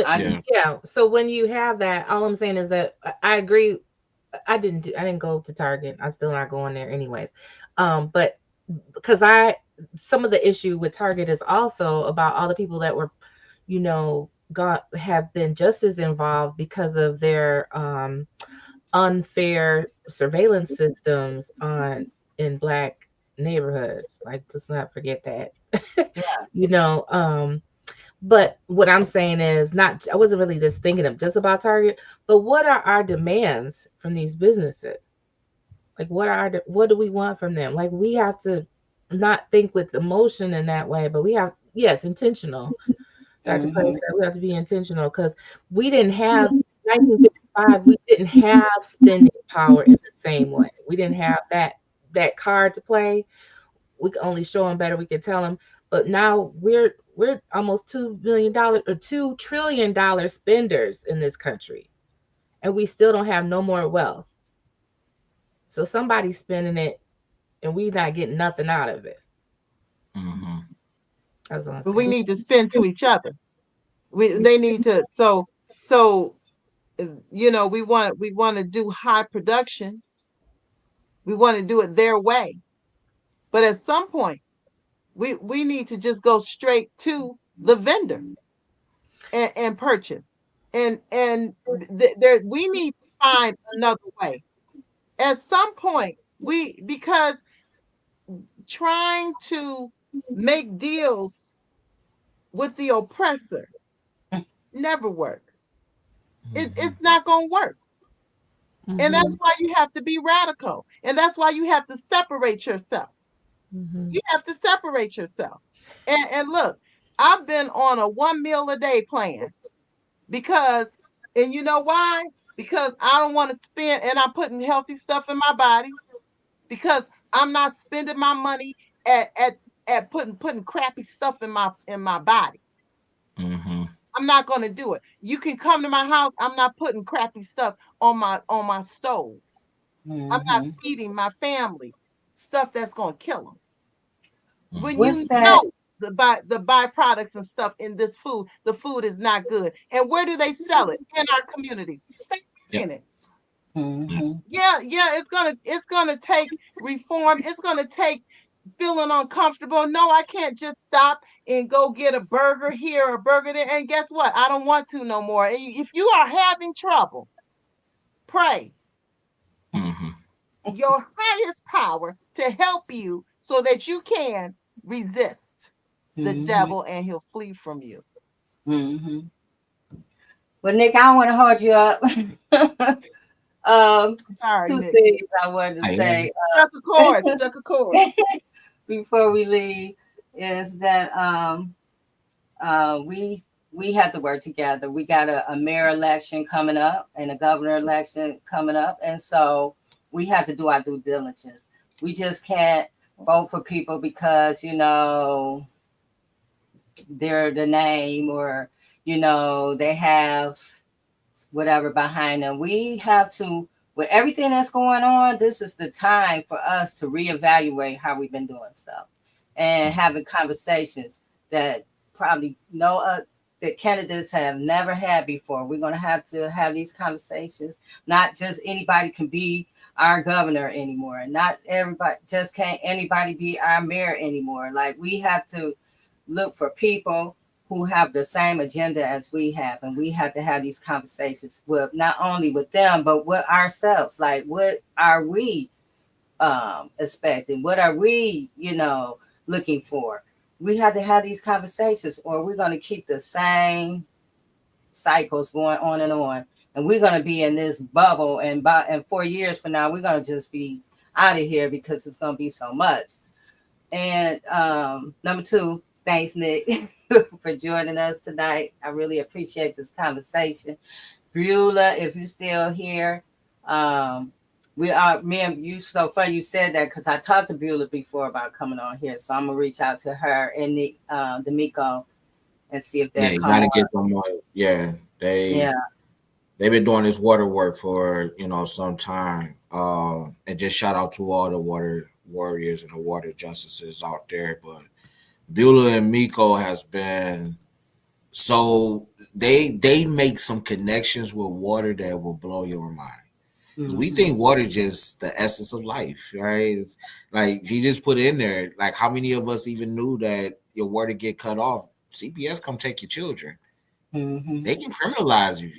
so when you have that, all I'm saying is that I agree. I didn't go to Target. I'm still not going there anyways. But because some of the issue with Target is also about all the people that were, have been just as involved because of their unfair surveillance systems in Black neighborhoods. Like, let's not forget that. But what I'm saying is I wasn't really just thinking of just about Target, but what are our demands from these businesses? Like, what do we want from them? Like, we have to not think with emotion in that way, but we have, yes, intentional. Dr. Clay said we have to be intentional because we didn't have 1955. We didn't have spending power in the same way. We didn't have that card to play. We could only show them better. We could tell them, but now we're almost $2 billion or $2 trillion spenders in this country, and we still don't have no more wealth. So somebody's spending it, and we're not getting nothing out of it. But we need to spend to each other. They need to. So we want to do high production. We want to do it their way. But at some point, we need to just go straight to the vendor and purchase. And we need to find another way. At some point, because trying to make deals with the oppressor never works. It's not going to work. And that's why you have to be radical. And that's why you have to separate yourself. You have to separate yourself. And look, I've been on a 1 meal a day plan and you know why? Because I don't want to spend, and I'm putting healthy stuff in my body because I'm not spending my money at putting crappy stuff in my body. I'm not going to do it. You can come to my house. I'm not putting crappy stuff on my stove. I'm not Mm-hmm. feeding my family stuff that's going to kill them. When What's you that? know the byproducts and stuff in this food, the food is not good. And where do they sell it? In our communities. Stay Yep. in it. Mm-hmm. Yeah, it's gonna take reform. It's gonna take feeling uncomfortable. No, I can't just stop and go get a burger here or a burger there. And guess what? I don't want to no more. And if you are having trouble, pray Mm-hmm. your highest power to help you so that you can resist the Mm-hmm. devil and he'll flee from you. Mm-hmm. Well, Nick, I don't want to hold you up. um, Sorry, Two Nick. things I wanted to say Struck a chord. Struck a chord. before we leave is that we have to work together. We got a mayor election coming up and a governor election coming up, and so we have to do our due diligence. We just can't vote for people because they're the name or they have whatever behind them. We have to, with everything that's going on, this is the time for us to reevaluate how we've been doing stuff and having conversations that probably the candidates have never had before. We're going to have these conversations. Not just anybody can be our governor anymore. Not everybody, just can't anybody be our mayor anymore. Like, we have to look for people who have the same agenda as we have, and we have to have these conversations with not only with them but with ourselves. Like, what are we expecting? What are we looking for? We have to have these conversations, or we're going to keep the same cycles going on, and we're going to be in this bubble, and 4 years from now we're going to just be out of here because it's going to be so much. And number two, thanks, Nick, for joining us tonight. I really appreciate this conversation. Beulah, if you're still here, me and you, so funny you said that because I talked to Beulah before about coming on here. So I'm going to reach out to her and Nick, D'Amico, and see if they'll Yeah, you come gotta on. get them on. Yeah, they've been doing this water work for some time. And just shout out to all the water warriors and the water justices out there. But Beulah and Miko has been so they make some connections with water that will blow your mind. Because we think water is just the essence of life, right? It's like she just put in there, like how many of us even knew that your water get cut off, CPS come take your children. Mm-hmm. They can criminalize you.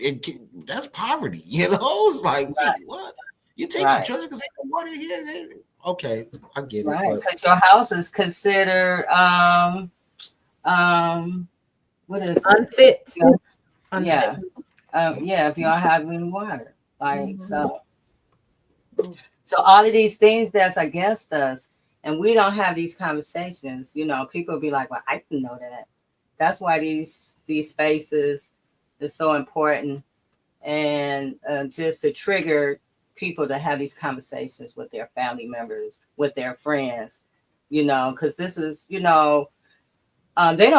That's poverty, It's like, wait, what? You take your children because they got water here? Okay, I get it. Right, because your house is considered what is unfit? it? Unfit. Yeah, if you don't have any water, like so all of these things that's against us, and we don't have these conversations. People will be like, "Well, I didn't know that." That's why these spaces is so important, and just to trigger people to have these conversations with their family members, with their friends, because this is, they don't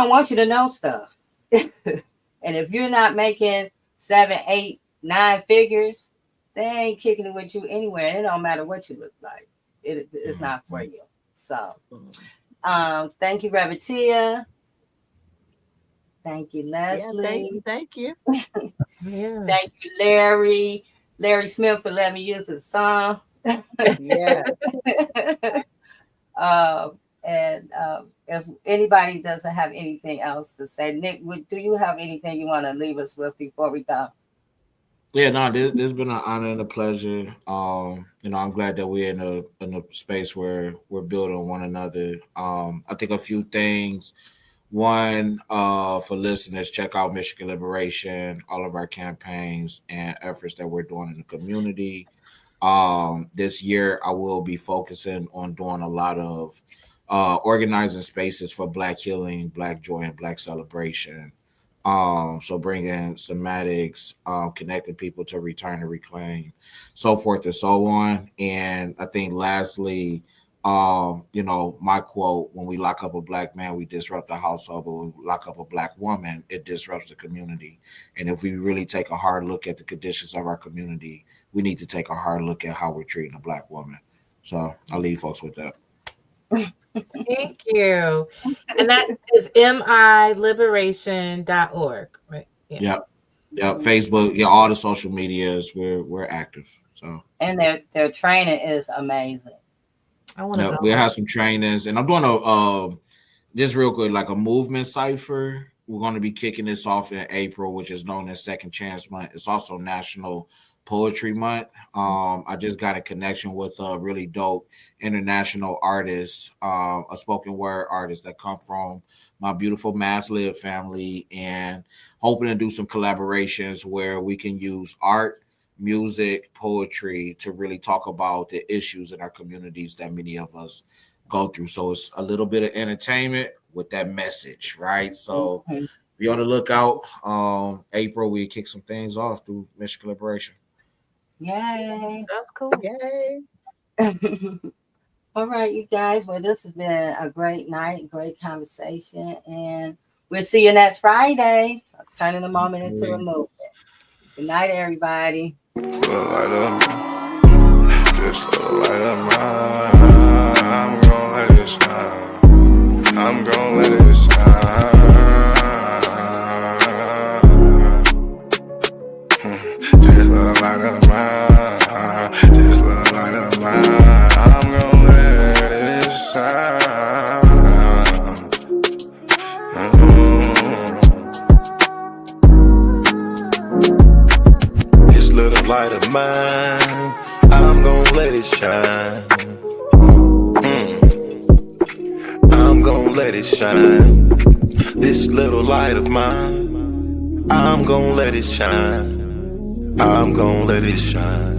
want you to know stuff. And if you're not making 7, 8, 9 figures, they ain't kicking it with you anywhere. It don't matter what you look like. It's not for you. So, thank you, Revertia. Thank you, Leslie. Yeah, thank you. Yeah. Thank you, Larry Smith, for letting me use his song. Yeah. And if anybody doesn't have anything else to say, Nick, do you have anything you want to leave us with before we go? Yeah, no, this has been an honor and a pleasure. I'm glad that we're in a space where we're building one another. I think a few things. One, for listeners, check out Michigan Liberation, all of our campaigns and efforts that we're doing in the community. This year, I will be focusing on doing a lot of organizing spaces for Black healing, Black joy, and Black celebration. So bringing somatics, connecting people to return and reclaim, so forth and so on. And I think lastly, My quote, when we lock up a black man, we disrupt the household, but when we lock up a black woman, it disrupts the community. And if we really take a hard look at the conditions of our community, we need to take a hard look at how we're treating a black woman. So I'll leave folks with that. Thank you. And that is miliberation.org, right? Yeah. Yep. Facebook, all the social medias, we're active. So, and their training is amazing. I want to. We have some trainings, and I'm doing a just real quick, like a movement cipher. We're going to be kicking this off in April, which is known as Second Chance Month. It's also National Poetry Month. I just got a connection with a really dope international artist, a spoken word artist that come from my beautiful Mass Live family, and hoping to do some collaborations where we can use art, music, poetry to really talk about the issues in our communities that many of us go through. So it's a little bit of entertainment with that message, right? So be on the lookout. April, we kick some things off through Michigan Liberation. Yay. That's cool. Yay. All right, you guys. Well, this has been a great night, great conversation, and we'll see you next Friday. Turning the moment into a movement. Good night, everybody. Just a little light of mine. I'm gonna let it shine. I'm gonna let it shine. Just a little light of mine. Just a little light of mine. I'm gonna let it shine. This little light of mine, I'm gonna let it shine. I'm gonna let it shine. This little light of mine, I'm gonna let it shine. I'm gonna let it shine.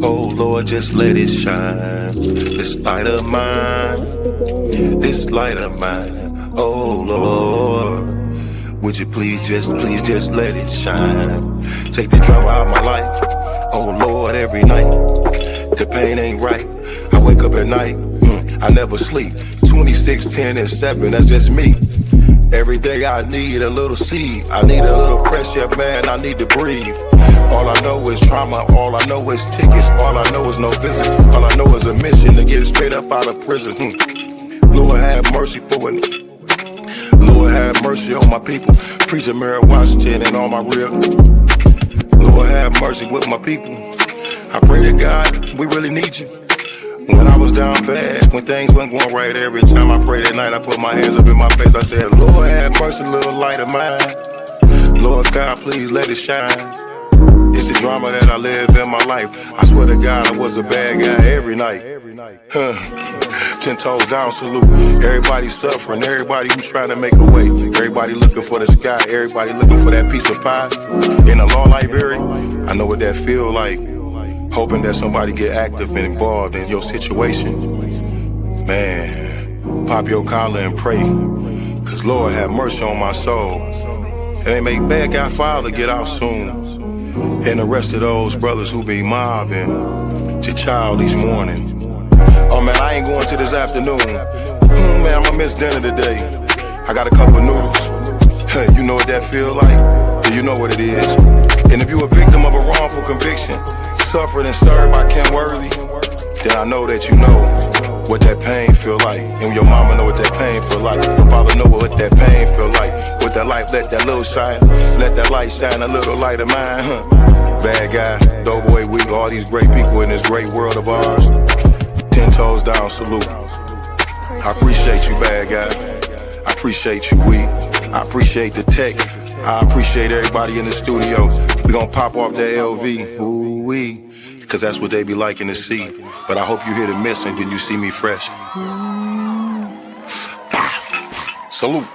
Oh Lord, just let it shine. This light of mine, this light of mine. Oh Lord, would you please just let it shine. Take the drama out of my life. Oh Lord, every night the pain ain't right. I wake up at night, I never sleep. 26, 10, and 7, that's just me. Every day I need a little seed. I need a little fresh air, man, I need to breathe. All I know is trauma, all I know is tickets. All I know is no visit. All I know is a mission to get straight up out of prison. Lord have mercy for it. Lord have mercy on my people. Preacher Mary Washington and all my real. Lord have mercy with my people. I pray to God, we really need you. When I was down bad, when things weren't going right, every time I prayed at night, I put my hands up in my face. I said, Lord have mercy, little light of mine. Lord God, please let it shine. It's the drama that I live in my life. I swear to God, I was a bad guy every night. 10 toes down, salute. Everybody suffering, everybody who trying to make a way. Everybody looking for the sky, everybody looking for that piece of pie. In a law library, I know what that feel like. Hoping that somebody get active and involved in your situation. Man, pop your collar and pray. Cause Lord have mercy on my soul. And they make bad guy father get out soon. And the rest of those brothers who be mobbing to child each morning. Oh man, I ain't going to this afternoon. Man, I'ma miss dinner today. I got a couple of noodles. You know what that feel like? Do you know what it is? And if you a victim of a wrongful conviction, suffered and served by Ken Worthy, then I know that you know what that pain feel like. And your mama know what that pain feel like. Your father know what that pain feel like. With that light, let that little shine. Let that light shine, a little light of mine. Bad guy, Doughboy Week, all these great people in this great world of ours. 10 toes down, salute. I appreciate you, bad guy. I appreciate you, Week. I appreciate the tech. I appreciate everybody in the studio. We gonna pop off that LV. Ooh-wee. Cause that's what they be liking to see. But I hope you hear the miss and then you see me fresh. Salute.